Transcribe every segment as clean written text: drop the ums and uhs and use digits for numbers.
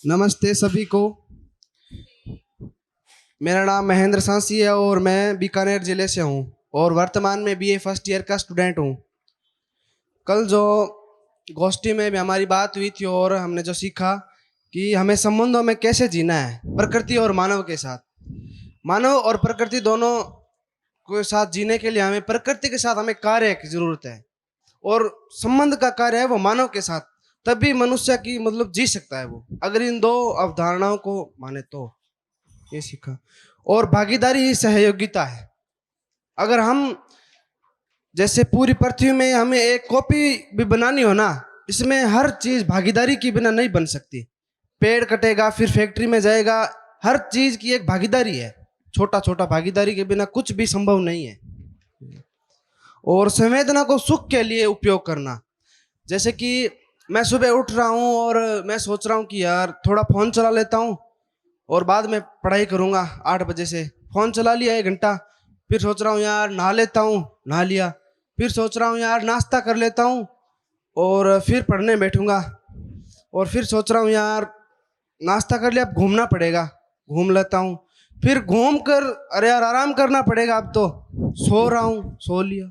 नमस्ते सभी को। मेरा नाम महेंद्र सांसी है और मैं बीकानेर ज़िले से हूँ और वर्तमान में बीए फर्स्ट ईयर का स्टूडेंट हूँ। कल जो गोष्ठी में भी हमारी बात हुई थी और हमने जो सीखा कि हमें संबंधों में कैसे जीना है प्रकृति और मानव के साथ। मानव और प्रकृति दोनों के साथ जीने के लिए हमें प्रकृति के साथ हमें कार्य की ज़रूरत है और संबंध का कार्य है वो मानव के साथ, तभी मनुष्य की मतलब जी सकता है वो, अगर इन दो अवधारणाओं को माने तो। ये सीखा। और भागीदारी ही सहयोगिता है। अगर हम जैसे पूरी पृथ्वी में हमें एक कॉपी भी बनानी हो ना, इसमें हर चीज भागीदारी के बिना नहीं बन सकती। पेड़ कटेगा फिर फैक्ट्री में जाएगा, हर चीज की एक भागीदारी है, छोटा छोटा भागीदारी के बिना कुछ भी संभव नहीं है। और संवेदना को सुख के लिए उपयोग करना, जैसे कि मैं सुबह उठ रहा हूँ और मैं सोच रहा हूँ कि यार थोड़ा फोन चला लेता हूँ और बाद में पढ़ाई करूँगा 8 बजे से। फोन चला लिया 1 घंटा, फिर सोच रहा हूँ यार नहा लेता हूँ, नहा लिया, फिर सोच रहा हूँ यार नाश्ता कर लेता हूँ और फिर पढ़ने बैठूंगा, और फिर सोच रहा हूँ यार नाश्ता कर लिया अब घूमना पड़ेगा, घूम लेता हूँ, फिर घूम कर अरे यार आराम करना पड़ेगा अब तो सो रहा हूँ, सो लिया।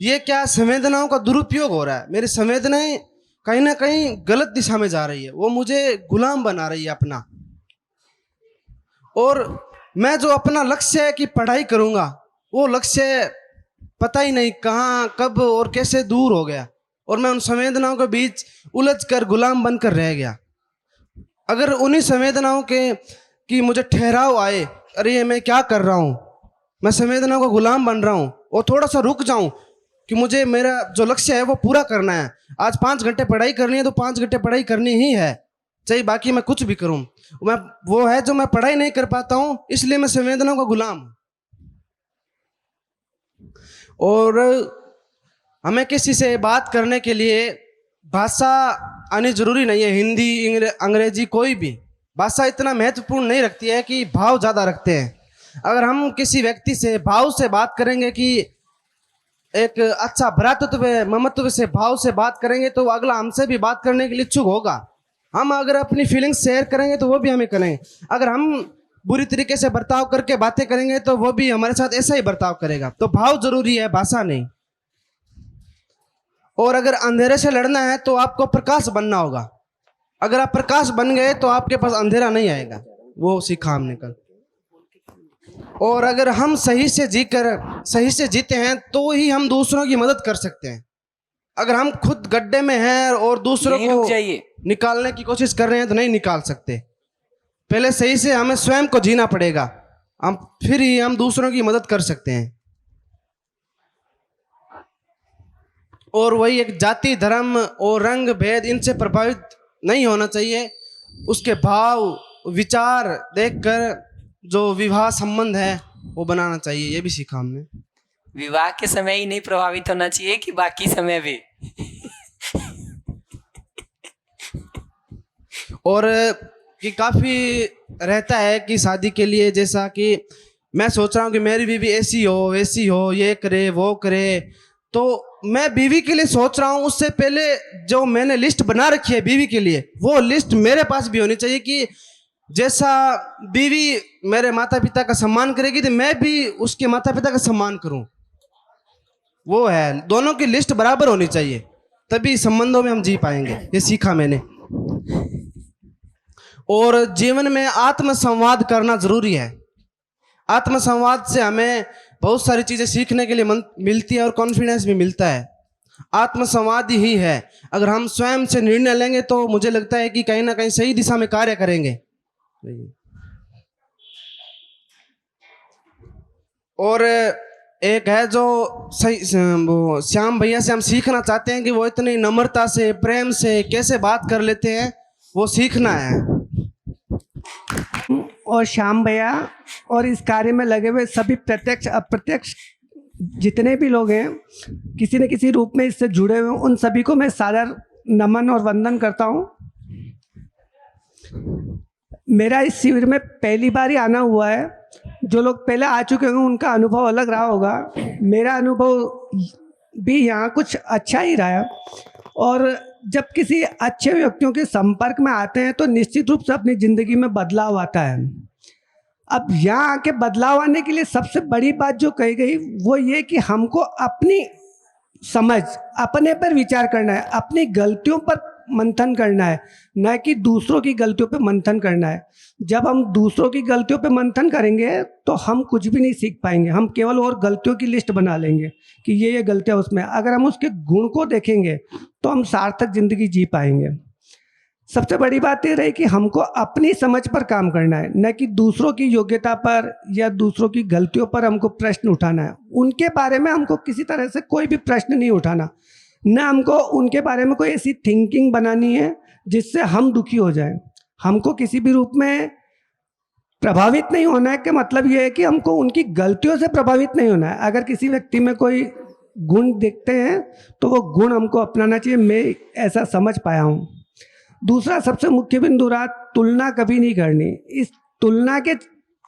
ये क्या संवेदनाओं का दुरुपयोग हो रहा है। मेरी संवेदनाएं कहीं ना कहीं गलत दिशा में जा रही है, वो मुझे गुलाम बना रही है अपना। और मैं जो अपना लक्ष्य है कि पढ़ाई करूंगा, वो लक्ष्य पता ही नहीं कहाँ कब और कैसे दूर हो गया और मैं उन संवेदनाओं के बीच उलझ कर गुलाम बनकर रह गया। अगर उन्हीं संवेदनाओं के कि मुझे ठहराव आए, अरे ये मैं क्या कर रहा हूँ, मैं संवेदनाओं का गुलाम बन रहा हूँ, और थोड़ा सा रुक जाऊं कि मुझे मेरा जो लक्ष्य है वो पूरा करना है। आज 5 घंटे पढ़ाई करनी है तो 5 घंटे पढ़ाई करनी ही है, चाहे बाकी मैं कुछ भी करूं। मैं वो है जो मैं पढ़ाई नहीं कर पाता हूं, इसलिए मैं संवेदनाओं का गुलाम हूं। और हमें किसी से बात करने के लिए भाषा आनी जरूरी नहीं है, हिंदी अंग्रेजी कोई भी भाषा इतना महत्वपूर्ण नहीं रखती है कि भाव ज़्यादा रखते हैं। अगर हम किसी व्यक्ति से भाव से बात करेंगे कि एक अच्छा भ्रातृत्व ममत्व से भाव से बात करेंगे तो अगला हमसे भी बात करने के लिए इच्छुक होगा। हम अगर अपनी फीलिंग्स शेयर करेंगे तो वो भी हमें करेंगे। अगर हम बुरी तरीके से बर्ताव करके बातें करेंगे तो वो भी हमारे साथ ऐसा ही बर्ताव करेगा। तो भाव जरूरी है, भाषा नहीं। और अगर अंधेरे से लड़ना है तो आपको प्रकाश बनना होगा। अगर आप प्रकाश बन गए तो आपके पास अंधेरा नहीं आएगा, वो सीखा हमने कल। और अगर हम सही से जीते हैं तो ही हम दूसरों की मदद कर सकते हैं। अगर हम खुद गड्ढे में हैं और दूसरों को निकालने की कोशिश कर रहे हैं तो नहीं निकाल सकते। पहले सही से हमें स्वयं को जीना पड़ेगा, हम फिर ही हम दूसरों की मदद कर सकते हैं। और वही एक जाति धर्म और रंग भेद इनसे प्रभावित नहीं होना चाहिए। उसके भाव विचार देखकर जो विवाह संबंध है वो बनाना चाहिए, ये भी सीखा हमने। विवाह के समय ही नहीं प्रभावित होना चाहिए कि बाकी समय भी। और कि काफ़ी रहता है कि शादी के लिए, जैसा कि मैं सोच रहा हूँ कि मेरी बीवी ऐसी हो वैसी हो, ये करे वो करे, तो मैं बीवी के लिए सोच रहा हूँ, उससे पहले जो मैंने लिस्ट बना रखी है बीवी के लिए, वो लिस्ट मेरे पास भी होनी चाहिए कि जैसा बीवी मेरे माता पिता का सम्मान करेगी तो मैं भी उसके माता पिता का सम्मान करूं। वो है, दोनों की लिस्ट बराबर होनी चाहिए, तभी संबंधों में हम जी पाएंगे। ये सीखा मैंने। और जीवन में आत्म संवाद करना जरूरी है। आत्म संवाद से हमें बहुत सारी चीजें सीखने के लिए मिलती है और कॉन्फिडेंस भी मिलता है। आत्म संवाद ही है। अगर हम स्वयं से निर्णय लेंगे तो मुझे लगता है कि कहीं ना कहीं सही दिशा में कार्य करेंगे। और एक है जो वो श्याम भैया से हम सीखना चाहते हैं कि वो इतनी नम्रता से प्रेम से कैसे बात कर लेते हैं, वो सीखना है। और श्याम भैया और इस कार्य में लगे हुए सभी प्रत्यक्ष अप्रत्यक्ष जितने भी लोग हैं, किसी न किसी रूप में इससे जुड़े हुए, उन सभी को मैं सादर नमन और वंदन करता हूँ। मेरा इस शिविर में पहली बार ही आना हुआ है। जो लोग पहले आ चुके होंगे उनका अनुभव अलग रहा होगा। मेरा अनुभव भी यहाँ कुछ अच्छा ही रहा। और जब किसी अच्छे व्यक्तियों के संपर्क में आते हैं तो निश्चित रूप से अपनी ज़िंदगी में बदलाव आता है। अब यहाँ आके बदलाव आने के लिए सबसे बड़ी बात जो कही गई वो ये कि हमको अपनी समझ, अपने पर विचार करना है, अपनी गलतियों पर मंथन करना है, न कि दूसरों की गलतियों पर मंथन करना है। जब हम दूसरों की गलतियों पर मंथन करेंगे तो हम कुछ भी नहीं सीख पाएंगे, हम केवल और गलतियों की लिस्ट बना लेंगे कि ये गलतियाँ उसमें। अगर हम उसके गुण को देखेंगे तो हम सार्थक जिंदगी जी पाएंगे। सबसे बड़ी बात ये रही कि हमको अपनी समझ पर काम करना है, न कि दूसरों की योग्यता पर या दूसरों की गलतियों पर हमको प्रश्न उठाना है। उनके बारे में हमको किसी तरह से कोई भी प्रश्न नहीं उठाना, न हमको उनके बारे में कोई ऐसी थिंकिंग बनानी है जिससे हम दुखी हो जाएं। हमको किसी भी रूप में प्रभावित नहीं होना है, कि मतलब ये है कि हमको उनकी गलतियों से प्रभावित नहीं होना है। अगर किसी व्यक्ति में कोई गुण दिखते हैं तो वो गुण हमको अपनाना चाहिए, मैं ऐसा समझ पाया हूँ। दूसरा सबसे मुख्य बिंदु रहा, तुलना कभी नहीं करनी। इस तुलना के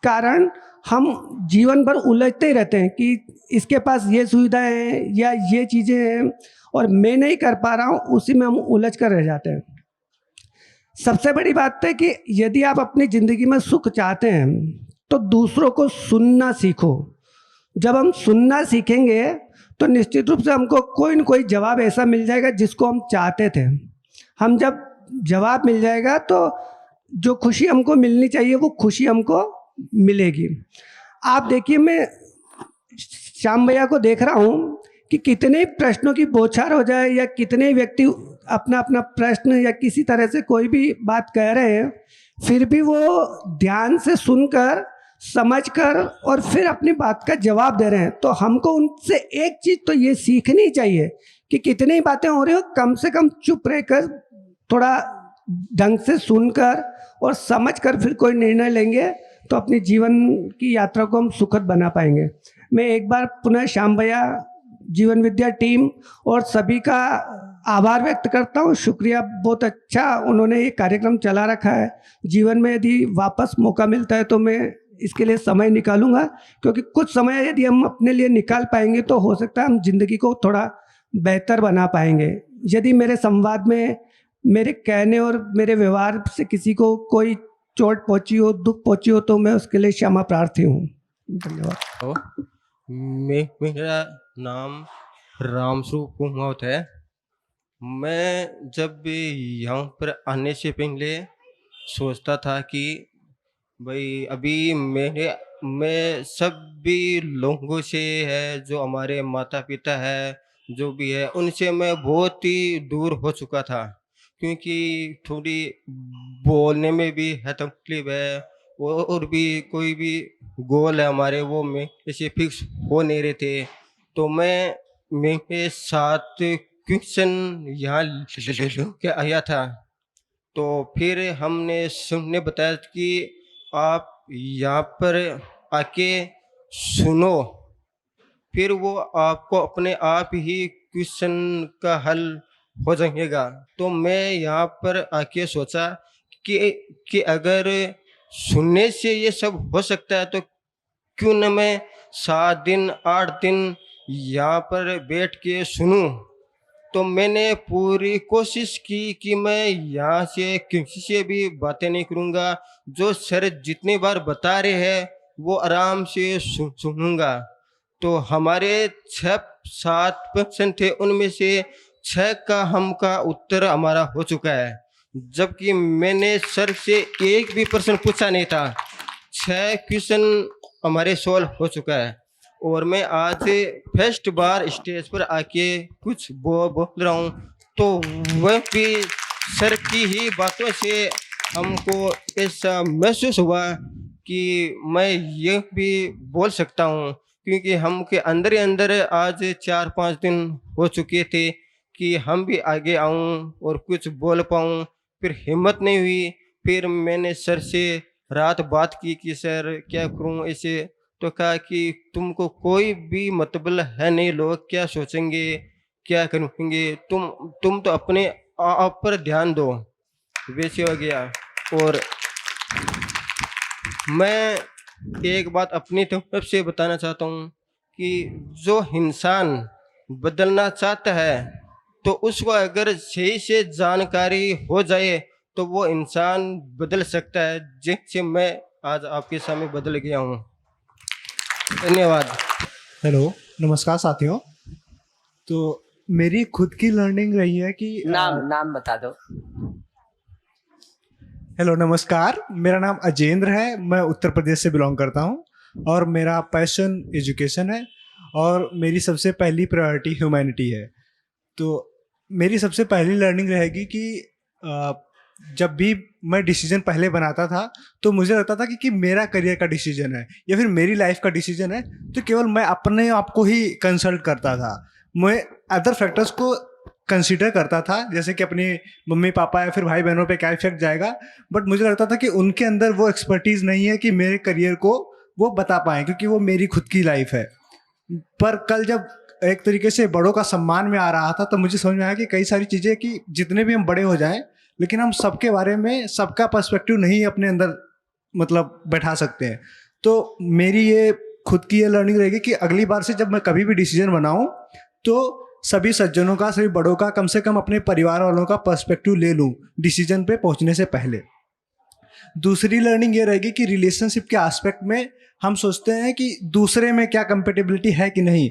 कारण हम जीवन भर उलझते ही रहते हैं कि इसके पास ये सुविधाएं हैं या ये चीज़ें हैं और मैं नहीं कर पा रहा हूँ, उसी में हम उलझ कर रह जाते हैं। सबसे बड़ी बात है कि यदि आप अपनी ज़िंदगी में सुख चाहते हैं तो दूसरों को सुनना सीखो। जब हम सुनना सीखेंगे तो निश्चित रूप से हमको कोई न कोई जवाब ऐसा मिल जाएगा जिसको हम चाहते थे। हम जब जवाब मिल जाएगा तो जो खुशी हमको मिलनी चाहिए वो खुशी हमको मिलेगी। आप देखिए, मैं श्याम भैया को देख रहा हूँ कि कितने प्रश्नों की बौछार हो जाए या कितने व्यक्ति अपना अपना प्रश्न या किसी तरह से कोई भी बात कह रहे हैं, फिर भी वो ध्यान से सुनकर, समझकर और फिर अपनी बात का जवाब दे रहे हैं। तो हमको उनसे एक चीज़ तो ये सीखनी चाहिए कि कितनी ही बातें हो रही हो, कम से कम चुप रहकर थोड़ा ढंग से सुनकर और समझकर फिर कोई निर्णय लेंगे तो अपनी जीवन की यात्रा को हम सुखद बना पाएंगे। मैं एक बार पुनः श्याम भैया, जीवन विद्या टीम और सभी का आभार व्यक्त करता हूँ। शुक्रिया, बहुत अच्छा उन्होंने ये कार्यक्रम चला रखा है। जीवन में यदि वापस मौका मिलता है तो मैं इसके लिए समय निकालूंगा, क्योंकि कुछ समय यदि हम अपने लिए निकाल पाएंगे तो हो सकता है हम जिंदगी को थोड़ा बेहतर बना पाएंगे। यदि मेरे संवाद में, मेरे कहने और मेरे व्यवहार से किसी को कोई चोट पहुंची हो, दुख पहुंची हो, तो मैं उसके लिए क्षमा प्रार्थी हूँ। धन्यवाद। मेरा नाम रामस्वरूप कुमावत है। मैं जब भी यहाँ पर आने से पहले सोचता था कि भाई अभी मैं सभी लोगों से है, जो हमारे माता पिता है, जो भी है, उनसे मैं बहुत ही दूर हो चुका था, क्योंकि थोड़ी बोलने में भी है तकलीफ है, और भी कोई भी गोल है हमारे, वो में ऐसे फिक्स हो नहीं रहे थे। तो मेरे साथ क्वेश्चन यहाँ के आया था, तो फिर हमने सबने बताया कि आप यहाँ पर आके सुनो, फिर वो आपको अपने आप ही क्वेश्चन का हल हो जाएगा। तो मैं यहाँ पर आके सोचा कि अगर सुनने से ये सब हो सकता है तो क्यों न मैं 7 दिन 8 दिन यहाँ पर बैठ के सुनूं। तो मैंने पूरी कोशिश की कि मैं यहाँ से किसी से भी बातें नहीं करूँगा, जो सर जितनी बार बता रहे हैं वो आराम से सुनूंगा। तो हमारे 6-7% थे, उनमें से 6 का हमका उत्तर हमारा हो चुका है, जबकि मैंने सर से एक भी प्रश्न पूछा नहीं था। 6 क्वेश्चन हमारे सॉल्व हो चुका है। और मैं आज फर्स्ट बार स्टेज पर आके कुछ बोल रहा हूँ, तो वह भी सर की ही बातों से हमको ऐसा महसूस हुआ कि मैं ये भी बोल सकता हूँ, क्योंकि हम के अंदर ही अंदर आज 4-5 दिन हो चुके थे कि हम भी आगे आऊँ और कुछ बोल पाऊँ, फिर हिम्मत नहीं हुई। फिर मैंने सर से रात बात की कि सर क्या करूँ ऐसे, तो कहा कि तुमको कोई भी मतलब है नहीं, लोग क्या सोचेंगे, क्या करेंगे, तुम तो अपने आप पर ध्यान दो, वैसे हो गया। और मैं एक बात अपनी तरफ से बताना चाहता हूँ कि जो इंसान बदलना चाहता है तो तो उसको अगर सही से जानकारी हो जाए तो वो इंसान बदल सकता है, जिससे मैं आज आपके सामने बदल गया हूँ। धन्यवाद। हेलो, नमस्कार साथियों। तो मेरी खुद की लर्निंग रही है कि नाम बता दो। हेलो, नमस्कार। मेरा नाम अजेंद्र है, मैं उत्तर प्रदेश से बिलोंग करता हूँ और मेरा पैशन एजुकेशन है और मेरी सबसे पहली प्रायोरिटी ह्यूमैनिटी है। तो मेरी सबसे पहली लर्निंग रहेगी कि जब भी मैं डिसीजन पहले बनाता था तो मुझे लगता था कि मेरा करियर का डिसीजन है या फिर मेरी लाइफ का डिसीजन है, तो केवल मैं अपने आप को ही कंसल्ट करता था। मैं अदर फैक्टर्स को कंसीडर करता था, जैसे कि अपनी मम्मी पापा या फिर भाई बहनों पे क्या इफेक्ट जाएगा, बट मुझे लगता था कि उनके अंदर वो एक्सपर्टीज़ नहीं है कि मेरे करियर को वो बता पाएँ, क्योंकि वो मेरी खुद की लाइफ है। पर कल जब एक तरीके से बड़ों का सम्मान में आ रहा था तो मुझे समझ में आया कि कई सारी चीज़ें कि जितने भी हम बड़े हो जाएं, लेकिन हम सबके बारे में सबका पर्सपेक्टिव नहीं अपने अंदर मतलब बैठा सकते हैं। तो मेरी ये खुद की ये लर्निंग रहेगी कि अगली बार से जब मैं कभी भी डिसीजन बनाऊं तो सभी सज्जनों का, सभी बड़ों का, कम से कम अपने परिवार वालों का पर्सपेक्टिव ले लूं डिसीजन पे पहुंचने से पहले। दूसरी लर्निंग ये रहेगी कि रिलेशनशिप के एस्पेक्ट में हम सोचते हैं कि दूसरे में क्या कंपेटेबिलिटी है कि नहीं,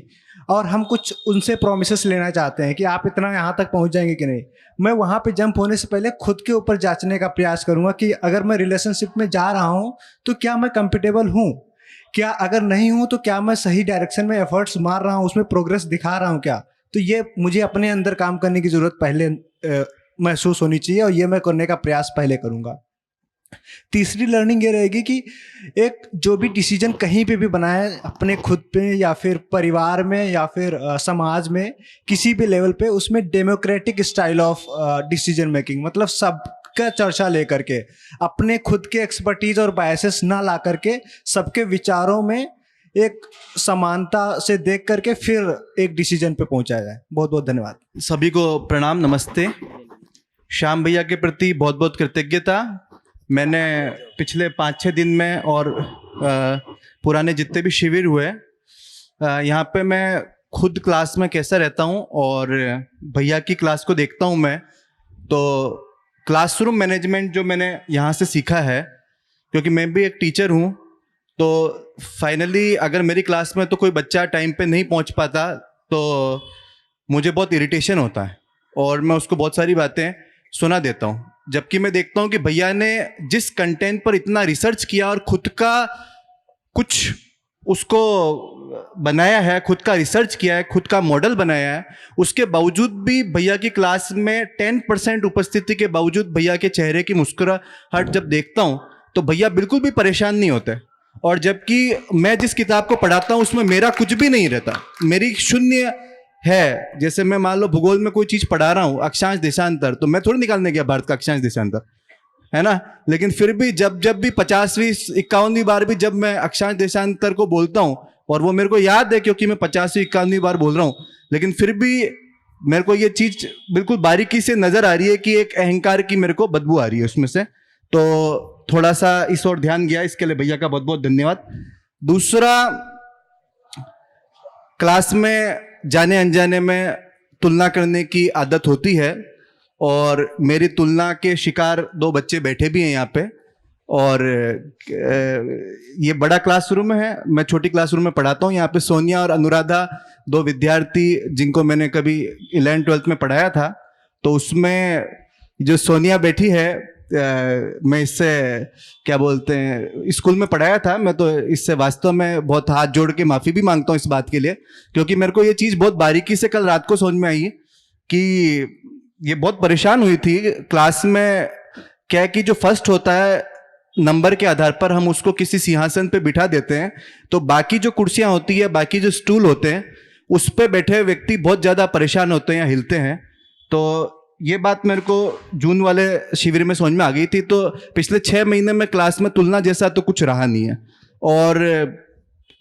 और हम कुछ उनसे प्रोमिसेस लेना चाहते हैं कि आप इतना यहाँ तक पहुँच जाएंगे कि नहीं। मैं वहाँ पे जंप होने से पहले खुद के ऊपर जांचने का प्रयास करूँगा कि अगर मैं रिलेशनशिप में जा रहा हूँ तो क्या मैं कंपेटेबल हूँ, क्या अगर नहीं हूँ तो क्या मैं सही डायरेक्शन में एफर्ट्स मार रहा हूँ, उसमें प्रोग्रेस दिखा रहा हूँ क्या। तो ये मुझे अपने अंदर काम करने की ज़रूरत पहले महसूस होनी चाहिए और ये मैं करने का प्रयास पहले करूँगा। तीसरी लर्निंग ये रहेगी कि एक जो भी डिसीजन कहीं पे भी बनाए, अपने खुद पे या फिर परिवार में या फिर समाज में, किसी भी लेवल पे, उसमें democratic style of decision making, मतलब सबका चर्चा लेकर के, अपने खुद के एक्सपर्टीज और बायसेस ना ला करके सबके विचारों में एक समानता से देख करके फिर एक डिसीजन पे पहुंचा जाए। बहुत बहुत धन्यवाद। सभी को प्रणाम, नमस्ते। श्याम भैया के प्रति बहुत बहुत कृतज्ञता। मैंने पिछले 5-6 दिन में और पुराने जितने भी शिविर हुए यहाँ पे मैं खुद क्लास में कैसा रहता हूँ और भैया की क्लास को देखता हूँ मैं, तो क्लासरूम मैनेजमेंट जो मैंने यहाँ से सीखा है, क्योंकि मैं भी एक टीचर हूँ, तो फाइनली अगर मेरी क्लास में तो कोई बच्चा टाइम पे नहीं पहुँच पाता तो मुझे बहुत इरिटेशन होता है और मैं उसको बहुत सारी बातें सुना देता हूँ। जबकि मैं देखता हूँ कि भैया ने जिस कंटेंट पर इतना रिसर्च किया और खुद का कुछ उसको बनाया है, खुद का रिसर्च किया है, खुद का मॉडल बनाया है, उसके बावजूद भी भैया की क्लास में 10% उपस्थिति के बावजूद भैया के चेहरे की मुस्कुराहट जब देखता हूँ तो भैया बिल्कुल भी परेशान नहीं होते। और जबकि मैं जिस किताब को पढ़ाता हूँ उसमें मेरा कुछ भी नहीं रहता, मेरी शून्य है। जैसे मैं मान लो भूगोल में कोई चीज पढ़ा रहा हूँ, अक्षांश देशांतर, तो मैं थोड़ी निकालने गया भारत का अक्षांश देशांतर, है ना। लेकिन फिर भी जब भी 50वीं 51वीं बार भी जब मैं अक्षांश देशांतर को बोलता हूँ, और वो मेरे को याद है क्योंकि मैं 50वीं 51वीं बार बोल रहा हूँ, लेकिन फिर भी मेरे को ये चीज बिल्कुल बारीकी से नजर आ रही है कि एक अहंकार की मेरे को बदबू आ रही है उसमें से। तो थोड़ा सा इस ओर ध्यान गया, इसके लिए भैया का बहुत बहुत धन्यवाद। दूसरा, क्लास में जाने अनजाने में तुलना करने की आदत होती है और मेरी तुलना के शिकार 2 बच्चे बैठे भी हैं यहाँ पे। और ये बड़ा क्लासरूम है, मैं छोटी क्लासरूम में पढ़ाता हूँ। यहाँ पे सोनिया और अनुराधा 2 विद्यार्थी जिनको मैंने कभी 11th-12th में पढ़ाया था, तो उसमें जो सोनिया बैठी है, मैं इससे क्या बोलते हैं स्कूल में पढ़ाया था मैं, तो इससे वास्तव में बहुत हाथ जोड़ के माफ़ी भी मांगता हूँ इस बात के लिए, क्योंकि मेरे को ये चीज़ बहुत बारीकी से कल रात को समझ में आई कि ये बहुत परेशान हुई थी क्लास में। क्या है कि जो फर्स्ट होता है नंबर के आधार पर हम उसको किसी सिंहासन पे बिठा देते हैं, तो बाकी जो कुर्सियाँ होती है, बाकी जो स्टूल होते हैं, उस पर बैठे व्यक्ति बहुत ज़्यादा परेशान होते हैं या हिलते हैं। तो ये बात मेरे को जून वाले शिविर में समझ में आ गई थी। तो पिछले 6 महीने में क्लास में तुलना जैसा तो कुछ रहा नहीं है, और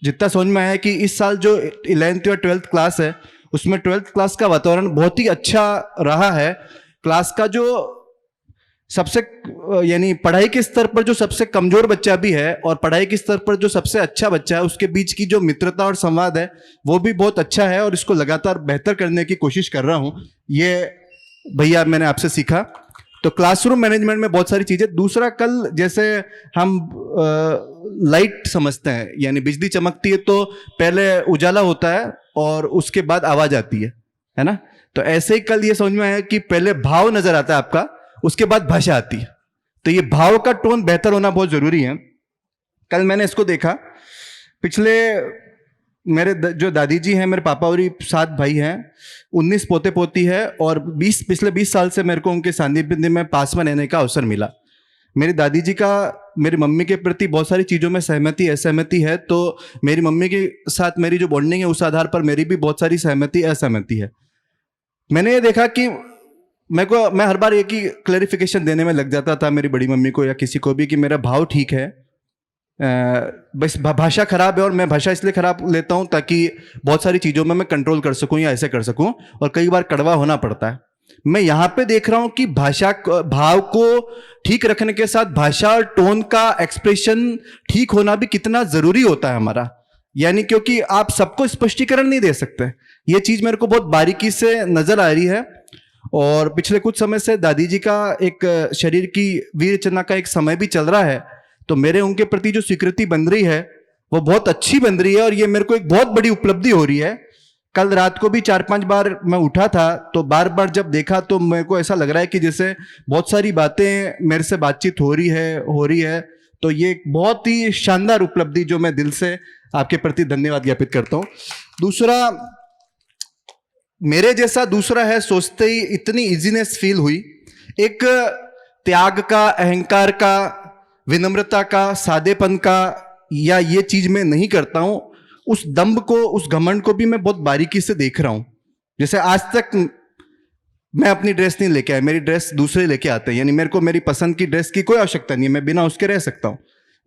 जितना समझ में आया कि इस साल जो 11th और 12th क्लास है उसमें 12th क्लास का वातावरण बहुत ही अच्छा रहा है। क्लास का जो सबसे यानी पढ़ाई के स्तर पर जो सबसे कमजोर बच्चा भी है और पढ़ाई के स्तर पर जो सबसे अच्छा बच्चा है, उसके बीच की जो मित्रता और संवाद है वो भी बहुत अच्छा है और इसको लगातार बेहतर करने की कोशिश कर रहा हूँ। ये भैया मैंने आपसे सीखा। तो क्लासरूम मैनेजमेंट में बहुत सारी चीजें। दूसरा, कल जैसे हम लाइट समझते हैं, यानी बिजली चमकती है तो पहले उजाला होता है और उसके बाद आवाज आती है ना। तो ऐसे ही कल ये समझ में आया कि पहले भाव नजर आता है आपका, उसके बाद भाषा आती है। तो ये भाव का टोन बेहतर होना बहुत जरूरी है। कल मैंने इसको देखा, पिछले मेरे जो दादी जी हैं, मेरे पापा और 7 भाई हैं, 19 पोते पोती है और पिछले 20 साल से मेरे को उनके सानिध्य में पास में रहने का अवसर मिला। मेरी दादी जी का मेरी मम्मी के प्रति बहुत सारी चीज़ों में सहमति असहमति है, तो मेरी मम्मी के साथ मेरी जो बॉन्डिंग है उस आधार पर मेरी भी बहुत सारी सहमति असहमति है। मैंने ये देखा कि मैं हर बार एक ही क्लैरिफिकेशन देने में लग जाता था मेरी बड़ी मम्मी को या किसी को भी कि मेरा भाव ठीक है, बस भाषा खराब है और मैं भाषा इसलिए खराब लेता हूँ ताकि बहुत सारी चीज़ों में मैं कंट्रोल कर सकूँ या ऐसे कर सकूँ, और कई बार कड़वा होना पड़ता है। मैं यहाँ पे देख रहा हूँ कि भाषा भाव को ठीक रखने के साथ भाषा और टोन का एक्सप्रेशन ठीक होना भी कितना जरूरी होता है हमारा। यानी क्योंकि आप सबको स्पष्टीकरण नहीं दे सकते, ये चीज मेरे को बहुत बारीकी से नजर आ रही है। और पिछले कुछ समय से दादी जी का एक शरीर की वीर रचना का एक समय भी चल रहा है, तो मेरे उनके प्रति जो स्वीकृति बन रही है वो बहुत अच्छी बन रही है और ये मेरे को एक बहुत बड़ी उपलब्धि हो रही है। कल रात को भी 4-5 बार मैं उठा था, तो बार बार जब देखा तो मेरे को ऐसा लग रहा है कि जैसे बहुत सारी बातें मेरे से बातचीत हो रही है। तो ये एक बहुत ही शानदार उपलब्धि जो मैं दिल से आपके प्रति धन्यवाद ज्ञापित करता हूँ। दूसरा, मेरे जैसा दूसरा है, सोचते ही इतनी इजीनेस फील हुई। एक त्याग का, अहंकार का, विनम्रता का, सादेपन का, या ये चीज मैं नहीं करता हूं। उस दम्भ को, उस घमंड को भी मैं बहुत बारीकी से देख रहा हूं। जैसे आज तक मैं अपनी ड्रेस नहीं लेके आया, मेरी ड्रेस दूसरे लेके आते हैं, यानी मेरे को मेरी पसंद की ड्रेस की कोई आवश्यकता नहीं है, मैं बिना उसके रह सकता हूं।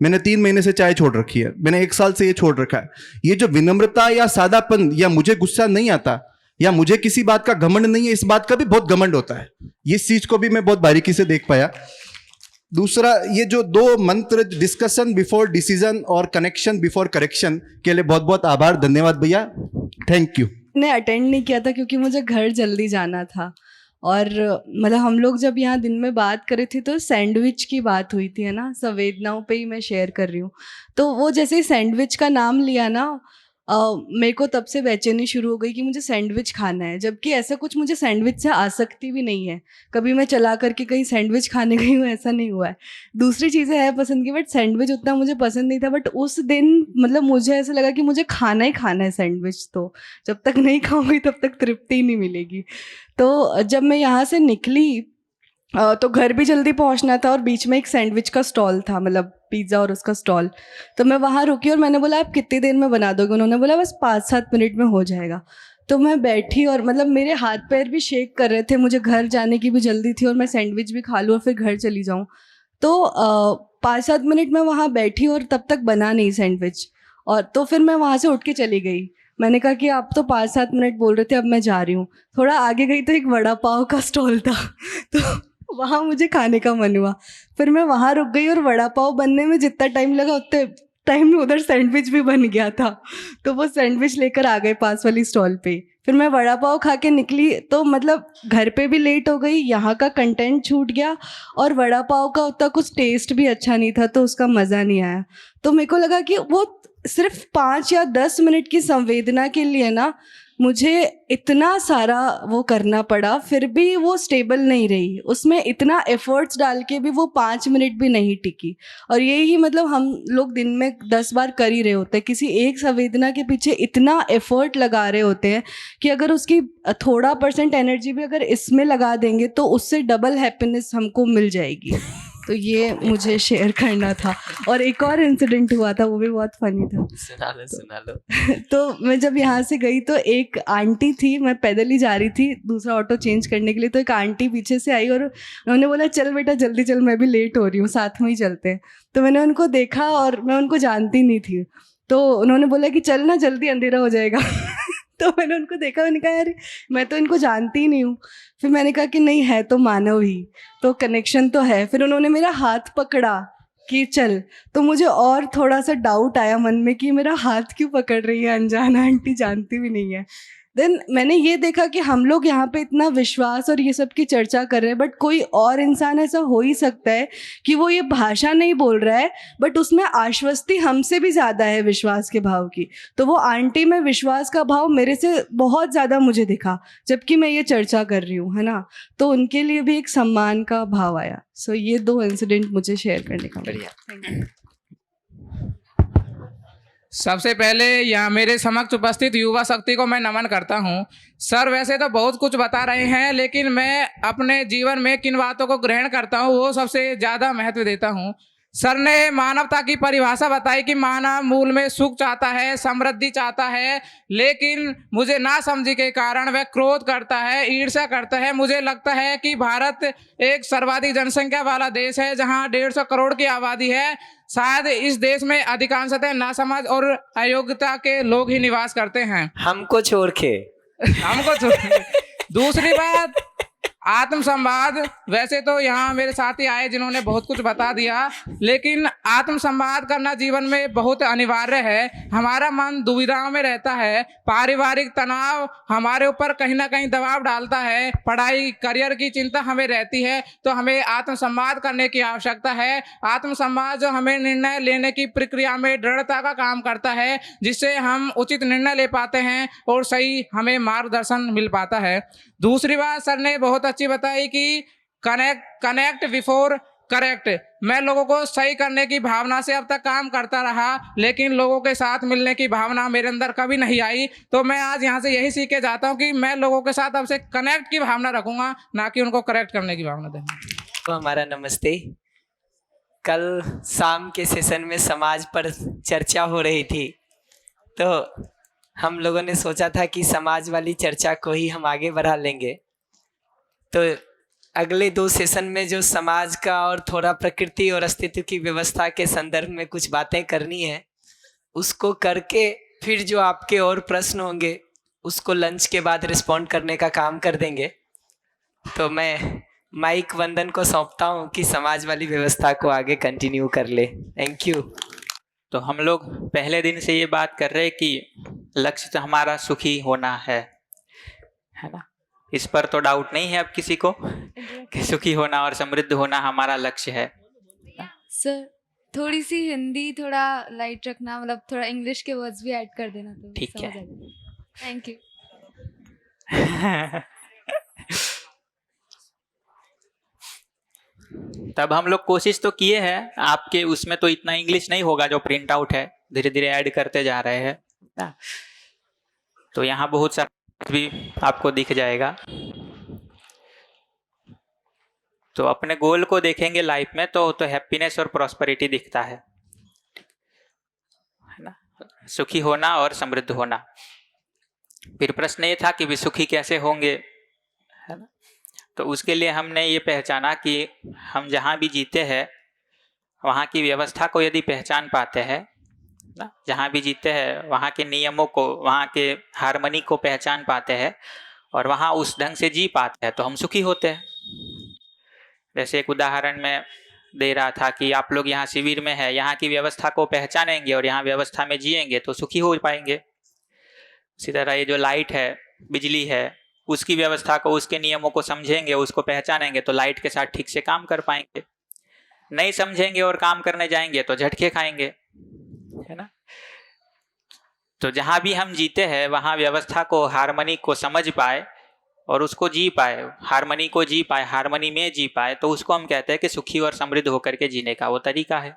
मैंने 3 महीने से चाय छोड़ रखी है, मैंने 1 साल से ये छोड़ रखा है। ये जो विनम्रता या सादापन, या मुझे गुस्सा नहीं आता, या मुझे किसी बात का घमंड नहीं है, इस बात का भी बहुत घमंड होता है। इस चीज को भी मैं बहुत बारीकी से देख पाया। दूसरा, ये जो 2 मंत्र, डिस्कशन बिफोर डिसीजन और कनेक्शन बिफोर करेक्शन, के लिए बहुत बहुत आभार, धन्यवाद भैया, थैंक यू। ने अटेंड नहीं किया था क्योंकि मुझे घर जल्दी जाना था, और मतलब हम लोग जब यहाँ दिन में बात करे थे तो सैंडविच की बात हुई थी, है ना, संवेदनाओं पे ही मैं शेयर कर रही हूँ। तो वो जैसे ही सैंडविच का नाम लिया ना, मेरे को तब से बेचैनी शुरू हो गई कि मुझे सैंडविच खाना है, जबकि ऐसा कुछ मुझे सैंडविच से आसक्ति भी नहीं है। कभी मैं चला करके कहीं सैंडविच खाने गई हूँ, ऐसा नहीं हुआ है। दूसरी चीज़ें हैं पसंद की, बट सैंडविच उतना मुझे पसंद नहीं था। बट उस दिन मतलब मुझे ऐसा लगा कि मुझे खाना ही खाना है सैंडविच, तो जब तक नहीं खाऊंगी तब तक तृप्ति ही नहीं मिलेगी। तो जब मैं यहाँ से निकली तो घर भी जल्दी पहुंचना था, और बीच में एक सैंडविच का स्टॉल था, मतलब पिज़्ज़ा और उसका स्टॉल। तो मैं वहाँ रुकी और मैंने बोला आप कितनी देर में बना दोगे? उन्होंने बोला बस 5-7 मिनट में हो जाएगा। तो मैं बैठी और मतलब मेरे हाथ पैर भी शेक कर रहे थे, मुझे घर जाने की भी जल्दी थी और मैं सैंडविच भी खा लूँ और फिर घर चली जाऊँ। तो 5-7 मिनट में वहाँ बैठी और तब तक बना नहीं सैंडविच, और तो फिर मैं वहाँ से उठ के चली गई। मैंने कहा कि आप तो 5-7 मिनट बोल रहे थे, अब मैं जा रही हूँ। थोड़ा आगे गई तो एक वड़ा पाव का स्टॉल था, तो वहाँ मुझे खाने का मन हुआ। फिर मैं वहाँ रुक गई और वड़ा पाव बनने में जितना टाइम लगा उतने टाइम में उधर सैंडविच भी बन गया था। तो वो सैंडविच लेकर आ गए पास वाली स्टॉल पे। फिर मैं वड़ा पाव खा के निकली, तो मतलब घर पे भी लेट हो गई, यहाँ का कंटेंट छूट गया, और वड़ा पाव का उतना कुछ टेस्ट भी अच्छा नहीं था, तो उसका मज़ा नहीं आया। तो मेरे को लगा कि वो सिर्फ 5 या 10 मिनट की संवेदना के लिए ना मुझे इतना सारा वो करना पड़ा, फिर भी वो स्टेबल नहीं रही। उसमें इतना एफर्ट्स डाल के भी वो 5 मिनट भी नहीं टिकी। और यही मतलब हम लोग दिन में 10 बार कर ही रहे होते हैं, किसी एक संवेदना के पीछे इतना एफर्ट लगा रहे होते हैं कि अगर उसकी थोड़ा % एनर्जी भी अगर इसमें लगा देंगे तो उससे डबल हैप्पीनेस हमको मिल जाएगी। तो ये मुझे शेयर करना था। और एक और इंसिडेंट हुआ था, वो भी बहुत फनी था। सुना लो। तो मैं जब यहाँ से गई तो एक आंटी थी, मैं पैदल ही जा रही थी दूसरा ऑटो चेंज करने के लिए, तो एक आंटी पीछे से आई और उन्होंने बोला चल बेटा जल्दी चल, मैं भी लेट हो रही हूँ, साथ में ही चलते हैं। तो मैंने उनको देखा और मैं उनको जानती नहीं थी, तो उन्होंने बोला कि चल ना जल्दी अंधेरा हो जाएगा। तो मैंने उनको देखा, मैंने कहा यार मैं तो इनको जानती ही नहीं हूँ। फिर मैंने कहा कि नहीं है तो मानव ही, तो कनेक्शन तो है। फिर उन्होंने मेरा हाथ पकड़ा कि चल, तो मुझे और थोड़ा सा डाउट आया मन में कि मेरा हाथ क्यों पकड़ रही है अनजान आंटी, जानती भी नहीं है। देन मैंने ये देखा कि हम लोग यहाँ पे इतना विश्वास और ये सब की चर्चा कर रहे हैं, बट कोई और इंसान ऐसा हो ही सकता है कि वो ये भाषा नहीं बोल रहा है बट उसमें आश्वस्ति हमसे भी ज़्यादा है विश्वास के भाव की। तो वो आंटी में विश्वास का भाव मेरे से बहुत ज़्यादा मुझे दिखा जबकि मैं ये चर्चा कर रही हूँ, है ना। तो उनके लिए भी एक सम्मान का भाव आया। सो ये 2 इंसिडेंट मुझे शेयर करने का मिला। बढ़िया। सबसे पहले यहाँ मेरे समक्ष उपस्थित युवा शक्ति को मैं नमन करता हूँ। सर वैसे तो बहुत कुछ बता रहे हैं, लेकिन मैं अपने जीवन में किन बातों को ग्रहण करता हूँ वो सबसे ज़्यादा महत्व देता हूँ। सर ने मानवता की परिभाषा बताई कि मानव मूल में सुख चाहता है, समृद्धि चाहता है, लेकिन मुझे ना समझी के कारण वह क्रोध करता है, ईर्ष्या करता है। मुझे लगता है कि भारत एक सर्वाधिक जनसंख्या वाला देश है जहाँ 150 करोड़ की आबादी है। शायद इस देश में अधिकांशतः नासमझ और अयोग्यता के लोग ही निवास करते हैं, हमको छोड़ के। हमको दूसरी बात, आत्मसंवाद। वैसे तो यहाँ मेरे साथी आए जिन्होंने बहुत कुछ बता दिया, लेकिन आत्मसंवाद करना जीवन में बहुत अनिवार्य है। हमारा मन दुविधाओं में रहता है, पारिवारिक तनाव हमारे ऊपर कहीं ना कहीं दबाव डालता है, पढ़ाई करियर की चिंता हमें रहती है, तो हमें आत्मसंवाद करने की आवश्यकता है। आत्मसंवाद जो हमें निर्णय लेने की प्रक्रिया में दृढ़ता का काम करता है, जिससे हम उचित निर्णय ले पाते हैं और सही हमें मार्गदर्शन मिल पाता है। दूसरी बात सर ने बहुत अच्छी बताई कि कनेक्ट बिफोर करेक्ट। मैं लोगों को सही करने की भावना से अब तक काम करता रहा, लेकिन लोगों के साथ मिलने की भावना मेरे अंदर कभी नहीं आई। तो मैं आज यहाँ से यही सीख के जाता हूँ कि मैं लोगों के साथ अब से कनेक्ट की भावना रखूंगा, ना कि उनको करेक्ट करने की भावना दूंगा। तो हमारा नमस्ते। कल शाम के सेशन में समाज पर चर्चा हो रही थी, तो हम लोगों ने सोचा था कि समाज वाली चर्चा को ही हम आगे बढ़ा लेंगे। तो अगले 2 सेशन में जो समाज का और थोड़ा प्रकृति और अस्तित्व की व्यवस्था के संदर्भ में कुछ बातें करनी है, उसको करके फिर जो आपके और प्रश्न होंगे उसको लंच के बाद रिस्पॉन्ड करने का काम कर देंगे। तो मैं माइक वंदन को सौंपता हूँ कि समाज वाली व्यवस्था को आगे कंटिन्यू कर ले। Thank you. तो हम लोग पहले दिन से ये बात कर रहे हैं कि लक्ष्य तो हमारा सुखी होना है ना। इस पर तो डाउट नहीं है अब किसी को कि सुखी होना और समृद्ध होना हमारा लक्ष्य है। सर थोड़ी सी हिंदी थोड़ा लाइट रखना, मतलब थोड़ा इंग्लिश के वर्ड्स भी ऐड कर देना तो ठीक है। Thank you. तब हम लोग कोशिश तो किए हैं, आपके उसमें तो इतना इंग्लिश नहीं होगा जो प्रिंट आउट है, धीरे धीरे ऐड करते जा रहे हैं ना। तो यहाँ बहुत सारा भी आपको दिख जाएगा। तो अपने गोल को देखेंगे लाइफ में तो हैप्पीनेस और प्रॉस्पेरिटी दिखता है ना, सुखी होना और समृद्ध होना। फिर प्रश्न ये था कि भी सुखी कैसे होंगे, है ना। तो उसके लिए हमने ये पहचाना कि हम जहाँ भी जीते हैं वहाँ की व्यवस्था को यदि पहचान पाते हैं ना, जहाँ भी जीते हैं वहाँ के नियमों को, वहाँ के हार्मनी को पहचान पाते हैं और वहाँ उस ढंग से जी पाते हैं तो हम सुखी होते हैं। जैसे एक उदाहरण में दे रहा था कि आप लोग यहाँ शिविर में है, यहाँ की व्यवस्था को पहचानेंगे और यहाँ व्यवस्था में जिएंगे तो सुखी हो पाएंगे। इसी तरह ये जो लाइट है, बिजली है, उसकी व्यवस्था को, उसके नियमों को समझेंगे, उसको पहचानेंगे तो लाइट के साथ ठीक से काम कर पाएंगे। नहीं समझेंगे और काम करने जाएंगे तो झटके खाएंगे, है ना। तो जहाँ भी हम जीते हैं वहाँ व्यवस्था को, हार्मनी को समझ पाए और उसको जी पाए, हार्मनी को जी पाए, हार्मनी में जी पाए, तो उसको हम कहते हैं कि सुखी और समृद्ध होकर के जीने का वो तरीका है।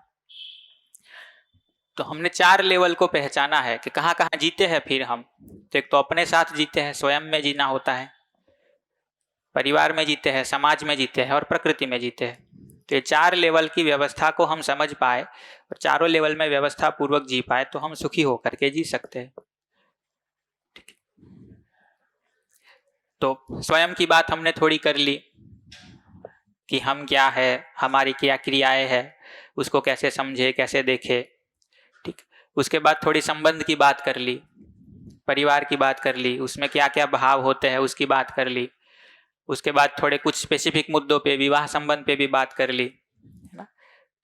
तो हमने 4 लेवल को पहचाना है कि कहाँ कहाँ जीते हैं। फिर हम तो एक तो अपने साथ जीते हैं, स्वयं में जीना होता है, परिवार में जीते हैं, समाज में जीते हैं और प्रकृति में जीते हैं। तो ये 4 लेवल की व्यवस्था को हम समझ पाए और चारों लेवल में व्यवस्था पूर्वक जी पाए तो हम सुखी होकर के जी सकते हैं। तो स्वयं की बात हमने थोड़ी कर ली कि हम क्या है, हमारी क्या क्रियाएं हैं, उसको कैसे समझे, कैसे देखे। ठीक, उसके बाद थोड़ी संबंध की बात कर ली परिवार की बात कर ली, उसमें क्या क्या भाव होते हैं उसकी बात कर ली, उसके बाद थोड़े कुछ स्पेसिफिक मुद्दों पे, विवाह संबंध पे भी बात कर ली, है ना।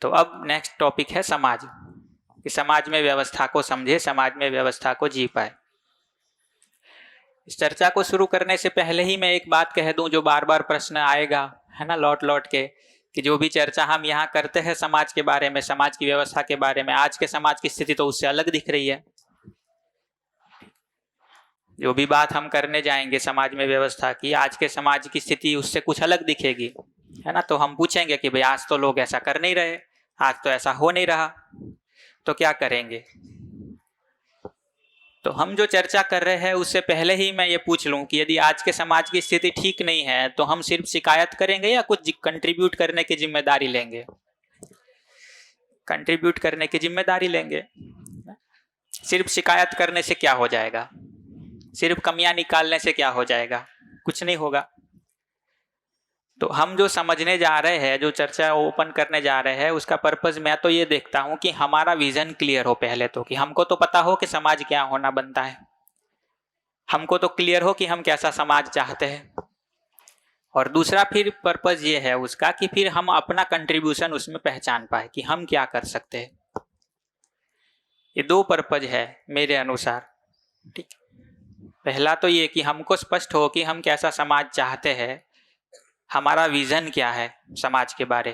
तो अब नेक्स्ट टॉपिक है समाज, कि समाज में व्यवस्था को समझे, समाज में व्यवस्था को जी पाए। इस चर्चा को शुरू करने से पहले ही मैं एक बात कह दूं, जो बार बार प्रश्न आएगा, है ना, लौट लौट के, कि जो भी चर्चा हम यहाँ करते हैं समाज के बारे में, समाज की व्यवस्था के बारे में, आज के समाज की स्थिति तो उससे अलग दिख रही है। जो भी बात हम करने जाएंगे समाज में व्यवस्था की, आज के समाज की स्थिति उससे कुछ अलग दिखेगी, है ना। तो हम पूछेंगे कि भाई आज तो लोग ऐसा कर नहीं रहे, आज तो ऐसा हो नहीं रहा, तो क्या करेंगे। तो हम जो चर्चा कर रहे हैं उससे पहले ही मैं ये पूछ लूं कि यदि आज के समाज की स्थिति ठीक नहीं है तो हम सिर्फ शिकायत करेंगे या कुछ कंट्रीब्यूट करने की जिम्मेदारी लेंगे। कंट्रीब्यूट करने की जिम्मेदारी लेंगे। सिर्फ शिकायत करने से क्या हो जाएगा, सिर्फ कमियां निकालने से क्या हो जाएगा, कुछ नहीं होगा। तो हम जो समझने जा रहे हैं, जो चर्चा ओपन करने जा रहे हैं, उसका पर्पस मैं तो ये देखता हूं कि हमारा विजन क्लियर हो पहले तो, कि हमको तो पता हो कि समाज क्या होना बनता है, हमको तो क्लियर हो कि हम कैसा समाज चाहते हैं। और दूसरा फिर पर्पस ये है उसका कि फिर हम अपना कंट्रीब्यूशन उसमें पहचान पाए कि हम क्या कर सकते हैं। ये दो पर्पस है मेरे अनुसार, ठीक। पहला तो ये कि हमको स्पष्ट हो कि हम कैसा समाज चाहते हैं, हमारा विजन क्या है समाज के बारे,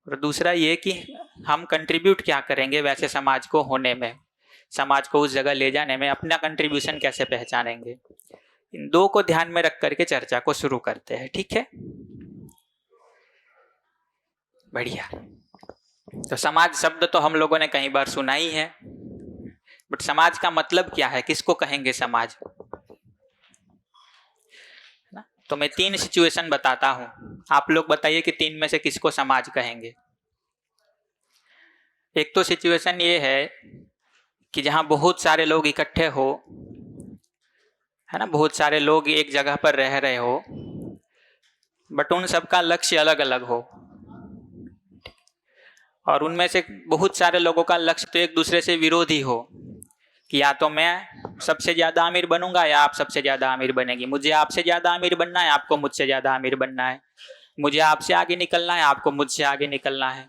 और दूसरा ये कि हम कंट्रीब्यूट क्या करेंगे वैसे समाज को होने में, समाज को उस जगह ले जाने में अपना कंट्रीब्यूशन कैसे पहचानेंगे। इन दो को ध्यान में रख करके चर्चा को शुरू करते हैं, ठीक है। बढ़िया। तो समाज शब्द तो हम लोगों ने कई बार सुना ही है, बट समाज का मतलब क्या है, किसको कहेंगे समाज। तो मैं 3 सिचुएशन बताता हूं, आप लोग बताइए कि 3 में से किसको समाज कहेंगे। एक तो सिचुएशन ये है कि जहां बहुत सारे लोग इकट्ठे हो, है ना, बहुत सारे लोग एक जगह पर रह रहे हो, बट उन सबका लक्ष्य अलग अलग हो, और उनमें से बहुत सारे लोगों का लक्ष्य तो एक दूसरे से विरोधी हो, कि या तो मैं सबसे ज्यादा अमीर बनूंगा या आप सबसे ज्यादा अमीर बनेगी, मुझे आपसे ज्यादा अमीर बनना है, आपको मुझसे ज्यादा अमीर बनना है, मुझे आपसे आगे निकलना है, आपको मुझसे आगे निकलना है,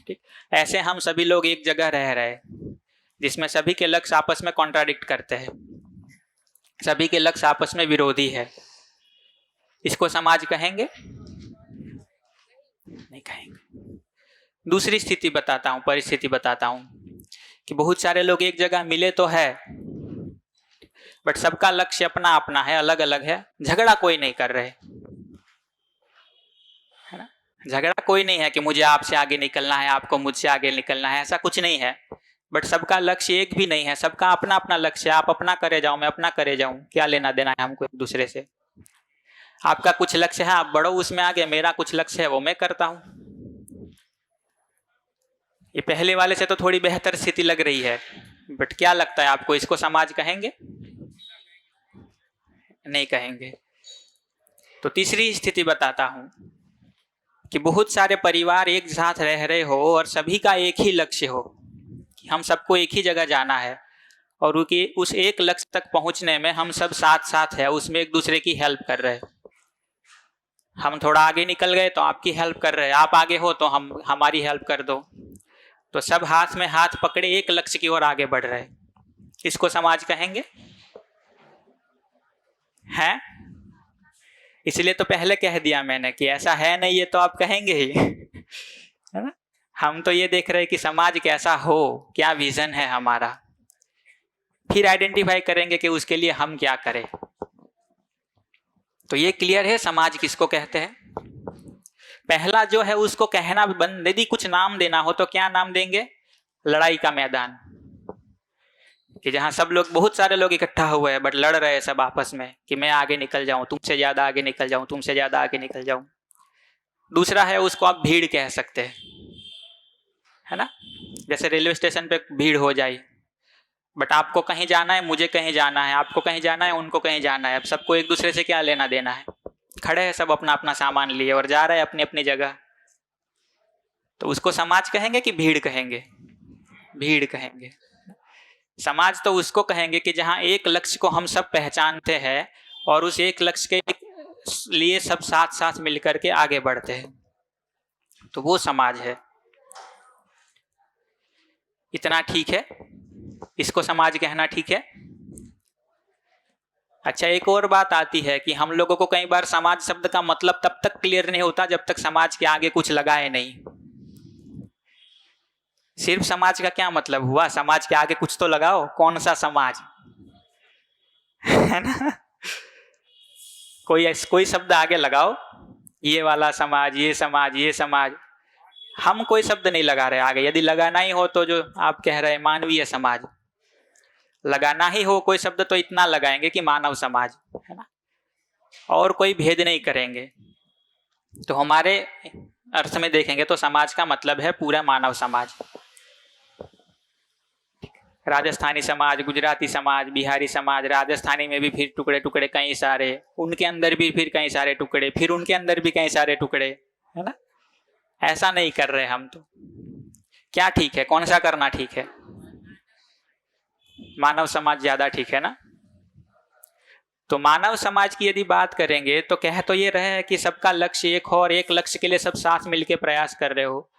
ठीक। ऐसे हम सभी लोग एक जगह रह रहे, जिसमें सभी के लक्ष्य आपस में कॉन्ट्राडिक्ट करते हैं, सभी के लक्ष्य आपस में विरोधी है। इसको समाज कहेंगे? नहीं कहेंगे। दूसरी स्थिति बताता हूं, परिस्थिति बताता हूं, कि बहुत सारे लोग एक जगह मिले तो है, बट सबका लक्ष्य अपना अपना है, अलग अलग है, झगड़ा कोई नहीं कर रहे, है ना। झगड़ा कोई नहीं है कि मुझे आपसे आगे निकलना है, आपको मुझसे आगे निकलना है, ऐसा कुछ नहीं है। बट सबका लक्ष्य एक भी नहीं है, सबका अपना अपना लक्ष्य है। आप अपना करे जाओ, मैं अपना करे जाऊं, क्या लेना देना है हमको एक दूसरे से। आपका कुछ लक्ष्य है, आप बढ़ो उसमें आगे, मेरा कुछ लक्ष्य है वो मैं करता हूं। ये पहले वाले से तो थोड़ी बेहतर स्थिति लग रही है, बट क्या लगता है आपको, इसको समाज कहेंगे? नहीं कहेंगे। तो तीसरी स्थिति बताता हूं कि बहुत सारे परिवार एक साथ रह रहे हो और सभी का एक ही लक्ष्य हो कि हम सबको एक ही जगह जाना है, और उस एक लक्ष्य तक पहुंचने में हम सब साथ साथ है, उसमें एक दूसरे की हेल्प कर रहे हैं। हम थोड़ा आगे निकल गए तो आपकी हेल्प कर रहे हैं, आप आगे हो तो हम हमारी हेल्प कर दो, तो सब हाथ में हाथ पकड़े एक लक्ष्य की ओर आगे बढ़ रहे। इसको समाज कहेंगे? हैं? इसलिए तो पहले कह दिया मैंने कि ऐसा है नहीं, ये तो आप कहेंगे ही, है ना। हम तो ये देख रहे हैं कि समाज कैसा हो, क्या विजन है हमारा, फिर आइडेंटिफाई करेंगे कि उसके लिए हम क्या करें। तो ये क्लियर है समाज किसको कहते हैं। पहला जो है उसको कहना बंद, यदि कुछ नाम देना हो तो क्या नाम देंगे? लड़ाई का मैदान, कि जहां सब लोग, बहुत सारे लोग इकट्ठा हुए हैं बट लड़ रहे हैं सब आपस में कि मैं आगे निकल जाऊं, तुमसे ज्यादा आगे निकल जाऊं, तुमसे ज्यादा आगे निकल जाऊं। दूसरा है, उसको आप भीड़ कह सकते हैं, है ना। जैसे रेलवे स्टेशन पे भीड़ हो जाए, बट आपको कहीं जाना है, मुझे कहीं जाना है, आपको कहीं जाना है, उनको कहीं जाना है, अब सबको एक दूसरे से क्या लेना देना है, खड़े हैं सब अपना अपना सामान लिए और जा रहे हैं अपनी अपनी जगह। तो उसको समाज कहेंगे कि भीड़ कहेंगे? भीड़ कहेंगे। समाज तो उसको कहेंगे कि जहाँ एक लक्ष्य को हम सब पहचानते हैं और उस एक लक्ष्य के लिए सब साथ साथ मिलकर के आगे बढ़ते हैं, तो वो समाज है। इतना ठीक है? इसको समाज कहना ठीक है? अच्छा, एक और बात आती है कि हम लोगों को कई बार समाज शब्द का मतलब तब तक क्लियर नहीं होता जब तक समाज के आगे कुछ लगाए नहीं। सिर्फ समाज का क्या मतलब हुआ? समाज के आगे कुछ तो लगाओ। कौन सा समाज? है ना? कोई शब्द आगे लगाओ, ये वाला समाज, ये समाज, ये समाज। हम कोई शब्द नहीं लगा रहे आगे। यदि लगाना ही हो तो जो आप कह रहे हैं मानवीय समाज, लगाना ही हो कोई शब्द तो इतना लगाएंगे कि मानव समाज, है ना, और कोई भेद नहीं करेंगे। तो हमारे अर्थ में देखेंगे तो समाज का मतलब है पूरा मानव समाज। राजस्थानी समाज, गुजराती समाज, बिहारी समाज, राजस्थानी में भी फिर टुकड़े टुकड़े कई सारे, उनके अंदर भी फिर कई सारे टुकड़े, फिर उनके अंदर भी कई सारे टुकड़े, है ना। ऐसा नहीं कर रहे हम। तो क्या ठीक है? कौन सा करना ठीक है? मानव समाज ज्यादा ठीक है ना। तो मानव समाज की यदि बात करेंगे तो कह तो ये रहे हैं कि सबका लक्ष्य एक हो और एक लक्ष्य के लिए सब साथ मिलके प्रयास कर रहे हो।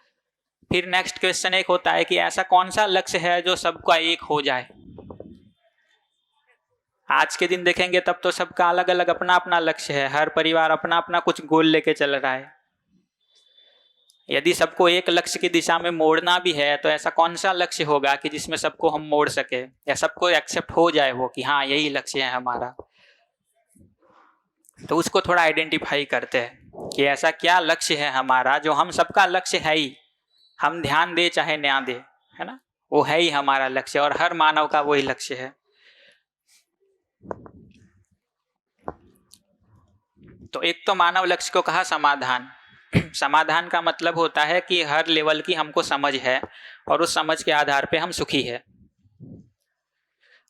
फिर नेक्स्ट क्वेश्चन एक होता है कि ऐसा कौन सा लक्ष्य है जो सबका एक हो जाए। आज के दिन देखेंगे तब तो सबका अलग अलग अपना अपना लक्ष्य है, हर परिवार अपना अपना कुछ गोल लेके चल रहा है। यदि सबको एक लक्ष्य की दिशा में मोड़ना भी है तो ऐसा कौन सा लक्ष्य होगा कि जिसमें सबको हम मोड़ सके या सबको एक्सेप्ट हो जाए वो कि हाँ यही लक्ष्य है हमारा। तो उसको थोड़ा आइडेंटिफाई करते हैं कि ऐसा क्या लक्ष्य है हमारा जो हम सबका लक्ष्य है ही, हम ध्यान दे चाहे ना दे, है ना, वो है ही हमारा लक्ष्य और हर मानव का वही लक्ष्य है। तो एक तो मानव लक्ष्य को कहा समाधान। समाधान का मतलब होता है कि हर लेवल की हमको समझ है और उस समझ के आधार पे हम सुखी है।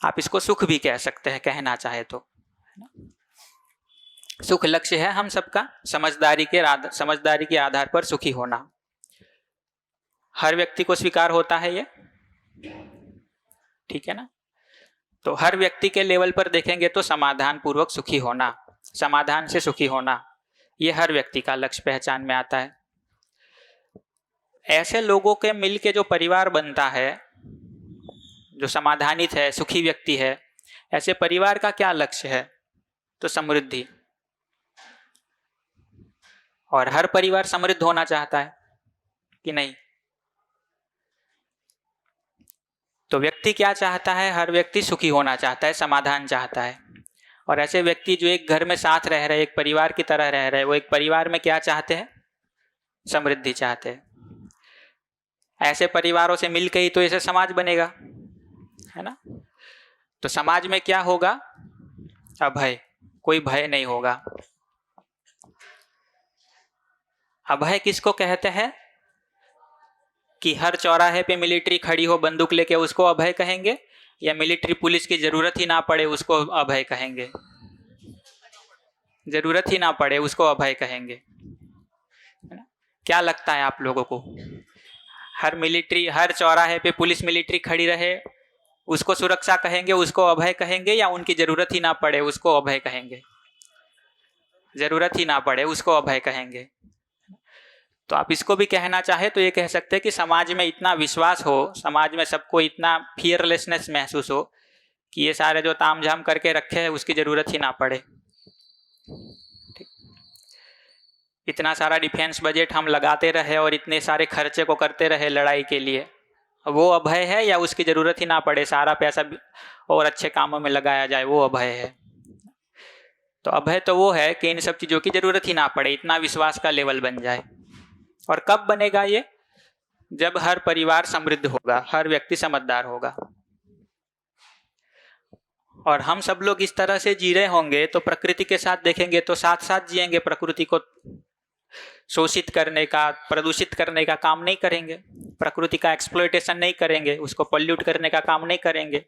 आप इसको सुख भी कह सकते हैं कहना चाहे तो। सुख लक्ष्य है हम सबका, समझदारी के आधार पर सुखी होना। हर व्यक्ति को स्वीकार होता है ये, ठीक है ना। तो हर व्यक्ति के लेवल पर देखेंगे तो समाधान पूर्वक सुखी होना, समाधान से सुखी होना, ये हर व्यक्ति का लक्ष्य पहचान में आता है। ऐसे लोगों के मिलके जो परिवार बनता है, जो समाधानित है, सुखी व्यक्ति है, ऐसे परिवार का क्या लक्ष्य है? तो समृद्धि। और हर परिवार समृद्ध होना चाहता है कि नहीं? तो व्यक्ति क्या चाहता है? हर व्यक्ति सुखी होना चाहता है, समाधान चाहता है। और ऐसे व्यक्ति जो एक घर में साथ रह रहे, एक परिवार की तरह रह रहे, वो एक परिवार में क्या चाहते हैं? समृद्धि चाहते हैं। ऐसे परिवारों से मिलकर ही तो ऐसे समाज बनेगा, है ना। तो समाज में क्या होगा? अभय, कोई भय नहीं होगा। अभय किसको कहते हैं? कि हर चौराहे पे मिलिट्री खड़ी हो बंदूक लेके उसको अभय कहेंगे, या मिलिट्री पुलिस की जरूरत ही ना पड़े उसको अभय कहेंगे? जरूरत ही ना पड़े उसको अभय कहेंगे। क्या लगता है आप लोगों को? हर चौराहे पे पुलिस मिलिट्री खड़ी रहे उसको सुरक्षा कहेंगे, उसको अभय कहेंगे, या उनकी जरूरत ही ना पड़े उसको अभय कहेंगे? जरूरत ही ना पड़े उसको अभय कहेंगे। तो आप इसको भी कहना चाहे तो ये कह सकते हैं कि समाज में इतना विश्वास हो, समाज में सबको इतना फियरलेसनेस महसूस हो कि ये सारे जो तामझाम करके रखे हैं उसकी जरूरत ही ना पड़े। ठीक। इतना सारा डिफेंस बजट हम लगाते रहे और इतने सारे खर्चे को करते रहे लड़ाई के लिए, वो अभय है? या उसकी जरूरत ही ना पड़े, सारा पैसा और अच्छे कामों में लगाया जाए, वो अभय है? तो अभय तो वो है कि इन सब चीज़ों की जरूरत ही ना पड़े, इतना विश्वास का लेवल बन जाए। और कब बनेगा ये? जब हर परिवार समृद्ध होगा, हर व्यक्ति समझदार होगा। और हम सब लोग इस तरह से जी रहे होंगे तो प्रकृति के साथ देखेंगे तो साथ साथ जिएंगे, प्रकृति को शोषित करने का, प्रदूषित करने का काम नहीं करेंगे, प्रकृति का एक्सप्लॉयटेशन नहीं करेंगे, उसको पॉल्यूट करने का काम नहीं करेंगे,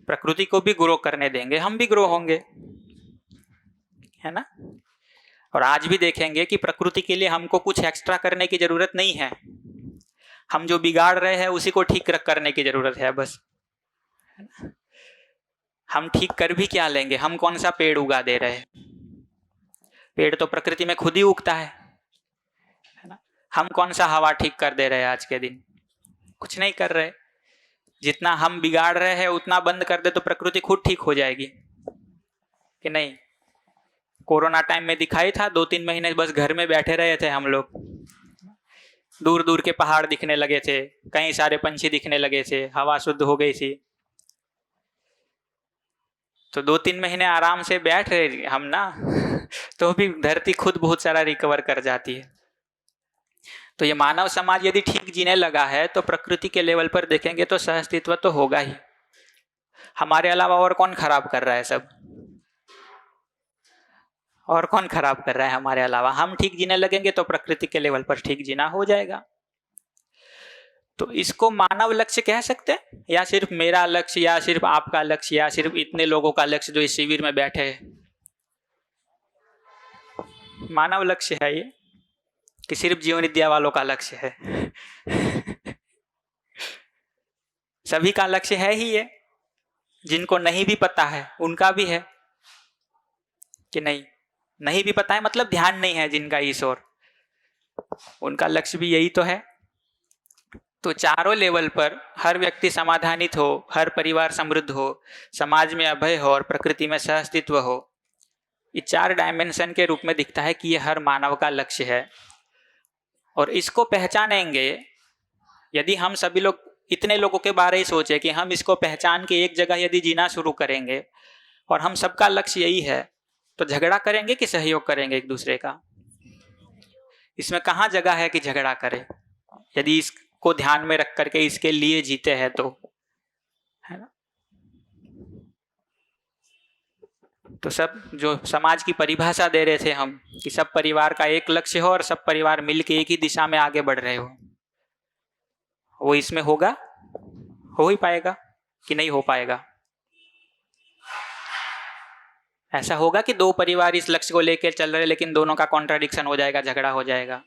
प्रकृति को भी ग्रो करने देंगे, हम भी ग्रो होंगे, है ना। और आज भी देखेंगे कि प्रकृति के लिए हमको कुछ एक्स्ट्रा करने की जरूरत नहीं है। हम जो बिगाड़ रहे हैं उसी को ठीक करने की जरूरत है बस। हम ठीक कर भी क्या लेंगे? हम कौन सा पेड़ उगा दे रहे हैं? पेड़ तो प्रकृति में खुद ही उगता है ना? हम कौन सा हवा ठीक कर दे रहे हैं आज के दिन? कुछ नहीं कर रहे। जितना हम बिगाड़ रहे हैं उतना बंद कर दे तो प्रकृति खुद ठीक हो जाएगी कि नहीं? कोरोना टाइम में दिखाई था, 2-3 महीने बस घर में बैठे रहे थे हम लोग। दूर दूर के पहाड़ दिखने लगे थे, कई सारे पंछी दिखने लगे थे, हवा शुद्ध हो गई थी। तो 2-3 महीने आराम से बैठ रहे हम ना, तो भी धरती खुद बहुत सारा रिकवर कर जाती है। तो ये मानव समाज यदि ठीक जीने लगा है तो प्रकृति के लेवल पर देखेंगे तो सहअस्तित्व तो होगा ही। हमारे अलावा और कौन खराब कर रहा है? सब और कौन खराब कर रहा है हमारे अलावा? हम ठीक जीने लगेंगे तो प्रकृति के लेवल पर ठीक जीना हो जाएगा। तो इसको मानव लक्ष्य कह सकते हैं, या सिर्फ मेरा लक्ष्य, या सिर्फ आपका लक्ष्य, या सिर्फ इतने लोगों का लक्ष्य जो इस शिविर में बैठे हैं? मानव लक्ष्य है ये कि सिर्फ जीवन विद्या वालों का लक्ष्य है? सभी का लक्ष्य है ही ये। जिनको नहीं भी पता है उनका भी है कि नहीं? नहीं भी पता है मतलब ध्यान नहीं है जिनका इस ओर, उनका लक्ष्य भी यही तो है। तो चारों लेवल पर हर व्यक्ति समाधानित हो, हर परिवार समृद्ध हो, समाज में अभय हो और प्रकृति में सहअस्तित्व हो। ये 4 डायमेंशन के रूप में दिखता है कि ये हर मानव का लक्ष्य है। और इसको पहचानेंगे यदि हम सभी लोग, इतने लोगों के बारे ही सोचे कि हम इसको पहचान के एक जगह यदि जीना शुरू करेंगे और हम सबका लक्ष्य यही है, तो झगड़ा करेंगे कि सहयोग करेंगे एक दूसरे का? इसमें कहाँ जगह है कि झगड़ा करें? यदि इसको ध्यान में रख करके इसके लिए जीते हैं तो, है ना? तो सब जो समाज की परिभाषा दे रहे थे हम कि सब परिवार का एक लक्ष्य हो और सब परिवार मिलके एक ही दिशा में आगे बढ़ रहे हो, वो इसमें होगा? हो ही पाएगा कि नहीं हो पाएगा? ऐसा होगा कि 2 परिवार इस लक्ष्य को लेकर चल रहे लेकिन दोनों का कॉन्ट्राडिक्शन हो जाएगा, झगड़ा हो जाएगा?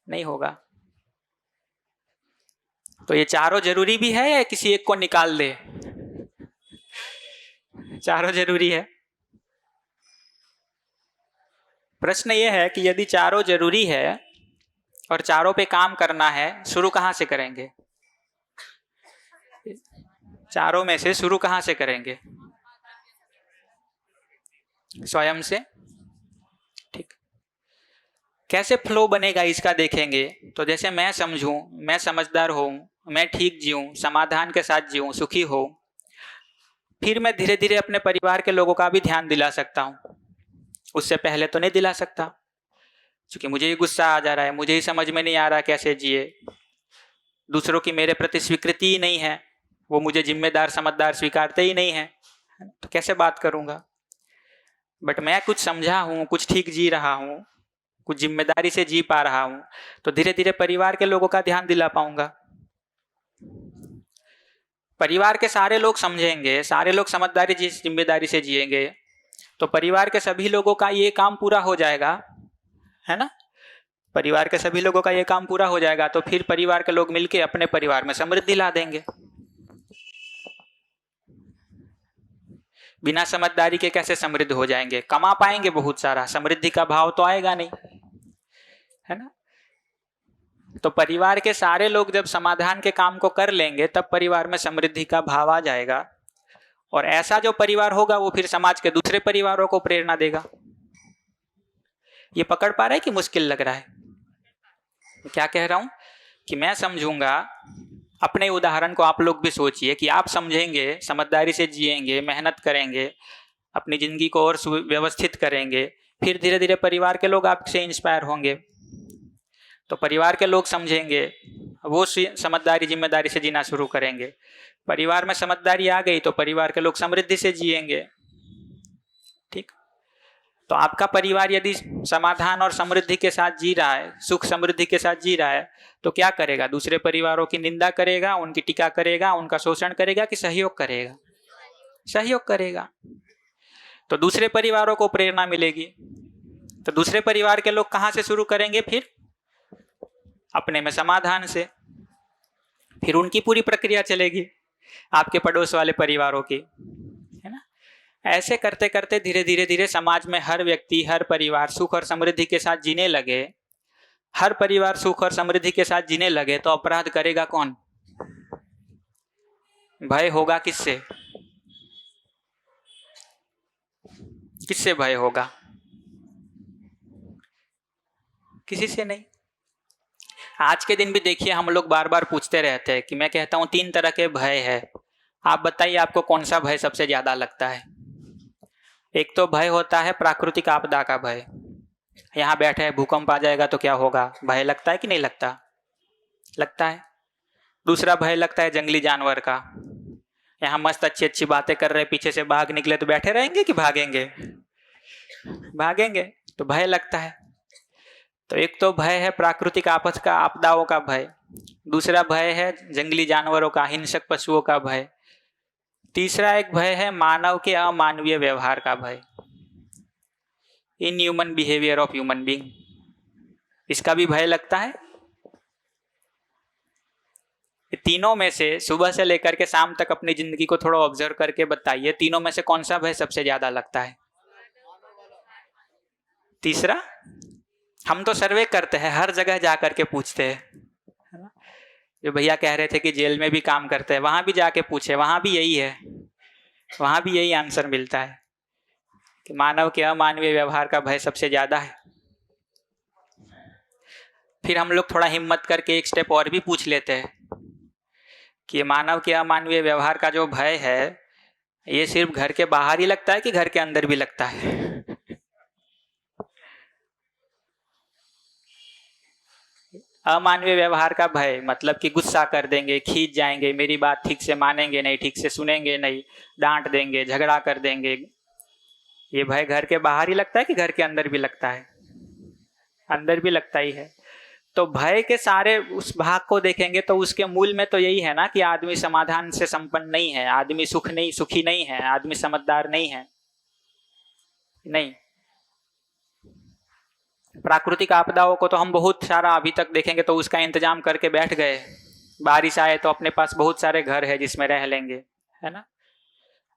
नहीं होगा। तो ये चारों जरूरी भी है या किसी एक को निकाल दे? चारों जरूरी है। प्रश्न ये है कि यदि चारों जरूरी है और चारों पे काम करना है, शुरू कहाँ से करेंगे? चारों में से शुरू कहाँ से करेंगे? स्वयं से। ठीक। कैसे फ्लो बनेगा इसका देखेंगे। तो जैसे मैं समझूं, मैं समझदार हूं, मैं ठीक जीऊं, समाधान के साथ जीऊं, सुखी हो, फिर मैं धीरे धीरे अपने परिवार के लोगों का भी ध्यान दिला सकता हूं। उससे पहले तो नहीं दिला सकता, क्योंकि मुझे ही गुस्सा आ जा रहा है, मुझे ही समझ में नहीं आ रहा कैसे जिए, दूसरों की मेरे प्रति स्वीकृति ही नहीं है, वो मुझे जिम्मेदार समझदार स्वीकारते ही नहीं है, तो कैसे बात करूंगा? बट मैं कुछ समझा हूं, कुछ ठीक जी रहा हूं, कुछ जिम्मेदारी से जी पा रहा हूं, तो धीरे धीरे परिवार के लोगों का ध्यान दिला पाऊंगा। परिवार के सारे लोग समझेंगे, सारे लोग समझदारी जिम्मेदारी से जिएंगे, तो परिवार के सभी लोगों का ये काम पूरा हो जाएगा, है ना? परिवार के सभी लोगों का ये काम पूरा हो जाएगा, तो फिर परिवार के लोग मिलके अपने परिवार में समृद्धि ला देंगे। बिना समझदारी के कैसे समृद्ध हो जाएंगे? कमा पाएंगे बहुत सारा, समृद्धि का भाव तो आएगा नहीं, है ना? तो परिवार के सारे लोग जब समाधान के काम को कर लेंगे तब परिवार में समृद्धि का भाव आ जाएगा, और ऐसा जो परिवार होगा वो फिर समाज के दूसरे परिवारों को प्रेरणा देगा। ये पकड़ पा रहे हैं कि मुश्किल लग रहा है? क्या कह रहा हूं कि मैं समझूंगा, अपने उदाहरण को आप लोग भी सोचिए कि आप समझेंगे, समझदारी से जिएंगे, मेहनत करेंगे, अपनी जिंदगी को और सुव्यवस्थित करेंगे, फिर धीरे धीरे परिवार के लोग आपसे इंस्पायर होंगे, तो परिवार के लोग समझेंगे, वो समझदारी जिम्मेदारी से जीना शुरू करेंगे। परिवार में समझदारी आ गई तो परिवार के लोग समृद्धि से जिएंगे। ठीक। तो आपका परिवार यदि समाधान और समृद्धि के साथ जी रहा है, सुख समृद्धि के साथ जी रहा है, तो क्या करेगा? दूसरे परिवारों की निंदा करेगा, उनकी टीका करेगा, उनका शोषण करेगा कि सहयोग करेगा? सहयोग करेगा। तो दूसरे परिवारों को प्रेरणा मिलेगी। तो दूसरे परिवार के लोग कहाँ से शुरू करेंगे? फिर अपने में समाधान से, फिर उनकी पूरी प्रक्रिया चलेगी, आपके पड़ोस वाले परिवारों की, है ना। ऐसे करते करते धीरे धीरे धीरे समाज में हर व्यक्ति, हर परिवार सुख और समृद्धि के साथ जीने लगे। हर परिवार सुख और समृद्धि के साथ जीने लगे तो अपराध करेगा कौन? भय होगा किससे? किससे भय होगा? किसी से नहीं। आज के दिन भी देखिए, हम लोग बार बार पूछते रहते हैं कि मैं कहता हूं 3 तरह के भय है, आप बताइए आपको कौन सा भय सबसे ज्यादा लगता है? एक तो भय होता है प्राकृतिक आपदा का भय, यहाँ बैठे हैं भूकंप आ जाएगा तो क्या होगा, भय लगता है कि नहीं लगता? लगता है। दूसरा भय लगता है जंगली जानवर का, यहाँ मस्त अच्छी अच्छी बातें कर रहे, पीछे से बाघ निकले तो बैठे रहेंगे कि भागेंगे? भागेंगे, तो भय लगता है। तो एक तो भय है प्राकृतिक आपद का, आपदाओं का भय। दूसरा भय है जंगली जानवरों का, हिंसक पशुओं का भय। तीसरा एक भय है मानव के अमानवीय व्यवहार का भय, in human behaviour of human being, इसका भी भय लगता है। तीनों में से सुबह से लेकर के शाम तक अपनी जिंदगी को थोड़ा ऑब्जर्व करके बताइए, तीनों में से कौन सा भय सबसे ज्यादा लगता है? तीसरा। हम तो सर्वे करते हैं, हर जगह जा करके पूछते हैं, है ना। जो भैया कह रहे थे कि जेल में भी काम करते हैं, वहां भी जाके पूछे, वहां भी यही है, वहां भी यही आंसर मिलता है कि मानव के अमानवीय व्यवहार का भय सबसे ज्यादा है। फिर हम लोग थोड़ा हिम्मत करके एक स्टेप और भी पूछ लेते हैं कि मानव के अमानवीय व्यवहार का जो भय है, ये सिर्फ घर के बाहर ही लगता है कि घर के अंदर भी लगता है? अमानवीय व्यवहार का भय मतलब कि गुस्सा कर देंगे, खींच जाएंगे, मेरी बात ठीक से मानेंगे नहीं, ठीक से सुनेंगे नहीं, डांट देंगे, झगड़ा कर देंगे, ये भय घर के बाहर ही लगता है कि घर के अंदर भी लगता है? अंदर भी लगता ही है। तो भय के सारे उस भाग को देखेंगे तो उसके मूल में तो यही है ना कि आदमी समाधान से संपन्न नहीं है, आदमी सुखी नहीं है, आदमी समझदार नहीं है। नहीं, प्राकृतिक आपदाओं को तो हम बहुत सारा अभी तक देखेंगे तो उसका इंतजाम करके बैठ गए, बारिश आए तो अपने पास बहुत सारे घर है जिसमें रह लेंगे, है ना।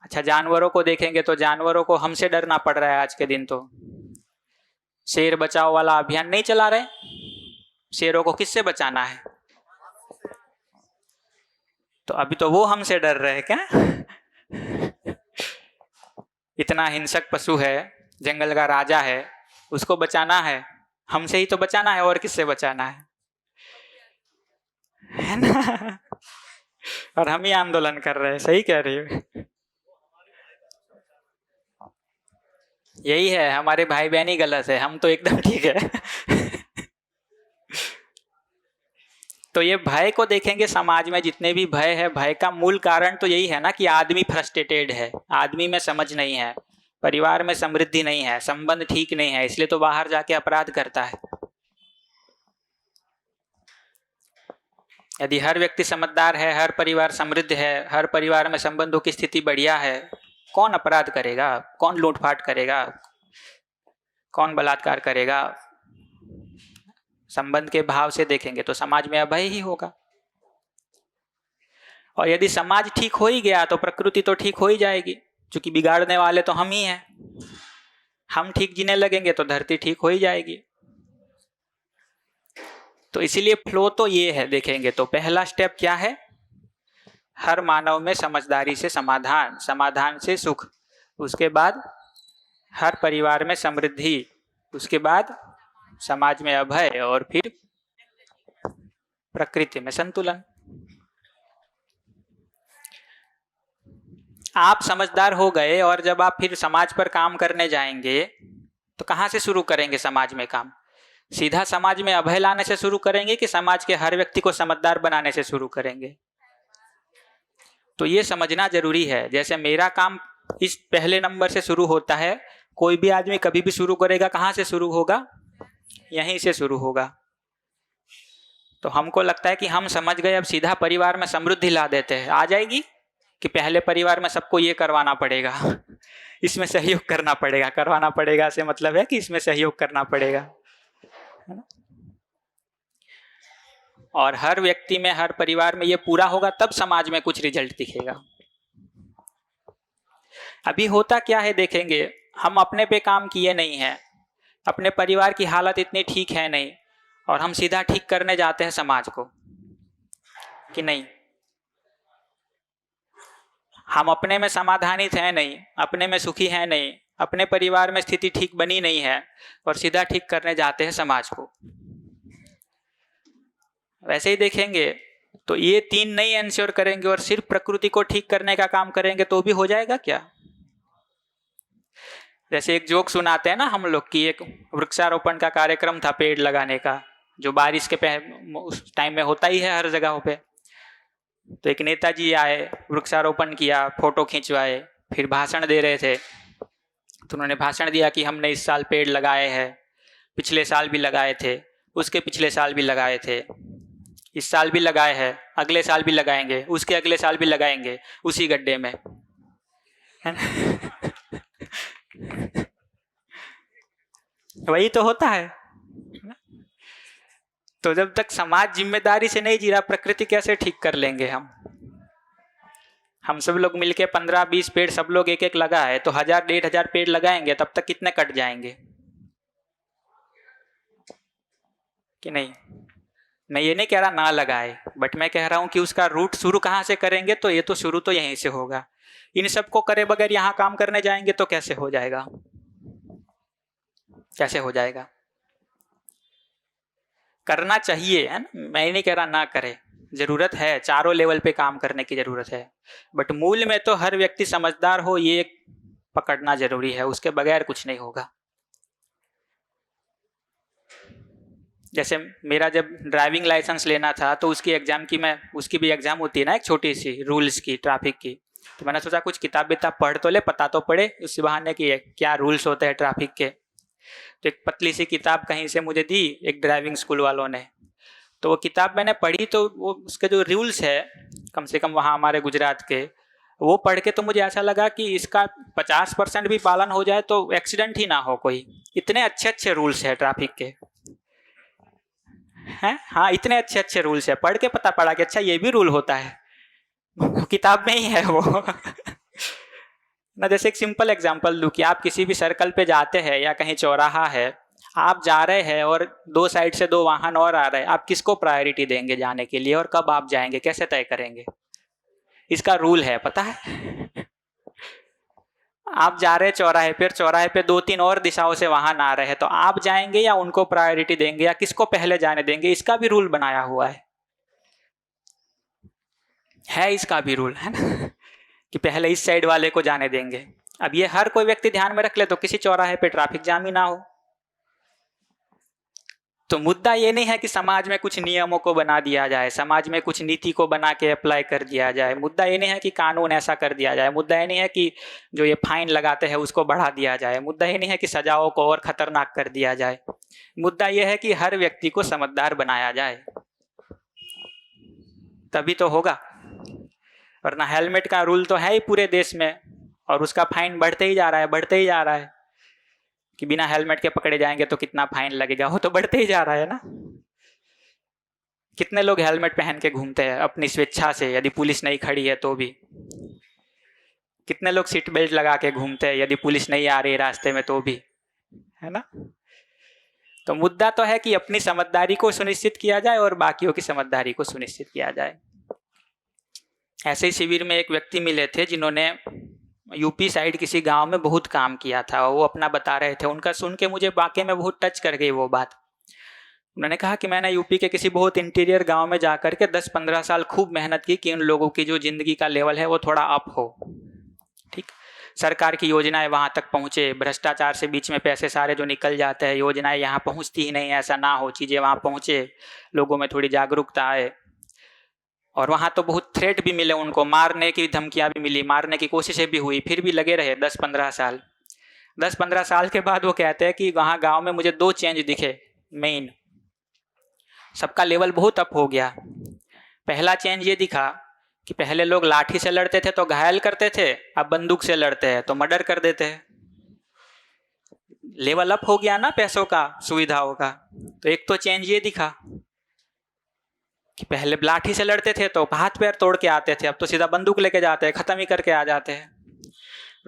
अच्छा, जानवरों को देखेंगे तो जानवरों को हमसे डरना पड़ रहा है आज के दिन। तो शेर बचाओ वाला अभियान नहीं चला रहे, शेरों को किससे बचाना है? तो अभी तो वो हमसे डर रहे हैं क्या? इतना हिंसक पशु है, जंगल का राजा है, उसको बचाना है, हमसे ही तो बचाना है, और किससे बचाना है ना। और हम ही आंदोलन कर रहे हैं, सही कह रही हो। यही है, हमारे भाई बहन ही गलत है, हम तो एकदम ठीक है। तो ये भय को देखेंगे, समाज में जितने भी भय है, भय का मूल कारण तो यही है ना कि आदमी फ्रस्ट्रेटेड है, आदमी में समझ नहीं है, परिवार में समृद्धि नहीं है, संबंध ठीक नहीं है, इसलिए तो बाहर जाके अपराध करता है। यदि हर व्यक्ति समझदार है, हर परिवार समृद्ध है, हर परिवार में संबंधों की स्थिति बढ़िया है, कौन अपराध करेगा, कौन लूटपाट करेगा, कौन बलात्कार करेगा? संबंध के भाव से देखेंगे तो समाज में अभय ही होगा। और यदि समाज ठीक हो ही गया तो प्रकृति तो ठीक हो ही जाएगी, क्योंकि बिगाड़ने वाले तो हम ही हैं। हम ठीक जीने लगेंगे तो धरती ठीक हो ही जाएगी। तो इसीलिए फ्लो तो ये है, देखेंगे तो पहला स्टेप क्या है? हर मानव में समझदारी से समाधान, समाधान से सुख, उसके बाद हर परिवार में समृद्धि, उसके बाद समाज में अभय, और फिर प्रकृति में संतुलन। आप समझदार हो गए और जब आप फिर समाज पर काम करने जाएंगे तो कहाँ से शुरू करेंगे समाज में काम? सीधा समाज में अभय लाने से शुरू करेंगे कि समाज के हर व्यक्ति को समझदार बनाने से शुरू करेंगे? तो ये समझना जरूरी है। जैसे मेरा काम इस पहले नंबर से शुरू होता है, कोई भी आदमी कभी भी शुरू करेगा, कहाँ से शुरू होगा? यहीं से शुरू होगा। तो हमको लगता है कि हम समझ गए, अब सीधा परिवार में समृद्धि ला देते हैं। आ जाएगी कि पहले परिवार में सबको ये करवाना पड़ेगा, इसमें सहयोग करना पड़ेगा। करवाना पड़ेगा से मतलब है कि इसमें सहयोग करना पड़ेगा, है ना। और हर व्यक्ति में, हर परिवार में ये पूरा होगा तब समाज में कुछ रिजल्ट दिखेगा। अभी होता क्या है देखेंगे, हम अपने पे काम किए नहीं हैं, अपने परिवार की हालत इतनी ठीक है नहीं, और हम सीधा ठीक करने जाते हैं समाज को कि नहीं, हम अपने में समाधानित हैं नहीं, अपने में सुखी हैं नहीं, अपने परिवार में स्थिति ठीक बनी नहीं है, और सीधा ठीक करने जाते हैं समाज को। वैसे ही देखेंगे तो ये तीन नहीं इंश्योर करेंगे और सिर्फ प्रकृति को ठीक करने का काम करेंगे तो भी हो जाएगा क्या? जैसे एक जोक सुनाते हैं ना हम लोग की, एक वृक्षारोपण का कार्यक्रम था पेड़ लगाने का, जो बारिश के उस टाइम में होता ही है हर जगहों पे। तो एक नेताजी आए, वृक्षारोपण किया, फोटो खिंचवाए, फिर भाषण दे रहे थे। तो उन्होंने भाषण दिया कि हमने इस साल पेड़ लगाए हैं, पिछले साल भी लगाए थे, उसके पिछले साल भी लगाए थे, इस साल भी लगाए हैं, अगले साल भी लगाएंगे, उसके अगले साल भी लगाएंगे उसी गड्ढे में, है ना? वही तो होता है। तो जब तक समाज जिम्मेदारी से नहीं जी रहा, प्रकृति कैसे ठीक कर लेंगे हम सब लोग मिलके 15-20 पेड़ सब लोग एक एक लगा है, तो 1000-1500 पेड़ लगाएंगे, तब तक कितने कट जाएंगे कि नहीं? मैं ये नहीं कह रहा ना लगाए, बट मैं कह रहा हूं कि उसका रूट शुरू कहाँ से करेंगे, तो ये तो शुरू तो यहीं से होगा। इन सबको करे बगैर यहाँ काम करने जाएंगे तो कैसे हो जाएगा? कैसे हो जाएगा? करना चाहिए, है ना? मैं नहीं कह रहा ना करे, जरूरत है, चारों लेवल पे काम करने की जरूरत है, बट मूल में तो हर व्यक्ति समझदार हो ये पकड़ना जरूरी है, उसके बगैर कुछ नहीं होगा। जैसे मेरा जब ड्राइविंग लाइसेंस लेना था तो उसकी एग्जाम की, मैं उसकी भी एग्जाम होती है ना एक छोटी सी, रूल्स की, ट्रैफिक की, तो मैंने सोचा कुछ किताब विताब पढ़ तो ले, पता तो पड़े उस बहाने की क्या रूल्स होते हैं ट्रैफिक के। तो एक पतली सी किताब कहीं से मुझे दी एक ड्राइविंग स्कूल वालों ने, तो वो किताब मैंने पढ़ी, तो वो उसके जो रूल्स है कम से कम वहाँ हमारे गुजरात के, वो पढ़ के तो मुझे ऐसा लगा कि इसका 50% भी पालन हो जाए तो एक्सीडेंट ही ना हो कोई। इतने अच्छे अच्छे रूल्स है ट्रैफिक के, हैं? हाँ, इतने अच्छे अच्छे रूल्स है, पढ़ के पता पड़ा कि अच्छा ये भी रूल होता है, किताब में ही है वो। ना, जैसे एक सिंपल एग्जांपल दूं कि आप किसी भी सर्कल पे जाते हैं या कहीं चौराहा है, आप जा रहे हैं और दो साइड से दो वाहन और आ रहे हैं, आप किसको प्रायोरिटी देंगे जाने के लिए और कब आप जाएंगे, कैसे तय करेंगे? इसका रूल है, पता है? आप जा रहे हैं चौराहे पर, चौराहे पे 2-3 और दिशाओं से वाहन आ रहे हैं, तो आप जाएंगे या उनको प्रायोरिटी देंगे या किसको पहले जाने देंगे? इसका भी रूल बनाया हुआ है इसका भी रूल, है ना, कि पहले इस साइड वाले को जाने देंगे। अब ये हर कोई व्यक्ति ध्यान में रख ले तो किसी चौराहे पे ट्रैफिक जाम ही ना हो। तो मुद्दा ये नहीं है कि समाज में कुछ नियमों को बना दिया जाए, समाज में कुछ नीति को बना के अप्लाई कर दिया जाए, मुद्दा ये नहीं है कि कानून ऐसा कर दिया जाए, मुद्दा ये नहीं है कि जो ये फाइन लगाते हैं उसको बढ़ा दिया जाए, मुद्दा ये नहीं है कि सजाओं को और खतरनाक कर दिया जाए, मुद्दा ये है कि हर व्यक्ति को समझदार बनाया जाए, तभी तो होगा। वरना हेलमेट का रूल तो है ही पूरे देश में और उसका फाइन बढ़ते ही जा रहा है, बढ़ते ही जा रहा है, कि बिना हेलमेट के पकड़े जाएंगे तो कितना फाइन लगेगा, वो तो बढ़ते ही जा रहा है ना। कितने लोग हेलमेट पहन के घूमते हैं अपनी स्वेच्छा से, यदि पुलिस नहीं खड़ी है तो भी। कितने लोग सीट बेल्ट लगा के घूमते हैं यदि पुलिस नहीं आ रही रास्ते में तो भी, है ना। तो मुद्दा तो है कि अपनी समझदारी को सुनिश्चित किया जाए और बाकियों की समझदारी को सुनिश्चित किया जाए। ऐसे ही शिविर में एक व्यक्ति मिले थे जिन्होंने यूपी साइड किसी गांव में बहुत काम किया था, वो अपना बता रहे थे। उनका सुन के मुझे वाकई में बहुत टच कर गई वो बात। उन्होंने कहा कि मैंने यूपी के किसी बहुत इंटीरियर गांव में जाकर के 10-15 साल खूब मेहनत की कि उन लोगों की जो जिंदगी का लेवल है वो थोड़ा अप हो, ठीक, सरकार की योजनाएं वहां तक पहुंचे, भ्रष्टाचार से बीच में पैसे सारे जो निकल जाते हैं, योजनाएं यहाँ पहुंचती ही नहीं, ऐसा ना हो, चीज़ें वहाँ पहुँचे, लोगों में थोड़ी जागरूकता आए। और वहाँ तो बहुत थ्रेट भी मिले उनको, मारने की धमकियाँ भी मिली, मारने की कोशिशें भी हुई, फिर भी लगे रहे 10-15 साल। 10-15 साल के बाद वो कहते हैं कि वहाँ गांव में मुझे 2 चेंज दिखे मेन। सबका लेवल बहुत अप हो गया। पहला चेंज ये दिखा कि पहले लोग लाठी से लड़ते थे तो घायल करते थे, अब बंदूक से लड़ते हैं तो मर्डर कर देते हैं। लेवल अप हो गया ना पैसों का, सुविधाओं का। तो एक तो चेंज ये दिखा। कि पहले लाठी से लड़ते थे तो हाथ पैर तोड़ के आते थे, अब तो सीधा बंदूक लेके जाते हैं, खत्म ही करके आ जाते हैं।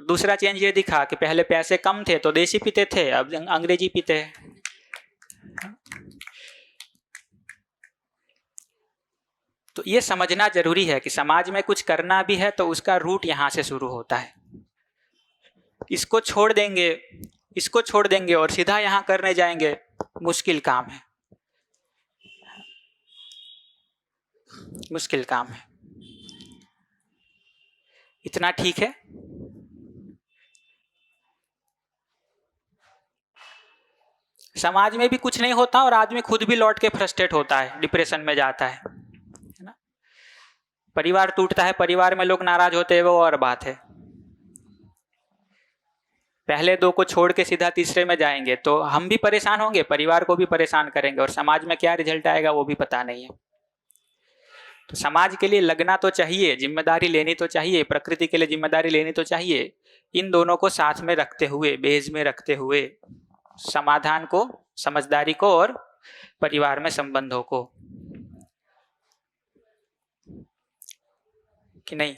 दूसरा चेंज ये दिखा कि पहले पैसे कम थे तो देसी पीते थे, अब अंग्रेजी पीते हैं। तो ये समझना जरूरी है कि समाज में कुछ करना भी है तो उसका रूट यहाँ से शुरू होता है। इसको छोड़ देंगे और सीधा यहाँ करने जाएंगे, मुश्किल काम है, मुश्किल काम है। इतना ठीक है। समाज में भी कुछ नहीं होता और आदमी खुद भी लौट के फ्रस्ट्रेट होता है, डिप्रेशन में जाता है ना। परिवार टूटता है, परिवार में लोग नाराज होते हैं, वो और बात है। पहले दो को छोड़ के सीधा तीसरे में जाएंगे तो हम भी परेशान होंगे, परिवार को भी परेशान करेंगे और समाज में क्या रिजल्ट आएगा वो भी पता नहीं है। तो समाज के लिए लगना तो चाहिए, जिम्मेदारी लेनी तो चाहिए, प्रकृति के लिए जिम्मेदारी लेनी तो चाहिए। इन दोनों को साथ में रखते हुए, बेज में रखते हुए, समाधान को, समझदारी को और परिवार में संबंधों को, कि नहीं।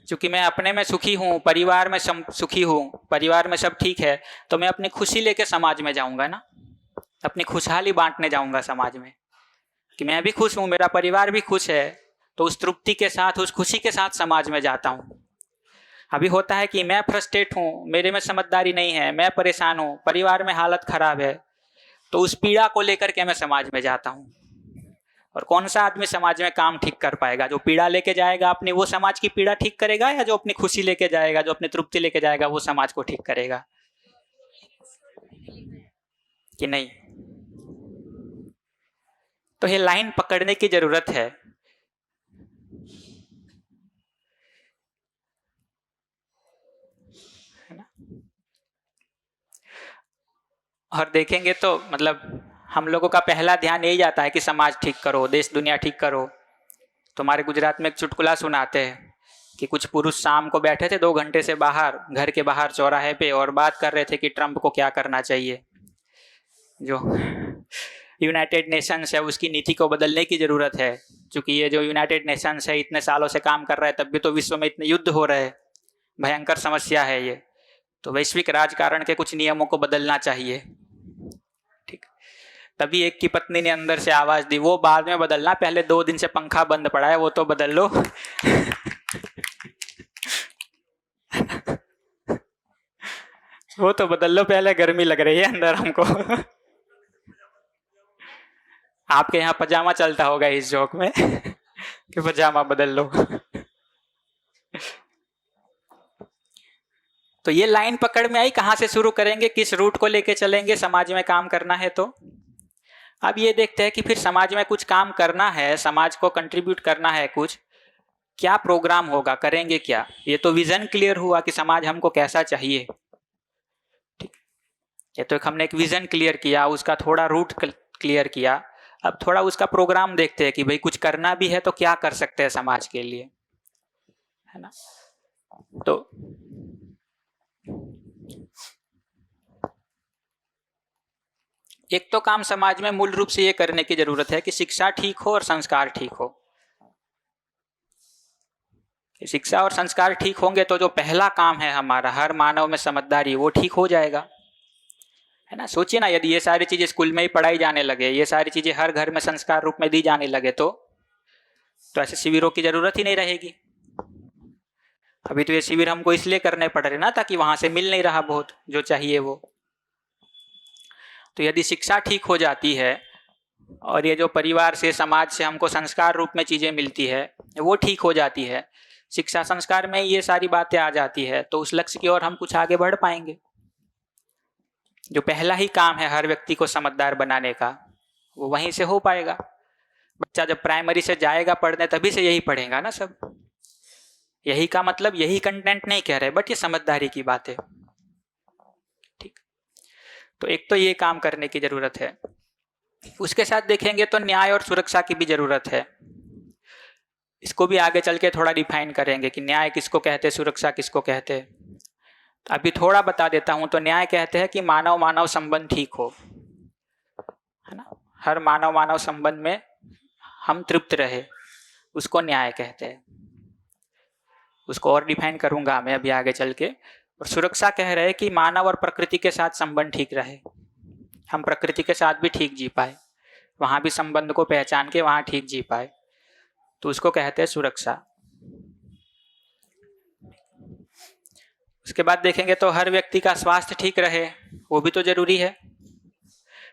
चूंकि मैं अपने में सुखी हूँ, परिवार में सुखी हूँ, परिवार में सब ठीक है, तो मैं अपनी खुशी लेके समाज में जाऊंगा ना, अपनी खुशहाली बांटने जाऊंगा समाज में कि मैं भी खुश हूँ, मेरा परिवार भी खुश है, तो उस तृप्ति के साथ, उस खुशी के साथ समाज में जाता हूँ। अभी होता है कि मैं फ्रस्ट्रेट हूँ, मेरे में समझदारी नहीं है, मैं परेशान हूँ, परिवार में हालत खराब है, तो उस पीड़ा को लेकर के मैं समाज में जाता हूँ। और कौन सा आदमी समाज में काम ठीक कर पाएगा? जो पीड़ा लेके जाएगा अपनी, वो समाज की पीड़ा ठीक करेगा, या जो अपनी खुशी लेके जाएगा, जो अपनी तृप्ति लेके जाएगा, वो समाज को ठीक करेगा, कि नहीं। तो ये लाइन पकड़ने की जरूरत है। और देखेंगे तो मतलब हम लोगों का पहला ध्यान यही जाता है कि समाज ठीक करो, देश दुनिया ठीक करो। तो हमारे गुजरात में एक चुटकुला सुनाते हैं कि कुछ पुरुष शाम को बैठे थे 2 घंटे से बाहर, घर के बाहर चौराहे पे, और बात कर रहे थे कि ट्रंप को क्या करना चाहिए। जो यूनाइटेड नेशंस है उसकी नीति को बदलने की ज़रूरत है, क्योंकि ये जो यूनाइटेड नेशंस है इतने सालों से काम कर रहा है, तब भी तो विश्व में इतने युद्ध हो रहे हैं, भयंकर समस्या है ये। तो वैश्विक राजकारण के कुछ नियमों को बदलना चाहिए, ठीक। तभी एक की पत्नी ने अंदर से आवाज़ दी, वो बाद में बदलना, पहले 2 दिन से पंखा बंद पड़ा है, वो तो बदल लो। वो तो बदल लो, पहले गर्मी लग रही है अंदर हमको। आपके यहाँ पजामा चलता होगा इस जोक में कि पजामा बदल लो। तो ये लाइन पकड़ में आई, कहाँ से शुरू करेंगे, किस रूट को लेके चलेंगे, समाज में काम करना है। तो अब ये देखते हैं कि फिर समाज में कुछ काम करना है, समाज को कंट्रीब्यूट करना है, कुछ क्या प्रोग्राम होगा, करेंगे क्या। ये तो विजन क्लियर हुआ कि समाज हमको कैसा चाहिए, ठीक। ये तो हमने एक विजन क्लियर किया, उसका थोड़ा रूट क्लियर किया। अब थोड़ा उसका प्रोग्राम देखते हैं कि भाई कुछ करना भी है तो क्या कर सकते हैं समाज के लिए, है ना। तो एक तो काम समाज में मूल रूप से ये करने की जरूरत है कि शिक्षा ठीक हो और संस्कार ठीक हो। शिक्षा और संस्कार ठीक होंगे तो जो पहला काम है हमारा, हर मानव में समझदारी, वो ठीक हो जाएगा, है ना। सोचिए ना, यदि ये सारी चीजें स्कूल में ही पढ़ाई जाने लगे, ये सारी चीजें हर घर में संस्कार रूप में दी जाने लगे, तो ऐसे शिविरों की जरूरत ही नहीं रहेगी। अभी तो ये शिविर हमको इसलिए करने पड़ रहे ना, ताकि वहां से मिल नहीं रहा बहुत जो चाहिए वो। तो यदि शिक्षा ठीक हो जाती है और ये जो परिवार से, समाज से हमको संस्कार रूप में चीजें मिलती है, वो ठीक हो जाती है, शिक्षा संस्कार में ये सारी बातें आ जाती है, तो उस लक्ष्य की ओर हम कुछ आगे बढ़ पाएंगे। जो पहला ही काम है हर व्यक्ति को समझदार बनाने का, वो वहीं से हो पाएगा। बच्चा जब प्राइमरी से जाएगा पढ़ने, तभी से यही पढ़ेगा ना सब। यही का मतलब, यही कंटेंट नहीं कह रहे, बट ये समझदारी की बात है, ठीक। तो एक तो ये काम करने की जरूरत है। उसके साथ देखेंगे तो न्याय और सुरक्षा की भी जरूरत है। इसको भी आगे चल के थोड़ा डिफाइन करेंगे कि न्याय किसको कहते, सुरक्षा किसको कहते। तो अभी थोड़ा बता देता हूं। तो न्याय कहते हैं कि मानव मानव संबंध ठीक हो, है ना। हर मानव मानव संबंध में हम तृप्त रहे, उसको न्याय कहते हैं। उसको और डिफाइन करूंगा मैं अभी आगे चल के। और सुरक्षा कह रहे हैं कि मानव और प्रकृति के साथ संबंध ठीक रहे, हम प्रकृति के साथ भी ठीक जी पाए, वहां भी संबंध को पहचान के वहां ठीक जी पाए, तो उसको कहते हैं सुरक्षा। उसके बाद देखेंगे तो हर व्यक्ति का स्वास्थ्य ठीक रहे, वो भी तो जरूरी है।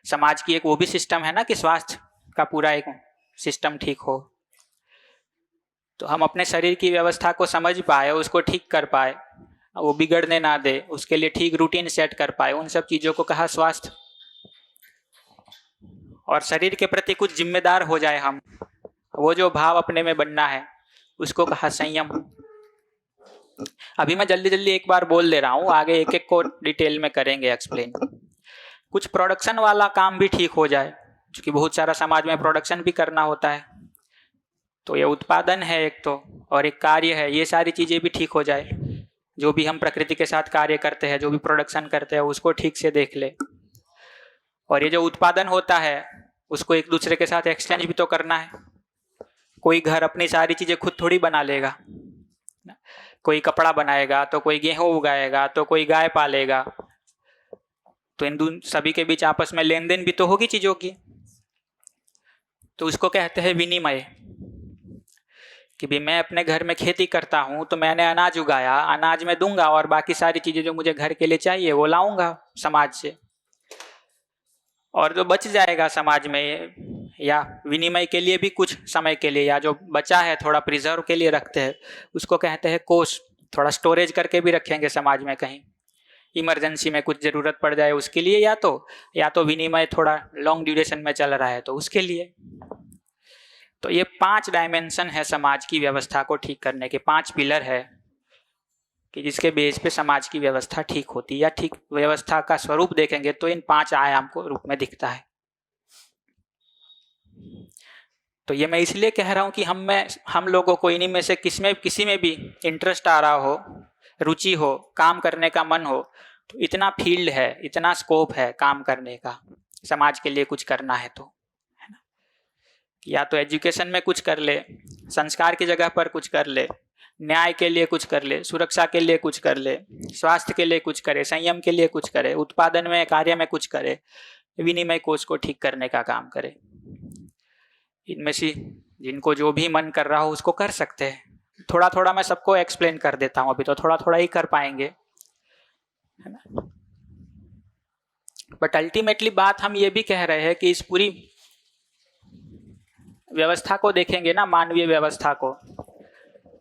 समाज की एक वो भी सिस्टम है ना कि स्वास्थ्य का पूरा एक सिस्टम ठीक हो। तो हम अपने शरीर की व्यवस्था को समझ पाए, उसको ठीक कर पाए, वो बिगड़ने ना दे, उसके लिए ठीक रूटीन सेट कर पाए, उन सब चीजों को कहा स्वास्थ्य। और शरीर के प्रति कुछ जिम्मेदार हो जाए हम, वो जो भाव अपने में बनना है, उसको कहा संयम। अभी मैं जल्दी जल्दी एक बार बोल दे रहा हूँ, आगे एक एक को डिटेल में करेंगे एक्सप्लेन। कुछ प्रोडक्शन वाला काम भी ठीक हो जाए, क्योंकि बहुत सारा समाज में प्रोडक्शन भी करना होता है, तो ये उत्पादन है एक तो, और एक कार्य है, ये सारी चीजें भी ठीक हो जाए। जो भी हम प्रकृति के साथ कार्य करते हैं, जो भी प्रोडक्शन करते हैं, उसको ठीक से देख ले। और ये जो उत्पादन होता है उसको एक दूसरे के साथ एक्सचेंज भी तो करना है। कोई घर अपनी सारी चीजें खुद थोड़ी बना लेगा, कोई कपड़ा बनाएगा तो कोई गेहूं उगाएगा तो कोई गाय पालेगा, तो इन सभी के बीच आपस में लेन देन भी तो होगी चीजों की। तो उसको कहते हैं विनिमय, कि भी मैं अपने घर में खेती करता हूं तो मैंने अनाज उगाया, अनाज में दूंगा और बाकी सारी चीजें जो मुझे घर के लिए चाहिए वो लाऊंगा समाज से, और जो बच जाएगा समाज में या विनिमय के लिए भी कुछ समय के लिए, या जो बचा है थोड़ा प्रिजर्व के लिए रखते हैं, उसको कहते हैं कोष। थोड़ा स्टोरेज करके भी रखेंगे समाज में, कहीं इमरजेंसी में कुछ जरूरत पड़ जाए उसके लिए, या तो विनिमय थोड़ा लॉन्ग ड्यूरेशन में चल रहा है तो उसके लिए। तो ये 5 डायमेंशन है समाज की व्यवस्था को ठीक करने के, 5 पिलर है कि जिसके बेस पे समाज की व्यवस्था ठीक होती है, या ठीक व्यवस्था का स्वरूप देखेंगे तो इन 5 आयाम को रूप में दिखता है। तो ये मैं इसलिए कह रहा हूं कि हम लोगों को इन्हीं में से किसी में भी इंटरेस्ट आ रहा हो, रुचि हो, काम करने का मन हो, तो इतना फील्ड है, इतना स्कोप है काम करने का, समाज के लिए कुछ करना है तो, है ना। या तो एजुकेशन में कुछ कर ले, संस्कार की जगह पर कुछ कर ले, न्याय के लिए कुछ कर ले, सुरक्षा के लिए कुछ कर ले, स्वास्थ्य के लिए कुछ करे, संयम के लिए कुछ करे, उत्पादन में कार्य में कुछ करे, विनिमय कोष को ठीक करने का काम करे। इनमें से जिनको जो भी मन कर रहा हो उसको कर सकते हैं। थोड़ा थोड़ा मैं सबको एक्सप्लेन कर देता हूँ, अभी तो थोड़ा थोड़ा ही कर पाएंगे, है ना। बट अल्टीमेटली बात हम ये भी कह रहे हैं कि इस पूरी व्यवस्था को देखेंगे ना, मानवीय व्यवस्था को,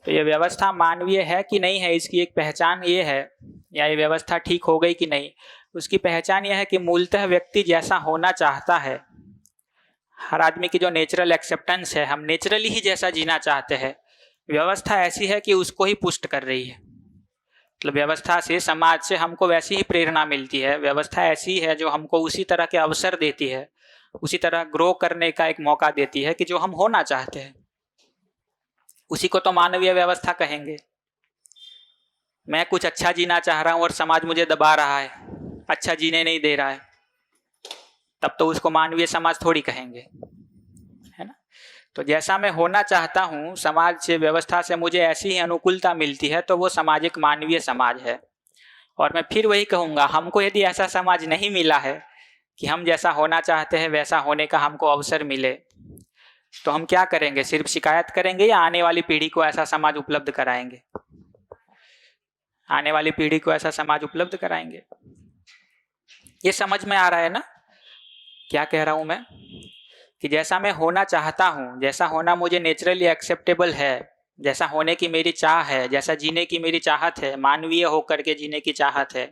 तो ये व्यवस्था मानवीय है कि नहीं है, इसकी एक पहचान ये है, या ये व्यवस्था ठीक हो गई कि नहीं, उसकी पहचान ये है कि मूलतः व्यक्ति जैसा होना चाहता है, हर आदमी की जो नेचुरल एक्सेप्टेंस है, हम नेचुरली ही जैसा जीना चाहते हैं, व्यवस्था ऐसी है कि उसको ही पुष्ट कर रही है। मतलब व्यवस्था से, समाज से हमको वैसी ही प्रेरणा मिलती है, व्यवस्था ऐसी है जो हमको उसी तरह के अवसर देती है, उसी तरह ग्रो करने का एक मौका देती है कि जो हम होना चाहते हैं, उसी को तो मानवीय व्यवस्था कहेंगे। मैं कुछ अच्छा जीना चाह रहा हूं और समाज मुझे दबा रहा है, अच्छा जीने नहीं दे रहा है, तब तो उसको मानवीय समाज थोड़ी कहेंगे, है ना। तो जैसा मैं होना चाहता हूं, समाज से, व्यवस्था से मुझे ऐसी ही अनुकूलता मिलती है, तो वो सामाजिक मानवीय समाज है। और मैं फिर वही कहूंगा, हमको यदि ऐसा समाज नहीं मिला है कि हम जैसा होना चाहते हैं वैसा होने का हमको अवसर मिले, तो हम क्या करेंगे? सिर्फ शिकायत करेंगे या आने वाली पीढ़ी को ऐसा समाज उपलब्ध कराएंगे? आने वाली पीढ़ी को ऐसा समाज उपलब्ध कराएंगे। ये समझ में आ रहा है ना क्या कह रहा हूं मैं? कि जैसा मैं होना चाहता हूं, जैसा होना मुझे नेचुरली एक्सेप्टेबल है, जैसा होने की मेरी चाह है, जैसा जीने की मेरी चाहत है, मानवीय होकर के जीने की चाहत है,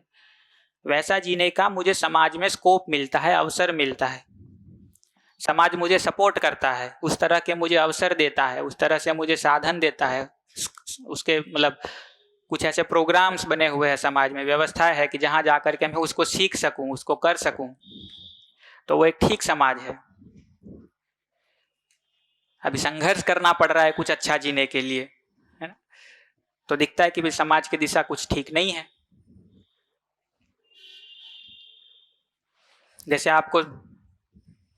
वैसा जीने का मुझे समाज में स्कोप मिलता है, अवसर मिलता है। समाज मुझे सपोर्ट करता है, उस तरह के मुझे अवसर देता है, उस तरह से मुझे साधन देता है। उसके मतलब कुछ ऐसे प्रोग्राम्स बने हुए हैं समाज में, व्यवस्था है कि जहाँ जाकर के मैं उसको सीख सकूं, उसको कर सकूं, तो वो एक ठीक समाज है। अभी संघर्ष करना पड़ रहा है कुछ अच्छा जीने के लिए, है ना। तो दिखता है कि भी समाज की दिशा कुछ ठीक नहीं है। जैसे आपको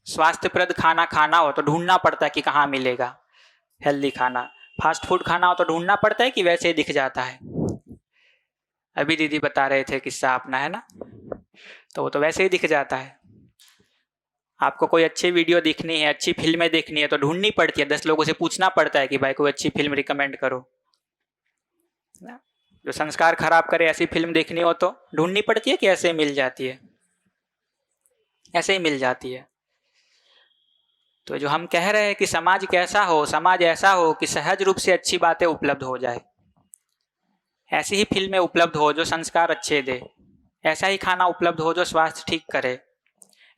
स्वास्थ्यप्रद खाना खाना हो तो ढूंढना पड़ता है कि कहाँ मिलेगा हेल्दी खाना। फास्ट फूड खाना हो तो ढूंढना पड़ता है कि वैसे ही दिख जाता है। अभी दीदी बता रहे थे किस्सा अपना, है ना, तो वो तो वैसे ही दिख जाता है। आपको कोई अच्छी वीडियो देखनी है, अच्छी फिल्में देखनी है तो ढूंढनी पड़ती है, 10 लोगों से पूछना पड़ता है कि भाई कोई अच्छी फिल्म रिकमेंड करो। जो संस्कार खराब करे ऐसी फिल्म देखनी हो तो ढूंढनी पड़ती है कि ऐसे ही मिल जाती है, ऐसे ही मिल जाती है। तो जो हम कह रहे हैं कि समाज कैसा हो, समाज ऐसा हो कि सहज रूप से अच्छी बातें उपलब्ध हो जाए, ऐसी ही फिल्में उपलब्ध हो जो संस्कार अच्छे दे, ऐसा ही खाना उपलब्ध हो जो स्वास्थ्य ठीक करे,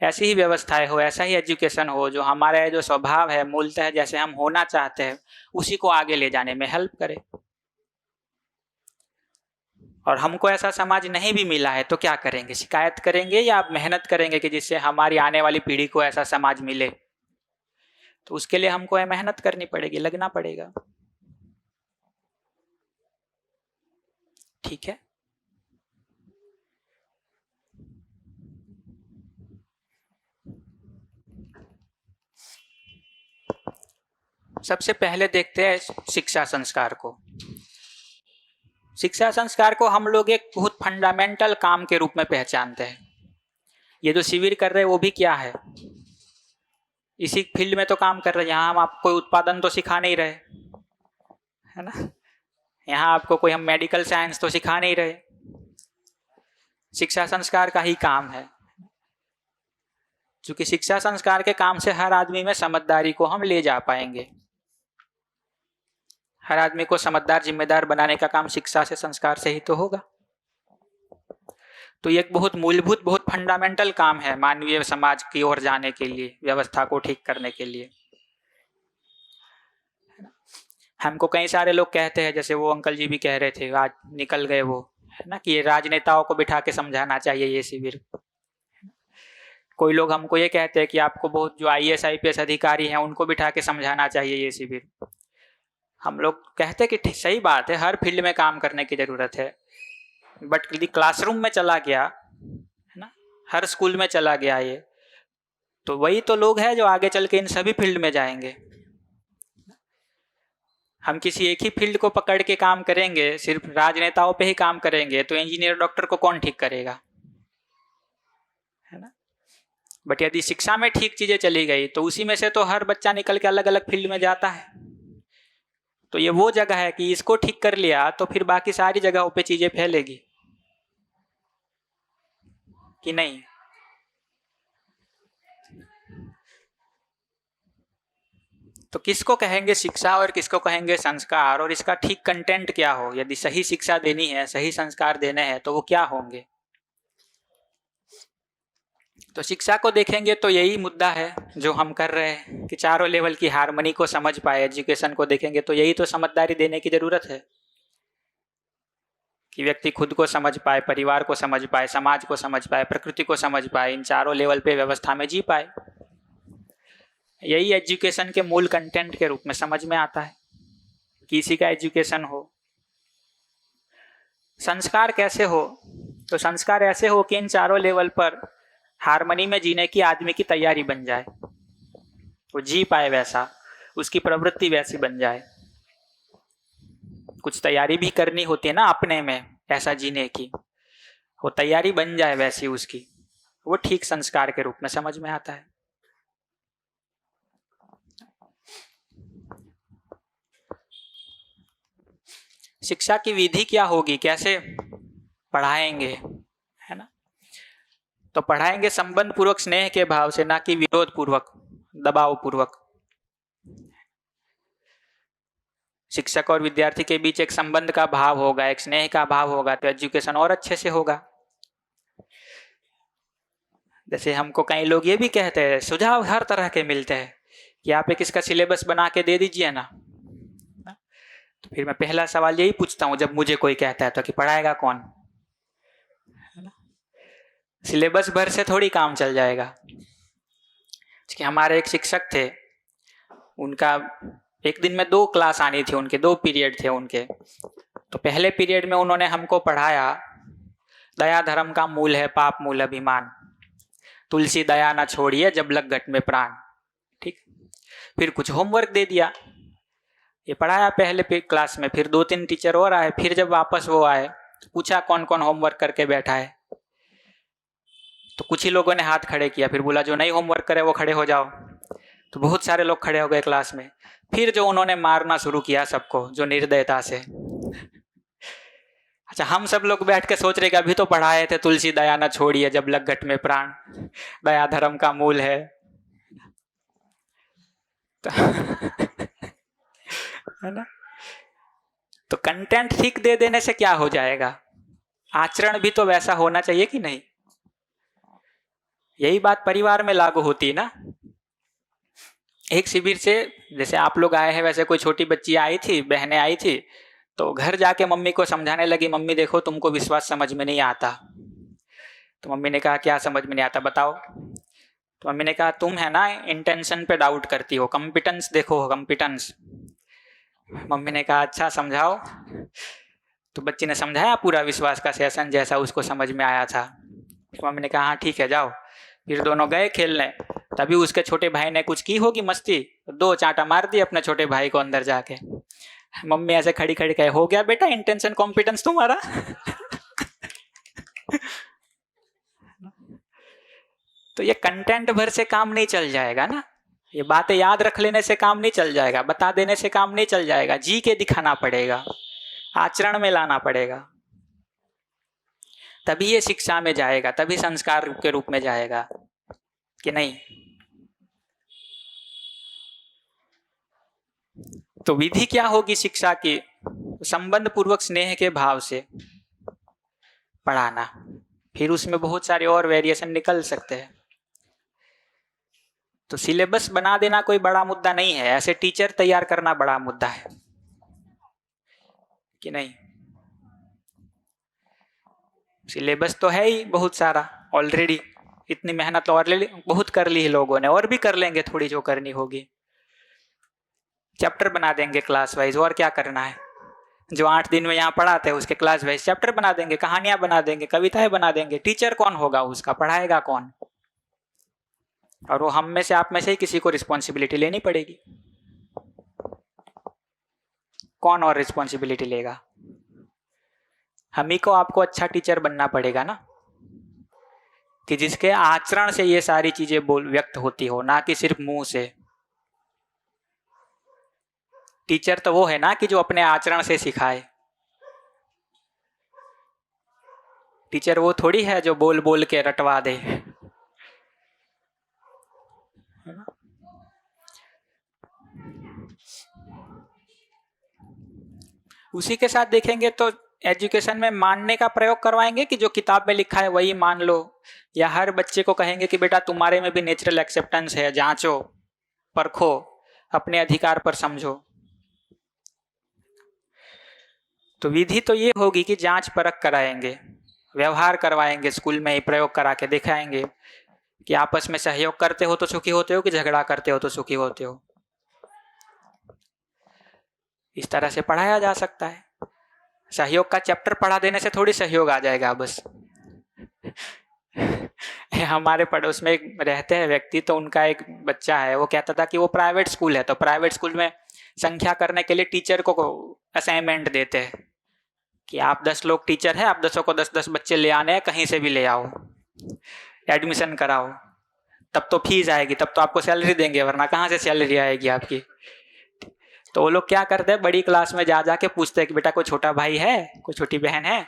ऐसी ही व्यवस्थाएं हो, ऐसा ही एजुकेशन हो जो हमारा जो स्वभाव है मूलतः जैसे हम होना चाहते हैं उसी को आगे ले जाने में हेल्प करे। और हमको ऐसा समाज नहीं भी मिला है तो क्या करेंगे, शिकायत करेंगे या मेहनत करेंगे कि जिससे हमारी आने वाली पीढ़ी को ऐसा समाज मिले? तो उसके लिए हमको मेहनत करनी पड़ेगी, लगना पड़ेगा। ठीक है। सबसे पहले देखते हैं शिक्षा संस्कार को। शिक्षा संस्कार को हम लोग एक बहुत फंडामेंटल काम के रूप में पहचानते हैं। ये जो शिविर कर रहे हैं वो भी क्या है, इसी फील्ड में तो काम कर रहे हैं। यहाँ हम आपको कोई उत्पादन तो सिखा नहीं रहे, है ना, यहाँ आपको कोई हम मेडिकल साइंस तो सिखा नहीं रहे। शिक्षा संस्कार का ही काम है। क्योंकि शिक्षा संस्कार के काम से हर आदमी में समझदारी को हम ले जा पाएंगे। हर आदमी को समझदार जिम्मेदार बनाने का काम शिक्षा से संस्कार से ही तो होगा। तो ये एक बहुत मूलभूत बहुत फंडामेंटल काम है मानवीय समाज की ओर जाने के लिए, व्यवस्था को ठीक करने के लिए। हमको कई सारे लोग कहते हैं, जैसे वो अंकल जी भी कह रहे थे, आज निकल गए वो, है ना, कि ये राजनेताओं को बिठा के समझाना चाहिए ये शिविर। कोई लोग हमको ये कहते हैं कि आपको बहुत जो IAS IPS अधिकारी हैं उनको बिठा के समझाना चाहिए ये शिविर। हम लोग कहते हैं कि सही बात है, हर फील्ड में काम करने की जरूरत है, बट यदि क्लासरूम में चला गया, है ना, हर स्कूल में चला गया ये, तो वही तो लोग हैं जो आगे चल के इन सभी फील्ड में जाएंगे। हम किसी एक ही फील्ड को पकड़ के काम करेंगे, सिर्फ राजनेताओं पे ही काम करेंगे, तो इंजीनियर डॉक्टर को कौन ठीक करेगा, है ना। बट यदि शिक्षा में ठीक चीजें चली गई तो उसी में से तो हर बच्चा निकल के अलग अलग फील्ड में जाता है। तो ये वो जगह है कि इसको ठीक कर लिया तो फिर बाकी सारी जगहों पे चीजें फैलेगी कि नहीं। तो किसको कहेंगे शिक्षा और किसको कहेंगे संस्कार, और इसका ठीक कंटेंट क्या हो। यदि सही शिक्षा देनी है, सही संस्कार देने हैं तो वो क्या होंगे। तो शिक्षा को देखेंगे तो यही मुद्दा है जो हम कर रहे हैं कि चारों लेवल की हार्मनी को समझ पाए। एजुकेशन को देखेंगे तो यही तो समझदारी देने की जरूरत है कि व्यक्ति खुद को समझ पाए, परिवार को समझ पाए, समाज को समझ पाए, प्रकृति को समझ पाए, इन चारों लेवल पे व्यवस्था में जी पाए। यही एजुकेशन के मूल कंटेंट के रूप में समझ में आता है कि इसी का एजुकेशन हो। संस्कार कैसे हो, तो संस्कार ऐसे हो कि इन चारों लेवल पर हार्मनी में जीने की आदमी की तैयारी बन जाए, वो जी पाए वैसा, उसकी प्रवृत्ति वैसी बन जाए। कुछ तैयारी भी करनी होती है ना अपने में ऐसा जीने की, वो तैयारी बन जाए वैसी उसकी, वो ठीक संस्कार के रूप में समझ में आता है। शिक्षा की विधि क्या होगी, कैसे पढ़ाएंगे, है ना। तो पढ़ाएंगे संबंध पूर्वक, स्नेह के भाव से, ना कि विरोध पूर्वक, दबाव पूर्वक। शिक्षक और विद्यार्थी के बीच एक संबंध का भाव होगा, एक स्नेह का भाव होगा, तो एजुकेशन और अच्छे से होगा। जैसे हमको कई लोग ये भी कहते हैं, सुझाव हर तरह के मिलते हैं कि आप एक इसका सिलेबस बना के दे दीजिए ना। तो फिर मैं पहला सवाल यही पूछता हूँ जब मुझे कोई कहता है तो कि पढ़ाएगा कौन, सिलेबस भर से थोड़ी काम चल जाएगा। कि हमारे एक शिक्षक थे, उनका एक दिन में 2 क्लास आनी थी, उनके 2 पीरियड थे उनके। तो पहले पीरियड में उन्होंने हमको पढ़ाया दया धर्म का मूल है पाप मूल अभिमान। तुलसी दया न छोड़िए जब लग घट में प्राण। ठीक। फिर कुछ होमवर्क दे दिया, ये पढ़ाया पहले क्लास में, फिर 2-3 टीचर और आए, फिर जब वापस वो आए पूछा कौन कौन होमवर्क करके बैठा है, तो कुछ ही लोगों ने हाथ खड़े किया, फिर बोला जो नहीं होमवर्क करे वो खड़े हो जाओ। तो बहुत सारे लोग खड़े हो गए क्लास में। फिर जो उन्होंने मारना शुरू किया सबको, जो निर्दयता से। अच्छा, हम सब लोग बैठ के सोच रहे कि अभी तो पढ़ाए थे तुलसी दया न छोड़िए जब लग घट में प्राण, दया धर्म का मूल है। तो है ना? तो कंटेंट ठीक दे देने से क्या हो जाएगा, आचरण भी तो वैसा होना चाहिए कि नहीं। यही बात परिवार में लागू होती है ना। एक शिविर से जैसे आप लोग आए हैं, वैसे कोई छोटी बच्ची आई थी, बहनें आई थी, तो घर जाके मम्मी को समझाने लगी, मम्मी देखो तुमको विश्वास समझ में नहीं आता। तो मम्मी ने कहा क्या समझ में नहीं आता बताओ। तो मम्मी ने कहा तुम है ना इंटेंशन पे डाउट करती हो, कंपिटेंस देखो कंपिटेंस। मम्मी ने कहा अच्छा समझाओ। तो बच्ची ने समझाया पूरा विश्वास का सेशन जैसा उसको समझ में आया था। तो मम्मी ने कहा हाँ ठीक है जाओ। फिर दोनों गए खेलने, तभी उसके छोटे भाई ने कुछ की होगी मस्ती, 2 चांटा मार दिए अपने छोटे भाई को अंदर जाके। मम्मी ऐसे खड़ी खड़ी कहे हो गया बेटा इंटेंशन कॉम्पिटेंस तुम्हारा। तो ये कंटेंट भर से काम नहीं चल जाएगा ना, ये बातें याद रख लेने से काम नहीं चल जाएगा, बता देने से काम नहीं चल जाएगा, जी के दिखाना पड़ेगा, आचरण में लाना पड़ेगा, तभी ये शिक्षा में जाएगा, तभी संस्कार के रूप में जाएगा कि नहीं। तो विधि क्या होगी शिक्षा की, संबंध पूर्वक स्नेह के भाव से पढ़ाना। फिर उसमें बहुत सारे और वेरिएशन निकल सकते हैं। तो सिलेबस बना देना कोई बड़ा मुद्दा नहीं है, ऐसे टीचर तैयार करना बड़ा मुद्दा है कि नहीं। सिलेबस तो है ही बहुत सारा ऑलरेडी, इतनी मेहनत ऑलरेडी बहुत कर ली है लोगों ने, और भी कर लेंगे थोड़ी जो करनी होगी। चैप्टर बना देंगे क्लास वाइज, और क्या करना है। जो 8 दिन में यहाँ पढ़ाते हैं उसके क्लास वाइज चैप्टर बना देंगे, कहानियां बना देंगे, कविताएं बना देंगे। टीचर कौन होगा उसका, पढ़ाएगा कौन, और वो हम में से आप में से ही किसी को रिस्पॉन्सिबिलिटी लेनी पड़ेगी। कौन और रिस्पॉन्सिबिलिटी लेगा, हम ही को आपको अच्छा टीचर बनना पड़ेगा ना, कि जिसके आचरण से ये सारी चीजें व्यक्त होती हो, ना कि सिर्फ मुंह से। टीचर तो वो है ना कि जो अपने आचरण से सिखाए। टीचर वो थोड़ी है जो बोल बोल के रटवा दे। उसी के साथ देखेंगे तो एजुकेशन में मानने का प्रयोग करवाएंगे कि जो किताब में लिखा है वही मान लो, या हर बच्चे को कहेंगे कि बेटा तुम्हारे में भी नेचुरल एक्सेप्टेंस है, जांचो परखो, अपने अधिकार पर समझो। तो विधि तो ये होगी कि जांच परख कराएंगे, व्यवहार करवाएंगे, स्कूल में ही प्रयोग करा के दिखाएंगे कि आपस में सहयोग करते हो तो सुखी होते हो, कि झगड़ा करते हो तो सुखी होते हो। इस तरह से पढ़ाया जा सकता है। सहयोग का चैप्टर पढ़ा देने से थोड़ी सहयोग आ जाएगा बस। हमारे पड़ोस में एक रहते हैं व्यक्ति, तो उनका एक बच्चा है, वो कहता था कि वो प्राइवेट स्कूल है, तो प्राइवेट स्कूल में संख्या करने के लिए टीचर को असाइनमेंट देते हैं कि आप 10 लोग टीचर हैं, आप 10 को 10-10 बच्चे ले आने हैं, कहीं से भी ले आओ, एडमिशन कराओ, तब तो फीस आएगी, तब तो आपको सैलरी देंगे, वरना कहाँ से सैलरी आएगी आपकी। तो वो लोग क्या करते हैं, बड़ी क्लास में जा जाके पूछते हैं कि बेटा कोई छोटा भाई है, कोई छोटी बहन है,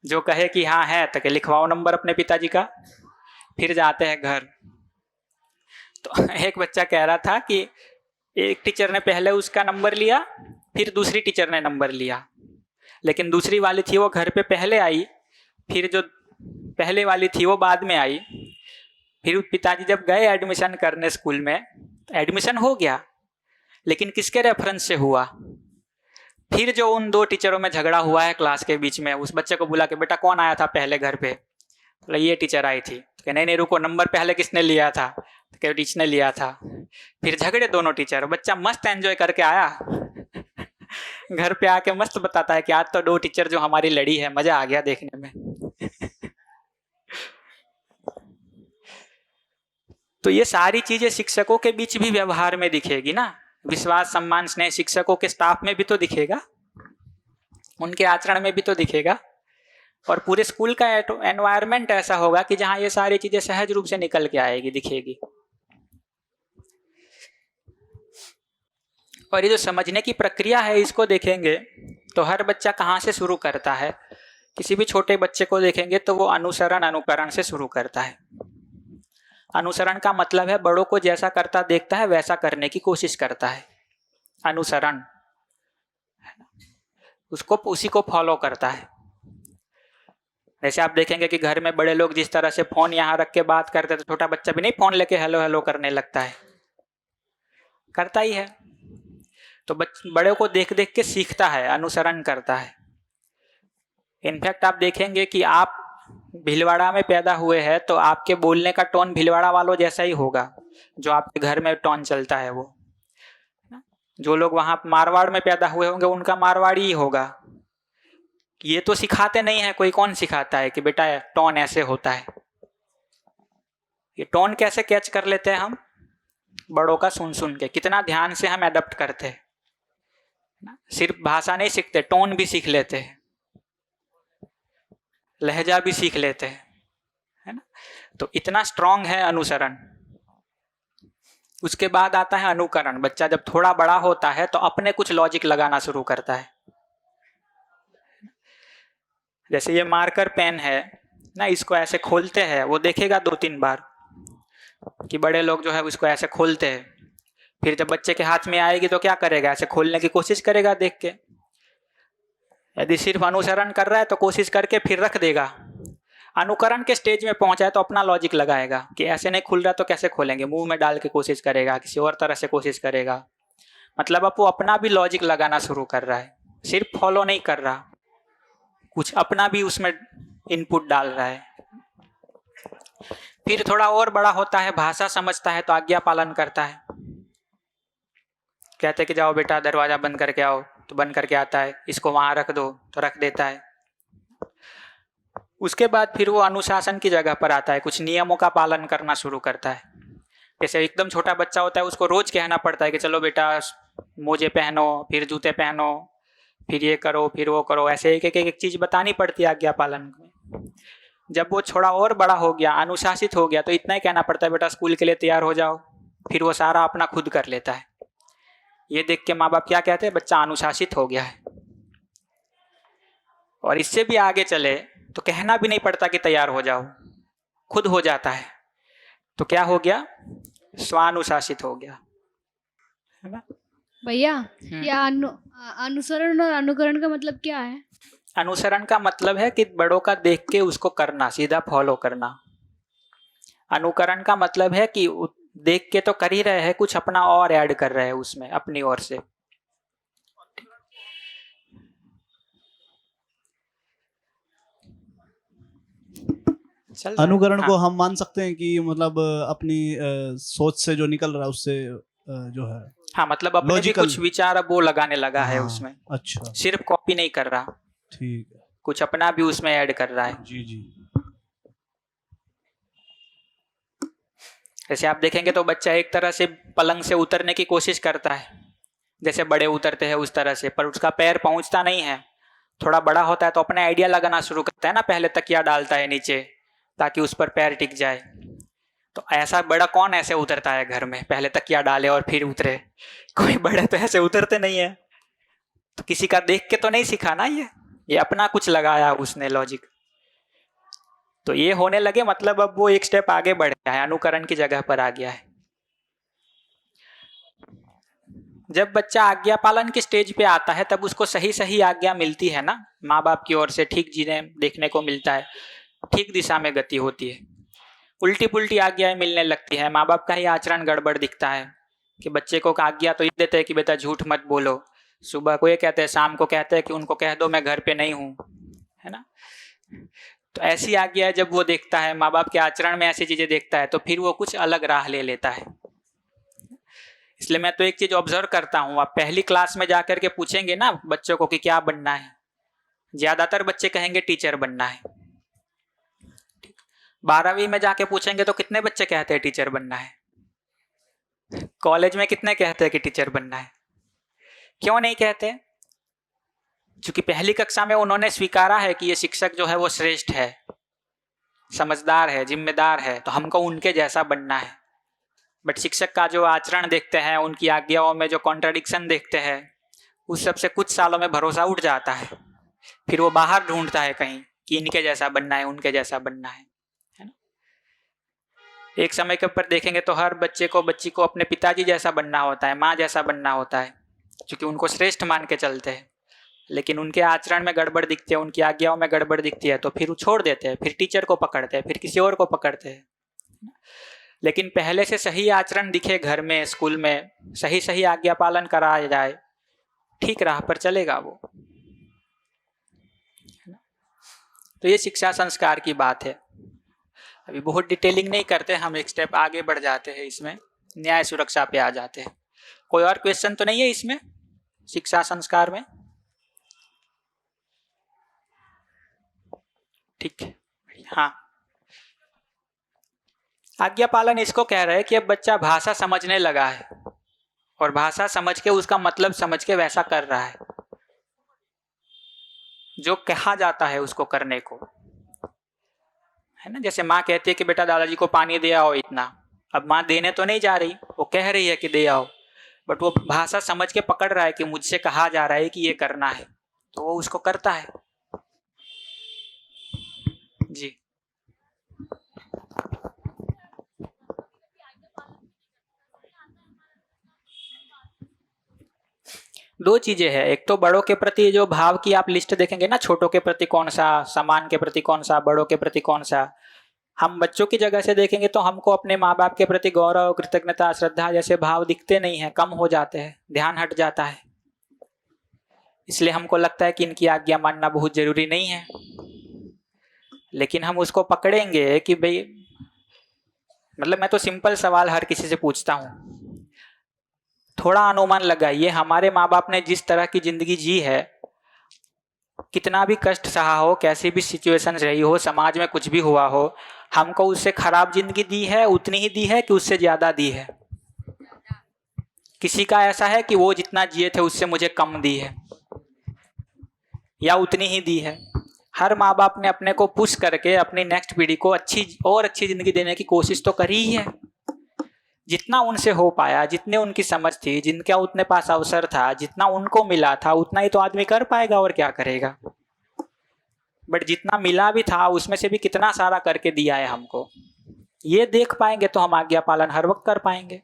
जो कहे कि हाँ है तो लिखवाओ नंबर अपने पिताजी का। फिर जाते हैं घर। तो एक बच्चा कह रहा था कि एक टीचर ने पहले उसका नंबर लिया, फिर दूसरी टीचर ने नंबर लिया, लेकिन दूसरी वाली थी वो घर पे पहले आई, फिर जो पहले वाली थी वो बाद में आई। फिर पिताजी जब गए एडमिशन करने स्कूल में, एडमिशन हो गया, लेकिन किसके रेफरेंस से हुआ। फिर जो उन 2 टीचरों में झगड़ा हुआ है क्लास के बीच में, उस बच्चे को बुला के बेटा कौन आया था पहले घर पे, तो ये टीचर आई थी। तो नहीं रुको, नंबर पहले किसने लिया था, तो टीचर ने लिया था। फिर झगड़े दोनों टीचर, बच्चा मस्त एंजॉय करके आया। घर पे आके मस्त बताता है कि आज तो 2 टीचर जो हमारी लड़ी है, मजा आ गया देखने में। तो ये सारी चीजें शिक्षकों के बीच भी व्यवहार में दिखेगी ना, विश्वास, सम्मान, स्नेह शिक्षकों के स्टाफ में भी तो दिखेगा, उनके आचरण में भी तो दिखेगा। और पूरे स्कूल का एनवायरनमेंट ऐसा होगा कि जहां ये सारी चीजें सहज रूप से निकल के आएगी, दिखेगी। और ये जो समझने की प्रक्रिया है, इसको देखेंगे तो हर बच्चा कहाँ से शुरू करता है। किसी भी छोटे बच्चे को देखेंगे तो वो अनुसरण, अनुकरण से शुरू करता है। अनुसरण का मतलब है बड़ों को जैसा करता देखता है वैसा करने की कोशिश करता है। अनुसरण, उसको उसी को फॉलो करता है। जैसे आप देखेंगे कि घर में बड़े लोग जिस तरह से फोन यहाँ रख के बात करते हैं, तो छोटा बच्चा भी नहीं फोन लेके हेलो हेलो करने लगता है, करता ही है। तो बड़े को देख देख के सीखता है, अनुसरण करता है। इनफैक्ट आप देखेंगे कि आप भीलवाड़ा में पैदा हुए हैं तो आपके बोलने का टोन भीलवाड़ा वालों जैसा ही होगा, जो आपके घर में टोन चलता है वो। जो लोग वहां मारवाड़ में पैदा हुए होंगे उनका मारवाड़ी ही होगा। ये तो सिखाते नहीं है, कोई कौन सिखाता है कि बेटा टोन ऐसे होता है। ये टोन कैसे कैच कर लेते हैं हम? बड़ों का सुन सुन के। कितना ध्यान से हम एडप्ट करते हैं। सिर्फ भाषा नहीं सीखते, टोन भी सीख लेते हैं, लहजा भी सीख लेते हैं, है ना। तो इतना स्ट्रांग है अनुसरण। उसके बाद आता है अनुकरण। बच्चा जब थोड़ा बड़ा होता है तो अपने कुछ लॉजिक लगाना शुरू करता है। जैसे ये मार्कर पेन है ना, इसको ऐसे खोलते हैं, वो देखेगा 2-3 बार कि बड़े लोग जो है उसको ऐसे खोलते हैं। फिर जब बच्चे के हाथ में आएगी तो क्या करेगा? ऐसे खोलने की कोशिश करेगा देख के। यदि सिर्फ अनुसरण कर रहा है तो कोशिश करके फिर रख देगा। अनुकरण के स्टेज में पहुंचा है तो अपना लॉजिक लगाएगा कि ऐसे नहीं खुल रहा तो कैसे खोलेंगे, मुंह में डाल के कोशिश करेगा, किसी और तरह से कोशिश करेगा। मतलब अब वो अपना भी लॉजिक लगाना शुरू कर रहा है, सिर्फ फॉलो नहीं कर रहा, कुछ अपना भी उसमें इनपुट डाल रहा है। फिर थोड़ा और बड़ा होता है, भाषा समझता है तो आज्ञा पालन करता है। कहते कि जाओ बेटा दरवाजा बंद करके आओ तो बंद करके आता है, इसको वहां रख दो तो रख देता है। उसके बाद फिर वो अनुशासन की जगह पर आता है, कुछ नियमों का पालन करना शुरू करता है। जैसे एकदम छोटा बच्चा होता है उसको रोज कहना पड़ता है कि चलो बेटा मोजे पहनो, फिर जूते पहनो, फिर ये करो, फिर वो करो, ऐसे एक चीज बतानी पड़ती है आज्ञा पालन में। जब वो थोड़ा और बड़ा हो गया, अनुशासित हो गया, तो इतना ही कहना पड़ता है बेटा स्कूल के लिए तैयार हो जाओ। फिर वो सारा अपना खुद कर लेता है। ये देख के माँ बाप क्या कहते हैं? बच्चा अनुशासित हो गया है। और इससे भी आगे चले तो कहना भी नहीं पड़ता कि तैयार हो जाओ, खुद हो जाता है। तो क्या हो गया? स्वानुशासित हो गया, है ना भैया। ये अनुसरण और अनुकरण का मतलब क्या है? अनुसरण का मतलब है कि बड़ों का देख के उसको करना, सीधा फॉलो करना। अनुकरण का मतलब है कि देख के तो कर ही रहे हैं, कुछ अपना और ऐड कर रहे हैं उसमें अपनी ओर से। अनुकरण को हम मान सकते हैं कि मतलब अपनी सोच से जो निकल रहा है उससे जो है, हाँ, मतलब अपने भी कुछ विचार अब वो लगाने लगा है उसमें। अच्छा, सिर्फ कॉपी नहीं कर रहा, ठीक है, कुछ अपना भी उसमें ऐड कर रहा है। जी जी। जैसे आप देखेंगे तो बच्चा एक तरह से पलंग से उतरने की कोशिश करता है, जैसे बड़े उतरते हैं उस तरह से, पर उसका पैर पहुंचता नहीं है। थोड़ा बड़ा होता है तो अपने आइडिया लगाना शुरू करता है ना, पहले तकिया डालता है नीचे ताकि उस पर पैर टिक जाए। तो ऐसा बड़ा कौन ऐसे उतरता है घर में, पहले तकिया डाले और फिर उतरे? कोई बड़े तो ऐसे उतरते नहीं है। तो किसी का देख के तो नहीं सीखा ना, ये अपना कुछ लगाया उसने लॉजिक। तो ये होने लगे, मतलब अब वो एक स्टेप आगे बढ़ गया है, अनुकरण की जगह पर आ गया है। जब बच्चा आज्ञा पालन की स्टेज पे आता है तब उसको सही सही आज्ञा मिलती है ना, माँ बाप की ओर से ठीक जीने देखने को मिलता है, ठीक दिशा में गति होती है। उल्टी पुल्टी आज्ञाएं मिलने लगती है, माँ बाप का ही आचरण गड़बड़ दिखता है कि बच्चे को आज्ञा तो ये देते हैं कि बेटा झूठ मत बोलो, सुबह को ये कहते हैं, शाम को कहते हैं कि उनको कह दो मैं घर पे नहीं हूँ, है ना। तो ऐसी आज्ञा जब वो देखता है, माँ बाप के आचरण में ऐसी चीजें देखता है, तो फिर वो कुछ अलग राह ले लेता है। इसलिए मैं तो एक चीज ऑब्जर्व करता हूँ, आप पहली क्लास में जाकर के पूछेंगे ना बच्चों को कि क्या बनना है, ज्यादातर बच्चे कहेंगे टीचर बनना है। 12वीं में जाके पूछेंगे तो कितने बच्चे कहते हैं टीचर बनना है? कॉलेज में कितने कहते हैं कि टीचर बनना है? क्यों नहीं कहते? क्योंकि पहली कक्षा में उन्होंने स्वीकारा है कि ये शिक्षक जो है वो श्रेष्ठ है, समझदार है, जिम्मेदार है, तो हमको उनके जैसा बनना है। बट शिक्षक का जो आचरण देखते हैं, उनकी आज्ञाओं में जो कॉन्ट्राडिक्शन देखते हैं, उस सब से कुछ सालों में भरोसा उठ जाता है। फिर वो बाहर ढूंढता है कहीं कि इनके जैसा बनना है, उनके जैसा बनना है ना। एक समय के ऊपर देखेंगे तो हर बच्चे को, बच्ची को अपने पिताजी जैसा बनना होता है, माँ जैसा बनना होता है, क्योंकि उनको श्रेष्ठ मान के चलते हैं। लेकिन उनके आचरण में गड़बड़ दिखती है, उनकी आज्ञाओं में गड़बड़ दिखती है, तो फिर वो छोड़ देते हैं, फिर टीचर को पकड़ते हैं, फिर किसी और को पकड़ते हैं। लेकिन पहले से सही आचरण दिखे घर में, स्कूल में, सही सही आज्ञा पालन कराया जाए, ठीक राह पर चलेगा वो। तो ये शिक्षा संस्कार की बात है। अभी बहुत डिटेलिंग नहीं करते, हम एक स्टेप आगे बढ़ जाते हैं, इसमें न्याय सुरक्षा पे आ जाते हैं। कोई और क्वेश्चन तो नहीं है इसमें, शिक्षा संस्कार में? ठीक है, हाँ। आज्ञा पालन इसको कह रहे हैं कि अब बच्चा भाषा समझने लगा है और भाषा समझ के, उसका मतलब समझ के वैसा कर रहा है जो कहा जाता है उसको करने को, है ना। जैसे माँ कहती है कि बेटा दादाजी को पानी दे आओ इतना, अब माँ देने तो नहीं जा रही, वो कह रही है कि दे आओ, बट वो भाषा समझ के पकड़ रहा है कि मुझसे कहा जा रहा है कि ये करना है, तो वो उसको करता है। जी, दो चीजें हैं। एक तो बड़ों के प्रति जो भाव की आप लिस्ट देखेंगे ना, छोटों के प्रति कौन सा, समान के प्रति कौन सा, बड़ों के प्रति कौन सा। हम बच्चों की जगह से देखेंगे तो हमको अपने माँ बाप के प्रति गौरव, कृतज्ञता, श्रद्धा जैसे भाव दिखते नहीं है, कम हो जाते हैं, ध्यान हट जाता है। इसलिए हमको लगता है कि इनकी आज्ञा मानना बहुत जरूरी नहीं है। लेकिन हम उसको पकड़ेंगे कि भाई, मतलब मैं तो सिंपल सवाल हर किसी से पूछता हूँ, थोड़ा अनुमान लगाइए, हमारे माँ बाप ने जिस तरह की जिंदगी जी है, कितना भी कष्ट सहा हो, कैसी भी सिचुएशन रही हो, समाज में कुछ भी हुआ हो, हमको उससे खराब जिंदगी दी है, उतनी ही दी है कि उससे ज्यादा दी है? किसी का ऐसा है कि वो जितना जिए थे उससे मुझे कम दी है, या उतनी ही दी है? हर माँ बाप ने अपने को पुश करके अपनी नेक्स्ट पीढ़ी को अच्छी और अच्छी जिंदगी देने की कोशिश तो करी ही है, जितना उनसे हो पाया, जितने उनकी समझ थी, जिनका उतने पास अवसर था, जितना उनको मिला था, उतना ही तो आदमी कर पाएगा, और क्या करेगा। बट जितना मिला भी था उसमें से भी कितना सारा करके दिया है हमको, ये देख पाएंगे तो हम आज्ञा पालन हर वक्त कर पाएंगे।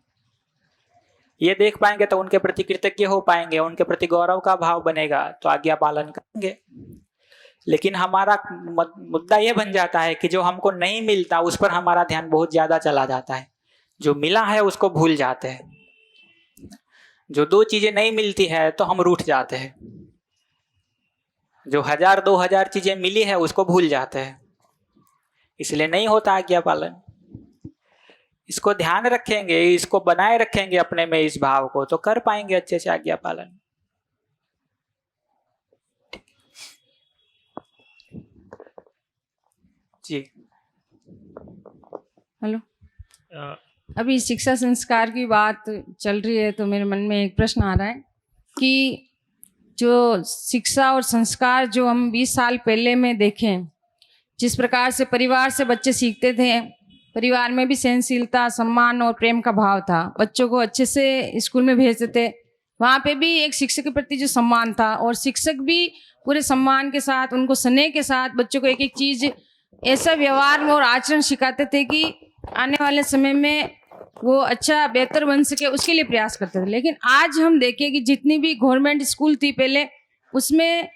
ये देख पाएंगे तो उनके प्रति कृतज्ञ हो पाएंगे, उनके प्रति गौरव का भाव बनेगा, तो आज्ञा पालन करेंगे। लेकिन हमारा मुद्दा ये बन जाता है कि जो हमको नहीं मिलता उस पर हमारा ध्यान बहुत ज्यादा चला जाता है, जो मिला है उसको भूल जाते हैं। जो दो चीजें नहीं मिलती है तो हम रूठ जाते हैं, जो 1000-2000 चीजें मिली है उसको भूल जाते हैं, इसलिए नहीं होता आज्ञा पालन। इसको ध्यान रखेंगे, इसको बनाए रखेंगे अपने में, इस भाव को, तो कर पाएंगे अच्छे से आज्ञा पालन। जी, हेलो। अभी शिक्षा संस्कार की बात चल रही है तो मेरे मन में एक प्रश्न आ रहा है कि जो शिक्षा और संस्कार जो हम 20 साल पहले में देखें, जिस प्रकार से परिवार से बच्चे सीखते थे, परिवार में भी सहनशीलता, सम्मान और प्रेम का भाव था, बच्चों को अच्छे से स्कूल में भेजते थे, वहाँ पे भी एक शिक्षक के प्रति जो सम्मान था, और शिक्षक भी पूरे सम्मान के साथ, उनको स्नेह के साथ बच्चों को एक एक चीज़, ऐसा व्यवहार और आचरण सिखाते थे कि आने वाले समय में वो अच्छा बेहतर बन सके, उसके लिए प्रयास करते थे। लेकिन आज हम देखें कि जितनी भी गवर्नमेंट स्कूल थी पहले, उसमें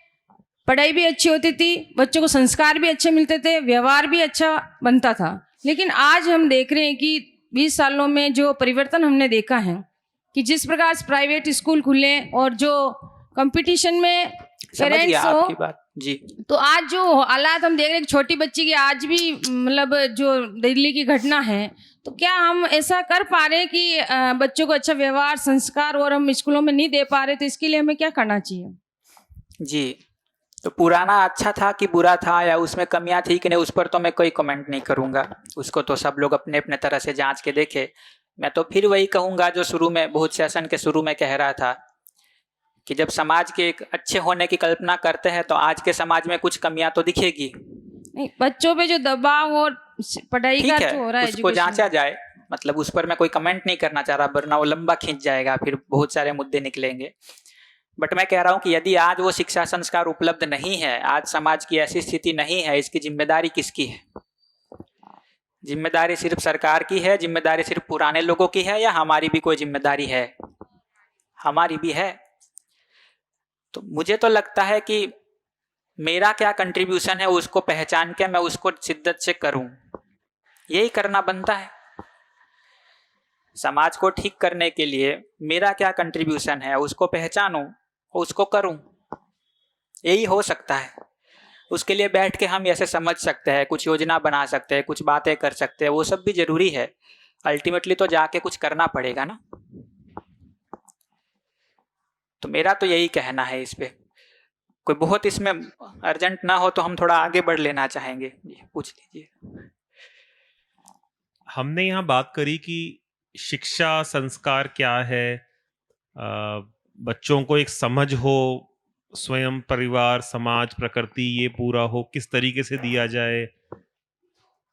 पढ़ाई भी अच्छी होती थी, बच्चों को संस्कार भी अच्छे मिलते थे, व्यवहार भी अच्छा बनता था। लेकिन आज हम देख रहे हैं कि 20 सालों में जो परिवर्तन हमने देखा है कि जिस प्रकार से प्राइवेट स्कूल खुले और जो कंपटीशन में पेरेंट्स हो, जी, तो आज जो हालात हम देख रहे हैं, छोटी बच्ची की आज भी मतलब जो दिल्ली की घटना है, तो क्या हम ऐसा कर पा रहे हैं कि बच्चों को अच्छा व्यवहार, संस्कार और हम स्कूलों में नहीं दे पा रहे, तो इसके लिए हमें क्या करना चाहिए? जी, तो पुराना अच्छा था कि बुरा था या उसमें कमियां थी कि नहीं, उस पर तो मैं कोई कमेंट नहीं करूंगा। उसको तो सब लोग अपने अपने तरह से जांच के देखे। मैं तो फिर वही कहूंगा जो शुरू में, बहुत सेशन के शुरू में कह रहा था कि जब समाज के एक अच्छे होने की कल्पना करते हैं तो आज के समाज में कुछ कमियां तो दिखेगी। नहीं, बच्चों पे जो दबाव और पढ़ाई ठीक का है, जो हो रहा है उसको education जांचा जाए, मतलब उस पर मैं कोई कमेंट नहीं करना चाह रहा, वरना वो लंबा खींच जाएगा, फिर बहुत सारे मुद्दे निकलेंगे। बट मैं कह रहा हूं कि यदि आज वो शिक्षा संस्कार उपलब्ध नहीं है, आज समाज की ऐसी स्थिति नहीं है, इसकी जिम्मेदारी किसकी है? जिम्मेदारी सिर्फ सरकार की है? जिम्मेदारी सिर्फ पुराने लोगों की है, या हमारी भी कोई जिम्मेदारी है? हमारी भी है। तो मुझे तो लगता है कि मेरा क्या कंट्रीब्यूशन है उसको पहचान के मैं उसको शिद्दत से करूं, यही करना बनता है। समाज को ठीक करने के लिए मेरा क्या कंट्रीब्यूशन है उसको पहचानूं, उसको करूं, यही हो सकता है। उसके लिए बैठ के हम ऐसे समझ सकते हैं, कुछ योजना बना सकते हैं, कुछ बातें कर सकते हैं, वो सब भी जरूरी है। अल्टीमेटली तो जाके कुछ करना पड़ेगा ना। तो मेरा तो यही कहना है इस पे। कोई बहुत इसमें अर्जेंट ना हो तो हम थोड़ा आगे बढ़ लेना चाहेंगे। जी, पूछ लीजिए। हमने यहाँ बात करी कि शिक्षा संस्कार क्या है, बच्चों को एक समझ हो, स्वयं, परिवार, समाज, प्रकृति, ये पूरा हो, किस तरीके से दिया जाए,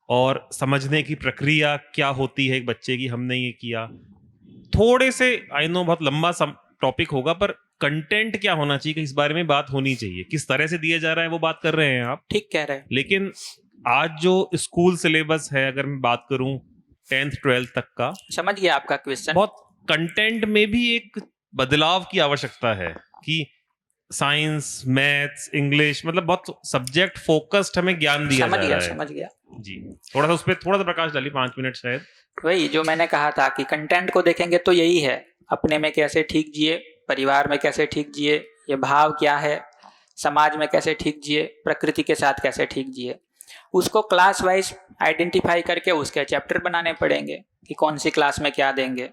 और समझने की प्रक्रिया क्या होती है एक बच्चे की, हमने ये किया। थोड़े से, आई नो बहुत लंबा टॉपिक होगा, पर कंटेंट क्या होना चाहिए कि इस बारे में बात होनी चाहिए, किस तरह से दिया जा रहा है वो बात कर रहे हैं आप, ठीक कह रहे हैं। लेकिन आज जो स्कूल सिलेबस है, अगर मैं बात करूं 10th 12th तक का, समझ गया आपका क्वेश्चन। बहुत कंटेंट में भी एक बदलाव की आवश्यकता है कि साइंस, मैथ्स, इंग्लिश, मतलब बहुत सब्जेक्ट फोकस्ड हमें ज्ञान दिया जा रहा है। समझ गया। जी, थोड़ा सा उस पर थोड़ा सा प्रकाश डालिए, 5 मिनट शायद। वही जो मैंने कहा था कि कंटेंट को देखेंगे तो यही है, अपने में कैसे ठीक जिए, परिवार में कैसे ठीक जिए, ये भाव क्या है, समाज में कैसे ठीक जिए, प्रकृति के साथ कैसे ठीक जिए, उसको क्लास वाइज आइडेंटिफाई करके उसके चैप्टर बनाने पड़ेंगे कि कौन सी क्लास में क्या देंगे।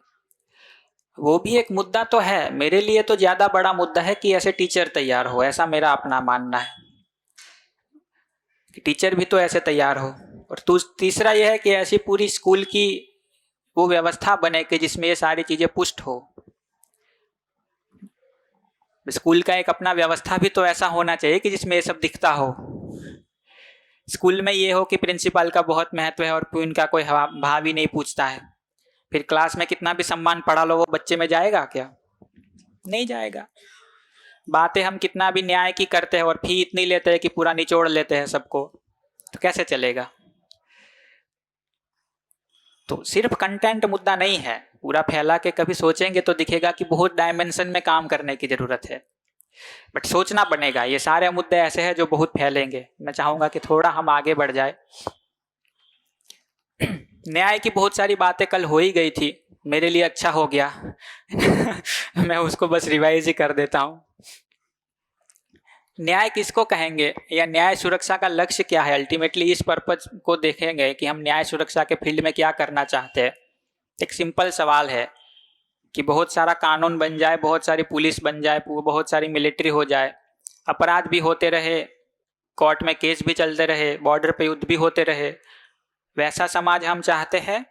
वो भी एक मुद्दा तो है। मेरे लिए तो ज़्यादा बड़ा मुद्दा है कि ऐसे टीचर तैयार हो, ऐसा मेरा अपना मानना है कि टीचर भी तो ऐसे तैयार हो। और तीसरा यह है कि ऐसी पूरी स्कूल की वो व्यवस्था बने कि जिसमें ये सारी चीज़ें पुष्ट हो। स्कूल का एक अपना व्यवस्था भी तो ऐसा होना चाहिए कि जिसमें ये सब दिखता हो। स्कूल में ये हो कि प्रिंसिपल का बहुत महत्व है और प्यून का कोई भाव ही नहीं पूछता है, फिर क्लास में कितना भी सम्मान पढ़ा लो वो बच्चे में जाएगा क्या? नहीं जाएगा। बातें हम कितना भी न्याय की करते हैं और फी इतनी लेते हैं कि पूरा निचोड़ लेते हैं सबको, तो कैसे चलेगा? तो सिर्फ कंटेंट मुद्दा नहीं है, पूरा फैला के कभी सोचेंगे तो दिखेगा कि बहुत डायमेंशन में काम करने की जरूरत है, बट सोचना बनेगा। ये सारे मुद्दे ऐसे हैं जो बहुत फैलेंगे। मैं चाहूंगा कि थोड़ा हम आगे बढ़ जाए। न्याय की बहुत सारी बातें कल हो ही गई थी, मेरे लिए अच्छा हो गया मैं उसको बस रिवाइज ही कर देता हूँ। न्याय किसको कहेंगे या न्याय सुरक्षा का लक्ष्य क्या है? अल्टीमेटली इस पर्पज को देखेंगे कि हम न्याय सुरक्षा के फील्ड में क्या करना चाहते हैं। एक सिंपल सवाल है कि बहुत सारा कानून बन जाए, बहुत सारी पुलिस बन जाए, बहुत सारी मिलिट्री हो जाए, अपराध भी होते रहे, कोर्ट में केस भी चलते रहे, बॉर्डर पे युद्ध भी होते रहे, वैसा समाज हम चाहते हैं?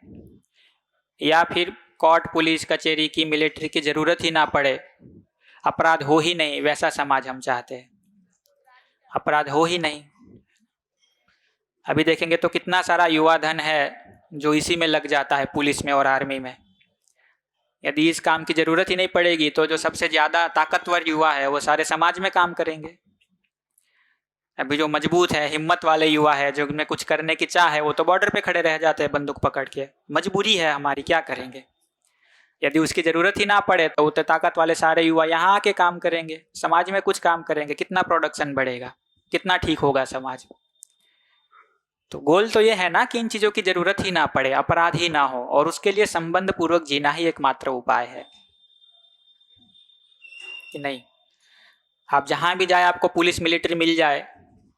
या फिर कोर्ट, पुलिस, कचहरी की, मिलिट्री की जरूरत ही ना पड़े, अपराध हो ही नहीं, वैसा समाज हम चाहते हैं? अपराध हो ही नहीं। अभी देखेंगे तो कितना सारा युवा धन है जो इसी में लग जाता है, पुलिस में और आर्मी में। यदि इस काम की जरूरत ही नहीं पड़ेगी तो जो सबसे ज्यादा ताकतवर युवा है वो सारे समाज में काम करेंगे। अभी जो मजबूत है, हिम्मत वाले युवा है, जो उनमें कुछ करने की चाह है, वो तो बॉर्डर पे खड़े रह जाते हैं बंदूक पकड़ के। मजबूरी है हमारी, क्या करेंगे? यदि उसकी जरूरत ही ना पड़े तो उतने ताकत वाले सारे युवा यहाँ आके काम करेंगे, समाज में कुछ काम करेंगे। कितना प्रोडक्शन बढ़ेगा, कितना ठीक होगा समाज। तो गोल तो ये है ना कि इन चीजों की जरूरत ही ना पड़े, अपराध ही ना हो, और उसके लिए संबंध पूर्वक जीना ही एकमात्र उपाय है कि नहीं? आप जहां भी जाए आपको पुलिस, मिलिट्री मिल जाए,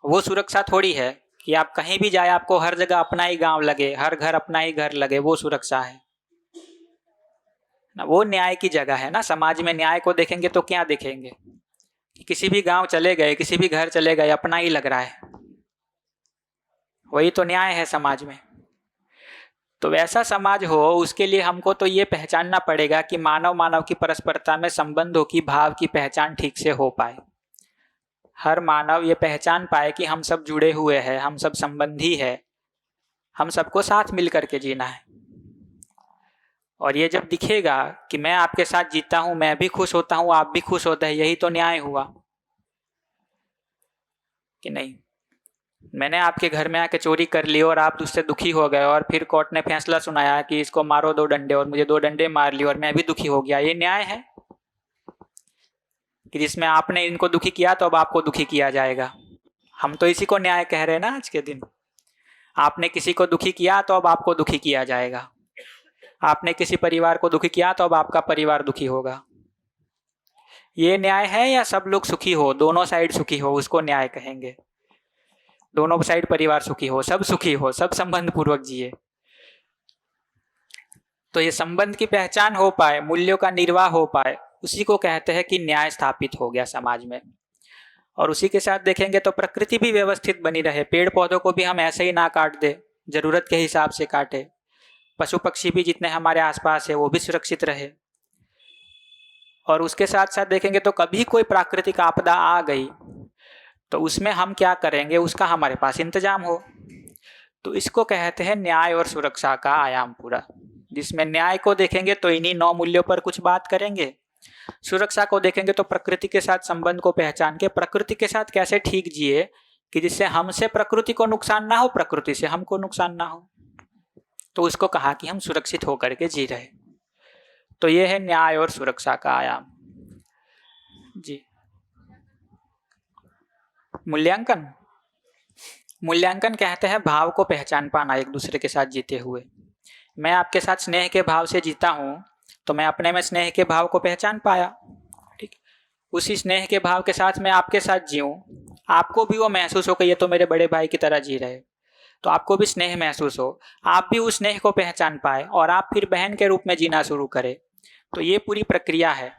वो सुरक्षा थोड़ी है कि आप कहीं भी जाए आपको हर जगह अपना ही गांव लगे, हर घर अपना ही घर लगे, वो सुरक्षा है ना? वो न्याय की जगह है ना। समाज में न्याय को देखेंगे तो क्या देखेंगे किसी भी गांव चले गए, किसी भी घर चले गए, अपना ही लग रहा है। वही तो न्याय है समाज में। तो वैसा समाज हो, उसके लिए हमको तो ये पहचानना पड़ेगा कि मानव मानव की परस्परता में संबंधों की, भाव की पहचान ठीक से हो पाए। हर मानव ये पहचान पाए कि हम सब जुड़े हुए हैं, हम सब संबंधी है, हम सबको साथ मिल करके जीना है। और ये जब दिखेगा कि मैं आपके साथ जीता हूं, मैं भी खुश होता हूं, आप भी खुश होते हैं, यही तो न्याय हुआ कि नहीं। मैंने आपके घर में आके चोरी कर ली और आप उससे दुखी हो गए और फिर कोर्ट ने फैसला सुनाया कि इसको मारो 2 डंडे, और मुझे 2 डंडे मार लिए और मैं भी दुखी हो गया। ये न्याय है कि जिसमें आपने इनको दुखी किया तो अब आपको दुखी किया जाएगा। हम तो इसी को न्याय कह रहे हैं ना आज के दिन। आपने किसी को दुखी किया तो अब आपको दुखी किया जाएगा। आपने किसी परिवार को दुखी किया तो अब आपका परिवार दुखी होगा। ये न्याय है या सब लोग सुखी हो, दोनों साइड सुखी हो, उसको न्याय कहेंगे। दोनों साइड परिवार सुखी हो, सब सुखी हो, सब संबंध पूर्वक जिए। तो ये संबंध की पहचान हो पाए, मूल्यों का निर्वाह हो पाए, उसी को कहते हैं कि न्याय स्थापित हो गया समाज में। और उसी के साथ देखेंगे तो प्रकृति भी व्यवस्थित बनी रहे। पेड़ पौधों को भी हम ऐसे ही ना काट दे, जरूरत के हिसाब से काटे। पशु पक्षी भी जितने हमारे आसपास है वो भी सुरक्षित रहे। और उसके साथ साथ देखेंगे तो कभी कोई प्राकृतिक आपदा आ गई तो उसमें हम क्या करेंगे, उसका हमारे पास इंतजाम हो। तो इसको कहते हैं न्याय और सुरक्षा का आयाम पूरा, जिसमें न्याय को देखेंगे तो इन्हीं 9 मूल्यों पर कुछ बात करेंगे। सुरक्षा को देखेंगे तो प्रकृति के साथ संबंध को पहचान के प्रकृति के साथ कैसे ठीक जिए कि जिससे हमसे प्रकृति को नुकसान ना हो, प्रकृति से हमको नुकसान ना हो। तो उसको कहा कि हम सुरक्षित होकर के जी रहे। तो ये है न्याय और सुरक्षा का आयाम जी। मूल्यांकन, मूल्यांकन कहते हैं भाव को पहचान पाना एक दूसरे के साथ जीते हुए। मैं आपके साथ स्नेह के भाव से जीता हूं तो मैं अपने में स्नेह के भाव को पहचान पाया, ठीक। उसी स्नेह के भाव के साथ मैं आपके साथ जीऊं, आपको भी वो महसूस हो कि ये तो मेरे बड़े भाई की तरह जी रहे, तो आपको भी स्नेह महसूस हो, आप भी उस स्नेह को पहचान पाए और आप फिर बहन के रूप में जीना शुरू करें। तो ये पूरी प्रक्रिया है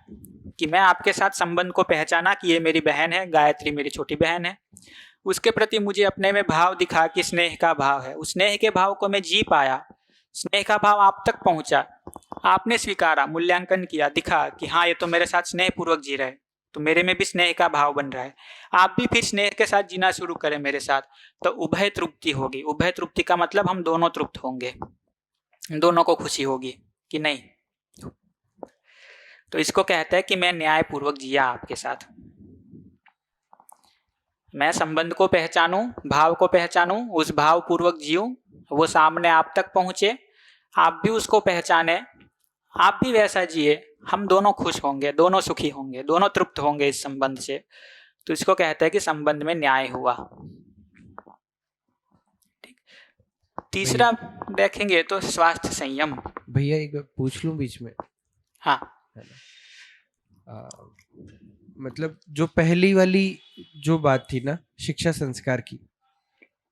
कि मैं आपके साथ संबंध को पहचाना कि ये मेरी बहन है, गायत्री मेरी छोटी बहन है, उसके प्रति मुझे अपने में भाव दिखा कि स्नेह का भाव है। उस स्नेह के भाव को मैं जी पाया, स्नेह का भाव आप तक पहुंचा, आपने स्वीकारा, मूल्यांकन किया, दिखा कि हाँ ये तो मेरे साथ स्नेह पूर्वक जी रहे, तो मेरे में भी स्नेह का भाव बन रहा है। आप भी फिर स्नेह के साथ जीना शुरू करें मेरे साथ, तो उभय तृप्ति होगी। उभय तृप्ति का मतलब हम दोनों तृप्त होंगे, दोनों को खुशी होगी कि नहीं। तो इसको कहते हैं कि मैं न्याय पूर्वक जिया आपके साथ। मैं संबंध को पहचानूं, भाव को पहचानूं, उस भाव पूर्वक जीऊं, वो सामने आप तक पहुंचे, आप भी उसको पहचाने, आप भी वैसा जिए, हम दोनों खुश होंगे, दोनों सुखी होंगे, दोनों तृप्त होंगे इस संबंध से। तो इसको कहते हैं कि संबंध में न्याय हुआ। तीसरा देखेंगे तो स्वास्थ्य संयम। भैया एक बार पूछ लूं बीच में? हाँ, मतलब जो पहली वाली जो बात थी ना शिक्षा संस्कार की,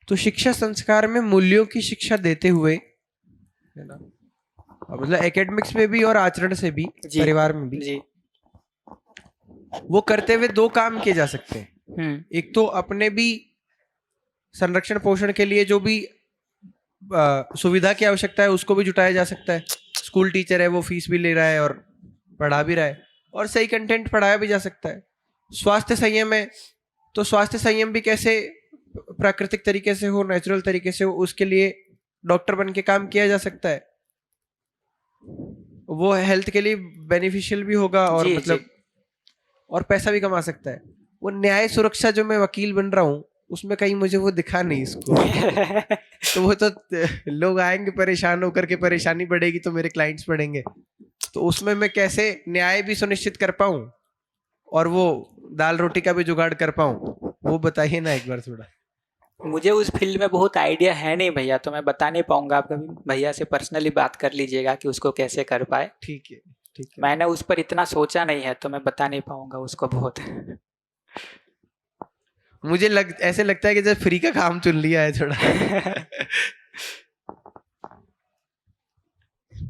तो शिक्षा संस्कार में मूल्यों की शिक्षा देते हुए, है ना, मतलब एकेडमिक्स में भी और आचरण से भी, परिवार में भी जी। वो करते हुए 2 काम किए जा सकते हैं। एक तो अपने भी संरक्षण पोषण के लिए जो भी सुविधा की आवश्यकता है उसको भी जुटाया जा सकता है। स्कूल टीचर है, वो फीस भी ले रहा है और पढ़ा भी रहा है, और सही कंटेंट पढ़ाया भी जा सकता है। स्वास्थ्य संयम है, तो स्वास्थ्य संयम भी कैसे प्राकृतिक तरीके से हो, नेचुरल तरीके से हो, उसके लिए डॉक्टर बन के काम किया जा सकता है। वो हेल्थ के लिए बेनिफिशियल भी होगा और मतलब और पैसा भी कमा सकता है। वो न्याय सुरक्षा जो मैं वकील बन रहा हूँ उसमें कहीं मुझे वो दिखा नहीं इसको। तो वो तो लोग आएंगे परेशान होकर के, परेशानी बढ़ेगी तो मेरे क्लाइंट्स बढ़ेंगे, तो उसमें मैं कैसे न्याय भी सुनिश्चित कर पाऊं और वो दाल रोटी का भी जुगाड़ कर पाऊं, वो बताइए ना एक बार थोड़ा। मुझे उस फील्ड में बहुत आइडिया है नहीं भैया, तो मैं बता नहीं पाऊंगा। आप कभी भैया से पर्सनली बात कर लीजिएगा कि उसको कैसे कर पाए। ठीक है, ठीक है। मैंने उस पर इतना सोचा नहीं है, तो मैं बता नहीं पाऊंगा उसको बहुत। मुझे ऐसे लगता है कि जब फ्री का काम चुन लिया है थोड़ा।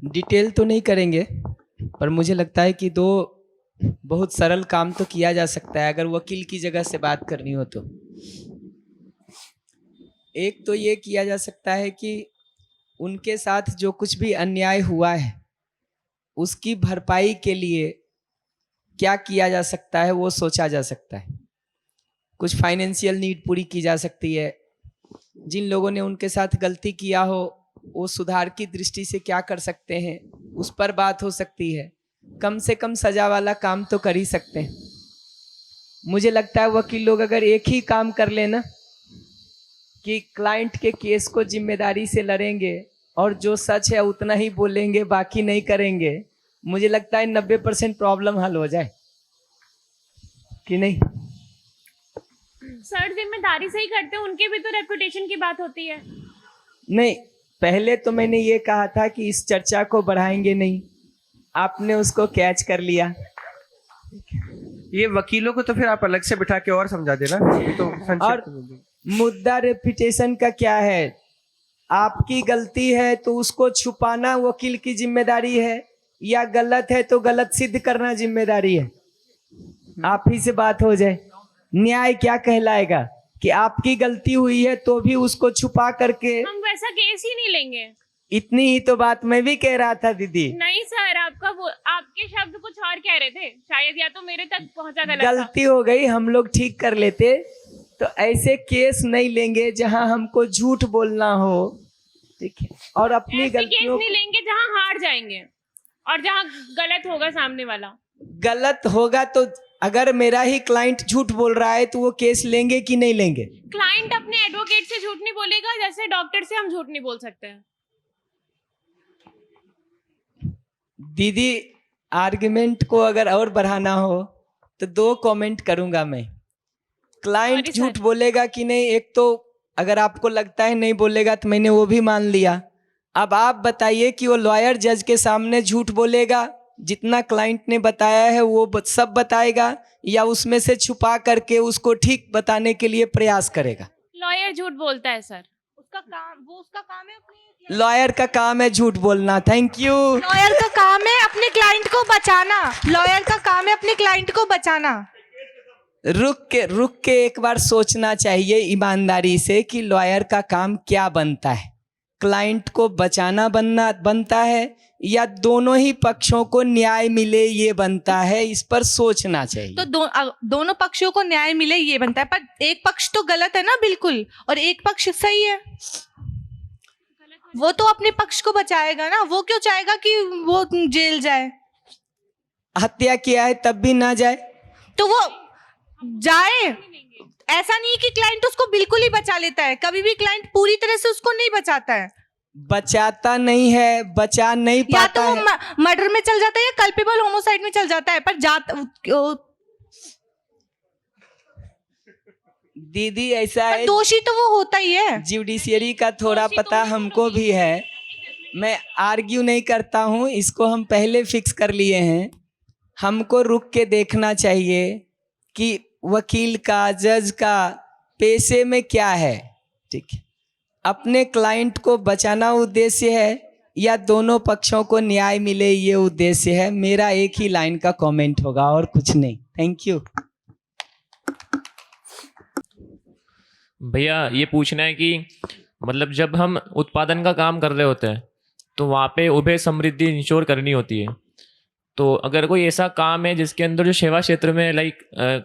डिटेल तो नहीं करेंगे, पर मुझे लगता है कि बहुत सरल काम तो किया जा सकता है अगर वकील की जगह से बात करनी हो तो। एक तो ये किया जा सकता है कि उनके साथ जो कुछ भी अन्याय हुआ है उसकी भरपाई के लिए क्या किया जा सकता है वो सोचा जा सकता है। कुछ फाइनेंशियल नीड पूरी की जा सकती है। जिन लोगों ने उनके साथ गलती किया हो वो सुधार की दृष्टि से क्या कर सकते हैं उस पर बात हो सकती है। कम से कम सजा वाला काम तो कर ही सकते हैं। मुझे लगता है वकील लोग अगर एक ही काम कर लेना कि क्लाइंट के केस को जिम्मेदारी से लड़ेंगे और जो सच है उतना ही बोलेंगे बाकी नहीं करेंगे, मुझे लगता है 90% प्रॉब्लम हल हो जाए कि नहीं। सर जिम्मेदारी से ही करते हैं, उनके भी तो रेपुटेशन की बात होती है। नहीं, पहले तो मैंने ये कहा था कि इस चर्चा को बढ़ाएंगे नहीं, आपने उसको कैच कर लिया। ये वकीलों को तो फिर आप अलग से बिठा के और समझा देना। ये तो और मुद्दा रेपुटेशन का क्या है, आपकी गलती है तो उसको छुपाना वकील की जिम्मेदारी है, या गलत है तो गलत सिद्ध करना जिम्मेदारी है। आप ही से बात हो जाए। न्याय क्या कहलाएगा कि आपकी गलती हुई है तो भी उसको छुपा करके हम वैसा केस ही नहीं लेंगे। इतनी ही तो बात मैं भी कह रहा था दीदी। नहीं सर, आपके शब्द कुछ और कह रहे थे शायद, या तो मेरे तक पहुंचा गलत था। गलती हो गई, हम लोग ठीक कर लेते। तो ऐसे केस नहीं लेंगे जहां हमको झूठ बोलना हो, ठीक है, और अपनी ऐसे केस गलतियों नहीं लेंगे जहां हार जाएंगे और जहां गलत होगा सामने वाला। गलत होगा तो अगर मेरा ही क्लाइंट झूठ बोल रहा है तो वो केस लेंगे कि नहीं लेंगे? क्लाइंट अपने एडवोकेट से झूठ नहीं बोलेगा जैसे डॉक्टर से हम झूठ नहीं बोल सकते हैं। दीदी आर्गुमेंट को अगर और बढ़ाना हो तो 2 कमेंट करूंगा मैं। क्लाइंट झूठ बोलेगा कि नहीं, एक तो अगर आपको लगता है नहीं बोलेगा तो मैंने वो भी मान लिया। अब आप बताइए कि वो लॉयर जज के सामने झूठ बोलेगा, जितना क्लाइंट ने बताया है वो सब बताएगा, या उसमें से छुपा करके उसको ठीक बताने के लिए प्रयास करेगा? लॉयर झूठ बोलता है सर, उसका काम है अपने। लॉयर का काम है झूठ बोलना। Thank you. लॉयर का काम है अपने क्लाइंट को बचाना। लॉयर का काम है अपने क्लाइंट को बचाना। रुक के एक बार सोचना चाहिए ईमानदारी से कि लॉयर का काम क्या बनता है। क्लाइंट को बचाना बनता है या दोनों ही पक्षों को न्याय मिले ये बनता है? इस पर सोचना चाहिए। तो दोनों पक्षों को न्याय मिले ये बनता है, पर एक पक्ष तो गलत है ना बिल्कुल, और एक पक्ष सही है। वो तो अपने पक्ष को बचाएगा ना, वो क्यों चाहेगा कि वो जेल जाए? हत्या किया है तब भी ना जाए तो वो जाए। ऐसा नहीं कि क्लाइंट उसको बिल्कुल ही बचा लेता है, कभी भी क्लाइंट पूरी तरह से उसको नहीं बचाता है। बचाता नहीं है, बचा नहीं पाता है। या तो वो मर्डर में चल जाता है या कल्पेबल होमोसाइड में चल जाता है, पर दीदी ऐसा है, दोषी तो वो होता ही है। जुडिशियरी का थोड़ा पता हमको भी है। मैं आर्ग्यू नहीं करता हूँ, इसको हम पहले फिक्स कर लिए हैं। हमको रुक के देखना चाहिए कि वकील का, जज का पेशे में क्या है, ठीक है। अपने क्लाइंट को बचाना उद्देश्य है या दोनों पक्षों को न्याय मिले ये उद्देश्य है? मेरा एक ही लाइन का कमेंट होगा और कुछ नहीं। Thank you. भैया ये पूछना है कि मतलब जब हम उत्पादन का काम कर रहे होते हैं तो वहाँ पे उभय समृद्धि इंश्योर करनी होती है। तो अगर कोई ऐसा काम है जिसके अंदर जो सेवा क्षेत्र में लाइक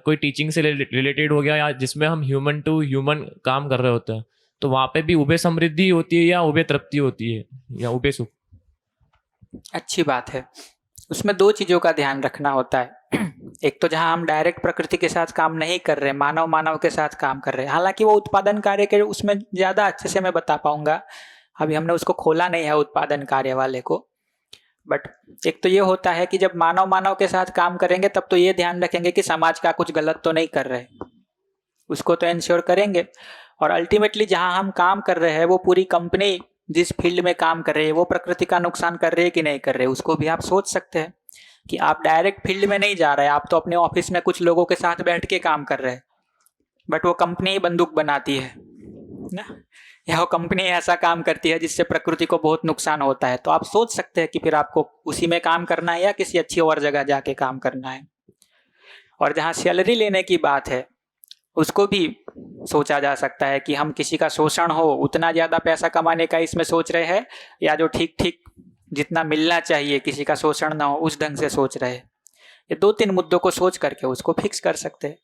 कोई टीचिंग से रिलेटेड हो गया या जिसमें हम ह्यूमन टू ह्यूमन काम कर रहे होते हैं, तो वहाँ पे भी उभय समृद्धि होती है या उभय तृप्ति होती है या उभय सुख? अच्छी बात है। उसमें 2 चीज़ों का ध्यान रखना होता है। एक तो जहाँ हम डायरेक्ट प्रकृति के साथ काम नहीं कर रहे, मानव के साथ काम कर रहे हैं। हालांकि वो उत्पादन कार्य के उसमें ज़्यादा अच्छे से मैं बता पाऊंगा, अभी हमने उसको खोला नहीं है उत्पादन कार्य वाले को। बट एक तो ये होता है कि जब मानव के साथ काम करेंगे तब तो ये ध्यान रखेंगे कि समाज का कुछ गलत तो नहीं कर रहे, उसको तो इंश्योर करेंगे। और अल्टीमेटली जहाँ हम काम कर रहे हैं वो पूरी कंपनी जिस फील्ड में काम कर रही है वो प्रकृति का नुकसान कर रही है कि नहीं कर रहे, उसको भी आप सोच सकते हैं कि आप डायरेक्ट फील्ड में नहीं जा रहे, आप तो अपने ऑफिस में कुछ लोगों के साथ बैठ के काम कर रहे हैं, बट वो कंपनी ही बंदूक बनाती है ना, या वो कंपनी ऐसा काम करती है जिससे प्रकृति को बहुत नुकसान होता है। तो आप सोच सकते हैं कि फिर आपको उसी में काम करना है या किसी अच्छी और जगह जाके काम करना है। और जहाँ सैलरी लेने की बात है उसको भी सोचा जा सकता है कि हम किसी का शोषण हो उतना ज़्यादा पैसा कमाने का इसमें सोच रहे हैं, या जो ठीक ठीक जितना मिलना चाहिए किसी का शोषण ना हो उस ढंग से सोच रहे हैं। ये 2-3 मुद्दों को सोच करके उसको फिक्स कर सकते हैं।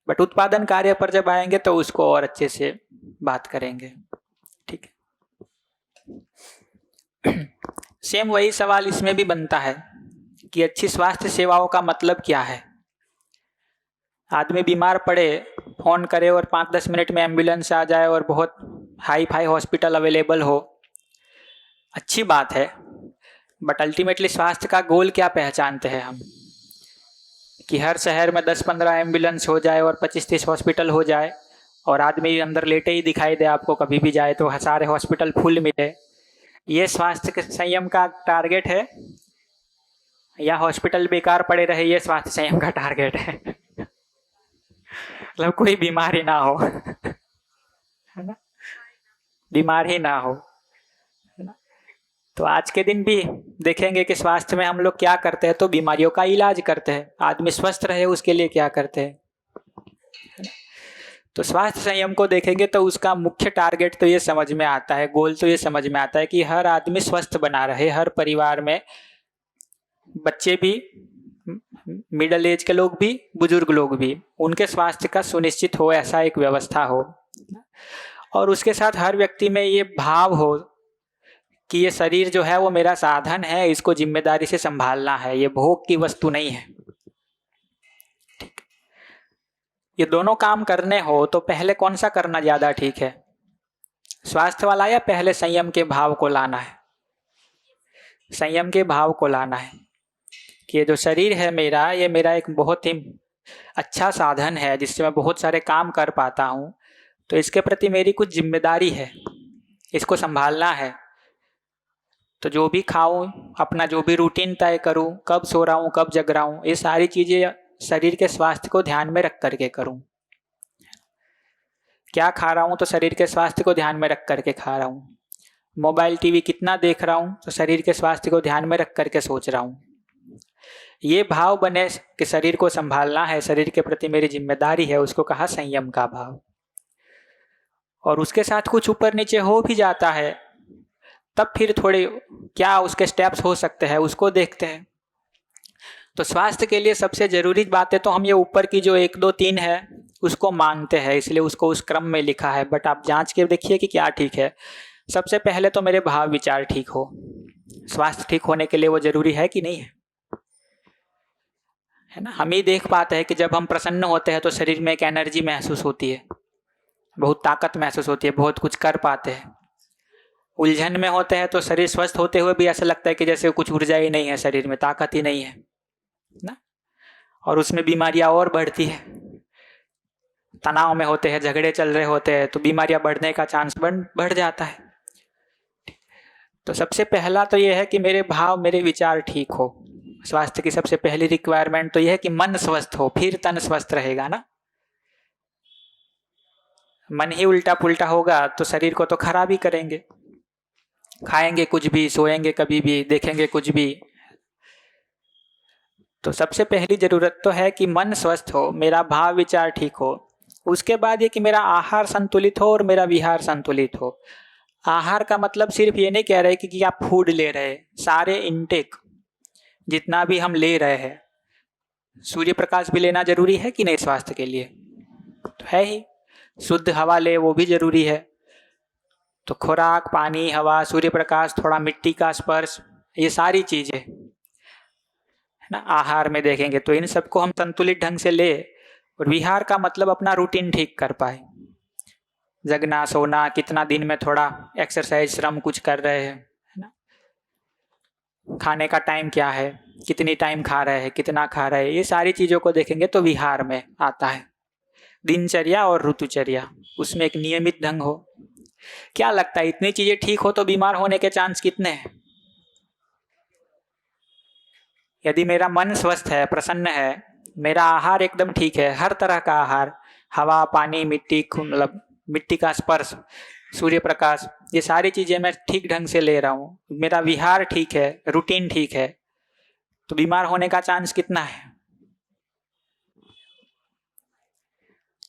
बट उत्पादन कार्य पर जब आएंगे तो उसको और अच्छे से बात करेंगे। ठीक है। सेम वही सवाल इसमें भी बनता है कि अच्छी स्वास्थ्य सेवाओं का मतलब क्या है। आदमी बीमार पड़े, फोन करे और 5-10 मिनट में एम्बुलेंस आ जाए और बहुत हाई फाई हॉस्पिटल अवेलेबल हो, अच्छी बात है। बट अल्टीमेटली स्वास्थ्य का गोल क्या पहचानते हैं हम? कि हर शहर में 10-15 एम्बुलेंस हो जाए और 25-30 हॉस्पिटल हो जाए और आदमी अंदर लेटे ही दिखाई दे आपको, कभी भी जाए तो सारे हॉस्पिटल फुल मिले। ये स्वास्थ्य के संयम का टारगेट है या हॉस्पिटल बेकार पड़े रहे ये स्वास्थ्य संयम का टारगेट है? मतलब कोई बीमारी ना हो, है ना, बीमार ही ना हो, है ना। तो आज के दिन भी देखेंगे कि स्वास्थ्य में हम लोग क्या करते हैं, तो बीमारियों का इलाज करते हैं। आदमी स्वस्थ रहे उसके लिए क्या करते हैं, है ना? तो स्वास्थ्य संयम को देखेंगे तो उसका मुख्य टारगेट तो ये समझ में आता है, गोल तो ये समझ में आता है कि हर आदमी स्वस्थ बना रहे, हर परिवार में बच्चे भी, मिडिल एज के लोग भी, बुजुर्ग लोग भी, उनके स्वास्थ्य का सुनिश्चित हो, ऐसा एक व्यवस्था हो। और उसके साथ हर व्यक्ति में ये भाव हो कि ये शरीर जो है वो मेरा साधन है, इसको जिम्मेदारी से संभालना है, ये भोग की वस्तु नहीं है। ठीक, ये दोनों काम करने हो तो पहले कौन सा करना ज्यादा ठीक है, स्वास्थ्य वाला या पहले संयम के भाव को लाना है? संयम के भाव को लाना है कि ये जो शरीर है मेरा, ये मेरा एक बहुत ही अच्छा साधन है जिससे मैं बहुत सारे काम कर पाता हूँ, तो इसके प्रति मेरी कुछ जिम्मेदारी है, इसको संभालना है। तो जो भी खाऊं, अपना जो भी रूटीन तय करूं, कब सो रहा हूं, कब जग रहा हूं, ये सारी चीज़ें शरीर के स्वास्थ्य को ध्यान में रख करके करूं। क्या खा रहा हूं तो शरीर के स्वास्थ्य को ध्यान में रख करके खा रहा हूं। मोबाइल टीवी कितना देख रहा हूं तो शरीर के स्वास्थ्य को ध्यान में रख करके सोच रहा हूं। ये भाव बने कि शरीर को संभालना है, शरीर के प्रति मेरी जिम्मेदारी है, उसको कहा संयम का भाव। और उसके साथ कुछ ऊपर नीचे हो भी जाता है तब फिर थोड़े क्या उसके स्टेप्स हो सकते हैं उसको देखते हैं। तो स्वास्थ्य के लिए सबसे जरूरी बात है तो हम ये ऊपर की जो 1, 2, 3 है उसको मानते हैं, इसलिए उसको उस क्रम में लिखा है। बट आप जांच के देखिए कि क्या ठीक है। सबसे पहले तो मेरे भाव विचार ठीक हो। स्वास्थ्य ठीक होने के लिए वो जरूरी है कि नहीं है ना। हम ही देख पाते हैं कि जब हम प्रसन्न होते हैं तो शरीर में एक एनर्जी महसूस होती है, बहुत ताकत महसूस होती है, बहुत कुछ कर पाते हैं। उलझन में होते हैं तो शरीर स्वस्थ होते हुए भी ऐसा लगता है कि जैसे कुछ ऊर्जा ही नहीं है शरीर में, ताकत ही नहीं है ना। और उसमें बीमारियां और बढ़ती है। तनाव में होते हैं, झगड़े चल रहे होते हैं तो बीमारियां बढ़ने का चांस बढ़ जाता है। तो सबसे पहला तो यह है कि मेरे भाव, मेरे विचार ठीक हो। स्वास्थ्य की सबसे पहली रिक्वायरमेंट तो यह है कि मन स्वस्थ हो, फिर तन स्वस्थ रहेगा ना। मन ही उल्टा पुल्टा होगा तो शरीर को तो खराब ही करेंगे। खाएंगे कुछ भी, सोएंगे कभी भी, देखेंगे कुछ भी। तो सबसे पहली जरूरत तो है कि मन स्वस्थ हो, मेरा भाव विचार ठीक हो। उसके बाद ये कि मेरा आहार संतुलित हो और मेरा विहार संतुलित हो। आहार का मतलब सिर्फ ये नहीं कह रहे कि आप फूड ले रहे, सारे इनटेक जितना भी हम ले रहे हैं। सूर्य प्रकाश भी लेना जरूरी है कि नहीं स्वास्थ्य के लिए? तो है ही। शुद्ध हवा ले वो भी जरूरी है। तो खुराक, पानी, हवा, सूर्य प्रकाश, थोड़ा मिट्टी का स्पर्श, ये सारी चीजें है ना। आहार में देखेंगे तो इन सबको हम संतुलित ढंग से ले। और विहार का मतलब अपना रूटीन ठीक कर पाए, जगना, सोना, कितना दिन में थोड़ा एक्सरसाइज, श्रम कुछ कर रहे हैं, है ना। खाने का टाइम क्या है, कितनी टाइम खा रहे हैं, कितना खा रहे हैं, ये सारी चीजों को देखेंगे तो विहार में आता है। दिनचर्या और ऋतुचर्या, उसमें एक नियमित ढंग हो। क्या लगता है इतनी चीजें ठीक हो तो बीमार होने के चांस कितने हैं? यदि मेरा मन स्वस्थ है, प्रसन्न है, मेरा आहार एकदम ठीक है, हर तरह का आहार, हवा, पानी, मिट्टी, मतलब मिट्टी का स्पर्श, सूर्य प्रकाश, ये सारी चीजें मैं ठीक ढंग से ले रहा हूँ, मेरा विहार ठीक है, रूटीन ठीक है, तो बीमार होने का चांस कितना है?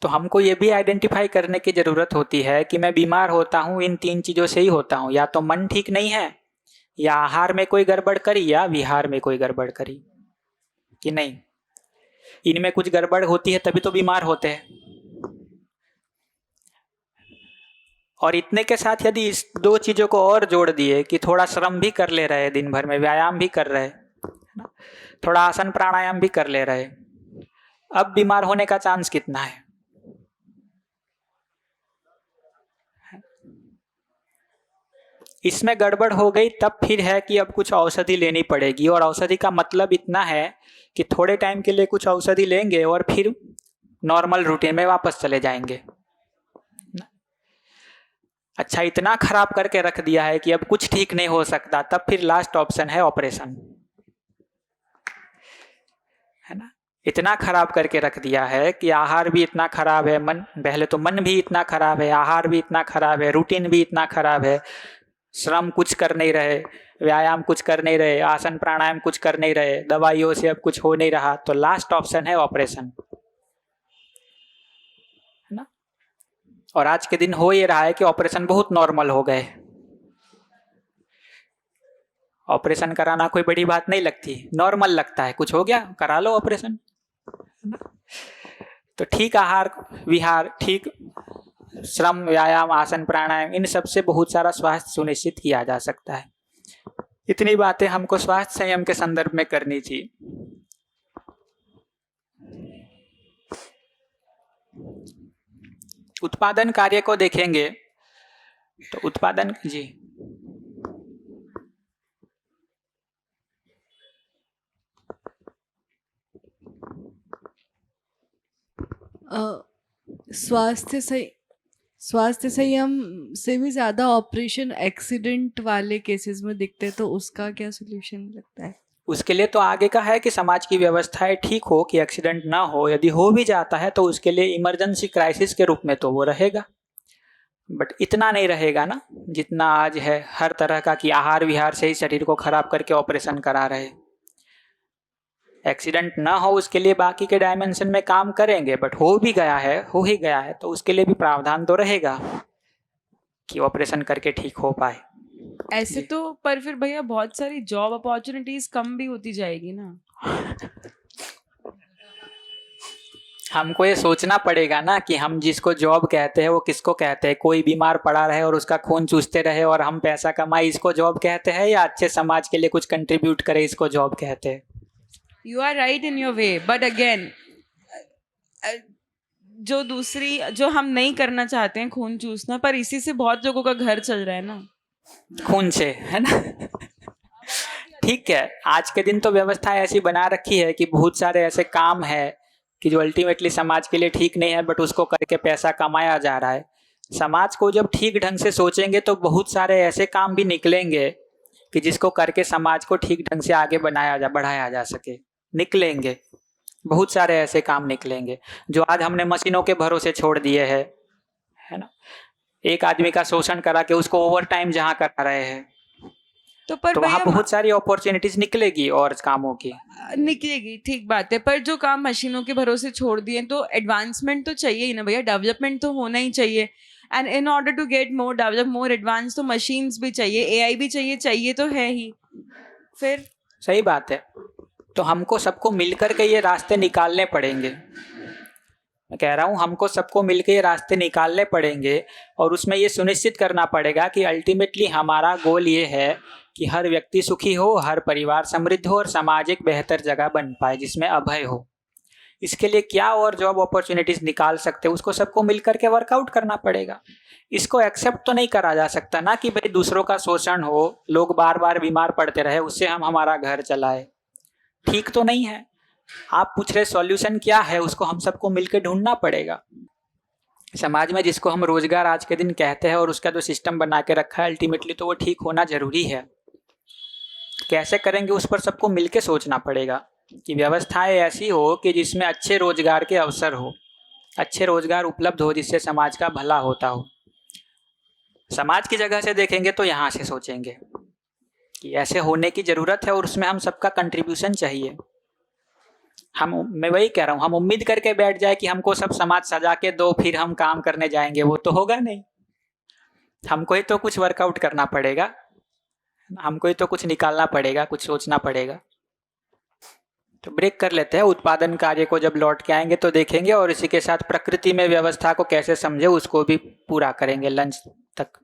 तो हमको ये भी आइडेंटिफाई करने की ज़रूरत होती है कि मैं बीमार होता हूँ इन 3 चीज़ों से ही होता हूँ, या तो मन ठीक नहीं है, या आहार में कोई गड़बड़ करी, या विहार में कोई गड़बड़ करी, कि नहीं इनमें कुछ गड़बड़ होती है तभी तो बीमार होते हैं। और इतने के साथ यदि इस 2 चीज़ों को और जोड़ दिए कि थोड़ा श्रम भी कर ले रहे, दिन भर में व्यायाम भी कर रहे, थोड़ा आसन प्राणायाम भी कर ले रहे, अब बीमार होने का चांस कितना है? इसमें गड़बड़ हो गई तब फिर है कि अब कुछ औषधि लेनी पड़ेगी, और औषधि का मतलब इतना है कि थोड़े टाइम के लिए कुछ औषधि लेंगे और फिर नॉर्मल रूटीन में वापस चले जाएंगे। अच्छा, इतना खराब करके रख दिया है कि अब कुछ ठीक नहीं हो सकता, तब फिर लास्ट ऑप्शन है ऑपरेशन, है ना। इतना खराब करके रख दिया है कि आहार भी इतना खराब है, मन पहले तो मन भी इतना खराब है, आहार भी इतना खराब है, रूटीन भी इतना खराब है, श्रम कुछ कर नहीं रहे, व्यायाम कुछ कर नहीं रहे, आसन प्राणायाम कुछ कर नहीं रहे, दवाइयों से अब कुछ हो नहीं रहा, तो लास्ट ऑप्शन है ऑपरेशन, है ना। और आज के दिन हो ये रहा है कि ऑपरेशन बहुत नॉर्मल हो गए। ऑपरेशन कराना कोई बड़ी बात नहीं लगती, नॉर्मल लगता है, कुछ हो गया करा लो ऑपरेशन। तो ठीक आहार विहार, ठीक श्रम व्यायाम आसन प्राणायाम, इन सब से बहुत सारा स्वास्थ्य सुनिश्चित किया जा सकता है। इतनी बातें हमको स्वास्थ्य संयम के संदर्भ में करनी थी। उत्पादन कार्य को देखेंगे तो उत्पादन जी स्वास्थ्य संयम से भी ज़्यादा ऑपरेशन एक्सीडेंट वाले केसेस में दिखते, तो उसका क्या सोल्यूशन लगता है? उसके लिए तो आगे का है कि समाज की व्यवस्थाएं ठीक हो कि एक्सीडेंट ना हो, यदि हो भी जाता है तो उसके लिए इमरजेंसी क्राइसिस के रूप में तो वो रहेगा, बट इतना नहीं रहेगा ना जितना आज है, हर तरह का कि आहार विहार से ही शरीर को खराब करके ऑपरेशन करा रहे। एक्सीडेंट ना हो उसके लिए बाकी के डायमेंशन में काम करेंगे, बट हो भी गया है, हो ही गया है, तो उसके लिए भी प्रावधान तो रहेगा कि ऑपरेशन करके ठीक हो पाए। ऐसे तो पर फिर भैया बहुत सारी जॉब अपॉर्चुनिटीज कम भी होती जाएगी ना। हमको ये सोचना पड़ेगा ना कि हम जिसको जॉब कहते हैं वो किसको कहते हैं। कोई बीमार पड़ा रहे और उसका खून चूसते रहे और हम पैसा कमाए, इसको जॉब कहते हैं, या अच्छे समाज के लिए कुछ कंट्रीब्यूट करे, इसको जॉब कहते हैं। You are right in your way, but again जो हम नहीं करना चाहते हैं खून चूसना, पर इसी से बहुत लोगों का घर चल रहा है ना, खून से, है ना। ठीक है, आज के दिन तो व्यवस्था ऐसी बना रखी है कि बहुत सारे ऐसे काम है कि जो अल्टीमेटली समाज के लिए ठीक नहीं है, बट उसको करके पैसा कमाया जा रहा है। समाज को जब ठीक ढंग से सोचेंगे तो बहुत सारे ऐसे काम भी निकलेंगे कि जिसको करके समाज को ठीक ढंग से आगे बढ़ाया जा सके, निकलेंगे बहुत सारे ऐसे काम निकलेंगे जो आज हमने मशीनों के भरोसे छोड़ दिए हैं, है ना। एक आदमी का शोषण करा के उसको ओवर टाइम जहाँ करा रहे हैं, तो वहाँ बहुत सारी अपॉर्चुनिटीज निकलेगी और कामों की निकलेगी, ठीक बात है। पर जो काम मशीनों के भरोसे छोड़ दिए तो एडवांसमेंट तो चाहिए ही ना भैया, डेवलपमेंट तो होना ही चाहिए। And in order to get more develop more advance तो मशीन्स भी चाहिए, एआई भी चाहिए तो है ही। फिर सही बात है, तो हमको सबको मिलकर के ये रास्ते निकालने पड़ेंगे। मैं कह रहा हूँ हमको सबको मिलकर ये रास्ते निकालने पड़ेंगे, और उसमें ये सुनिश्चित करना पड़ेगा कि अल्टीमेटली हमारा गोल ये है कि हर व्यक्ति सुखी हो, हर परिवार समृद्ध हो और समाज एक बेहतर जगह बन पाए जिसमें अभय हो। इसके लिए क्या और जॉब अपॉर्चुनिटीज निकाल सकते हैं, उसको सबको मिलकर के वर्कआउट करना पड़ेगा। इसको एक्सेप्ट तो नहीं करा जा सकता ना कि भाई दूसरों का शोषण हो, लोग बार बार बीमार पड़ते रहे, उससे हम हमारा घर चलाए, ठीक तो नहीं है। आप पूछ रहे सॉल्यूशन क्या है, उसको हम सबको मिलकर ढूंढना पड़ेगा। समाज में जिसको हम रोजगार आज के दिन कहते हैं और उसका जो सिस्टम बना के रखा है, अल्टीमेटली तो वो ठीक होना जरूरी है। कैसे करेंगे उस पर सबको मिलकर सोचना पड़ेगा कि व्यवस्थाएं ऐसी हो कि जिसमें अच्छे रोजगार के अवसर हो, अच्छे रोजगार उपलब्ध हो, जिससे समाज का भला होता हो। समाज की जगह से देखेंगे तो यहाँ से सोचेंगे कि ऐसे होने की ज़रूरत है और उसमें हम सबका कंट्रीब्यूशन चाहिए। मैं वही कह रहा हूँ, हम उम्मीद करके बैठ जाए कि हमको सब समाज सजा के दो फिर हम काम करने जाएंगे, वो तो होगा नहीं। हमको ही तो कुछ वर्कआउट करना पड़ेगा, हमको ही तो कुछ निकालना पड़ेगा, कुछ सोचना पड़ेगा। तो ब्रेक कर लेते हैं, उत्पादन कार्य को जब लौट के आएंगे तो देखेंगे, और इसी के साथ प्रकृति में व्यवस्था को कैसे समझे उसको भी पूरा करेंगे लंच तक।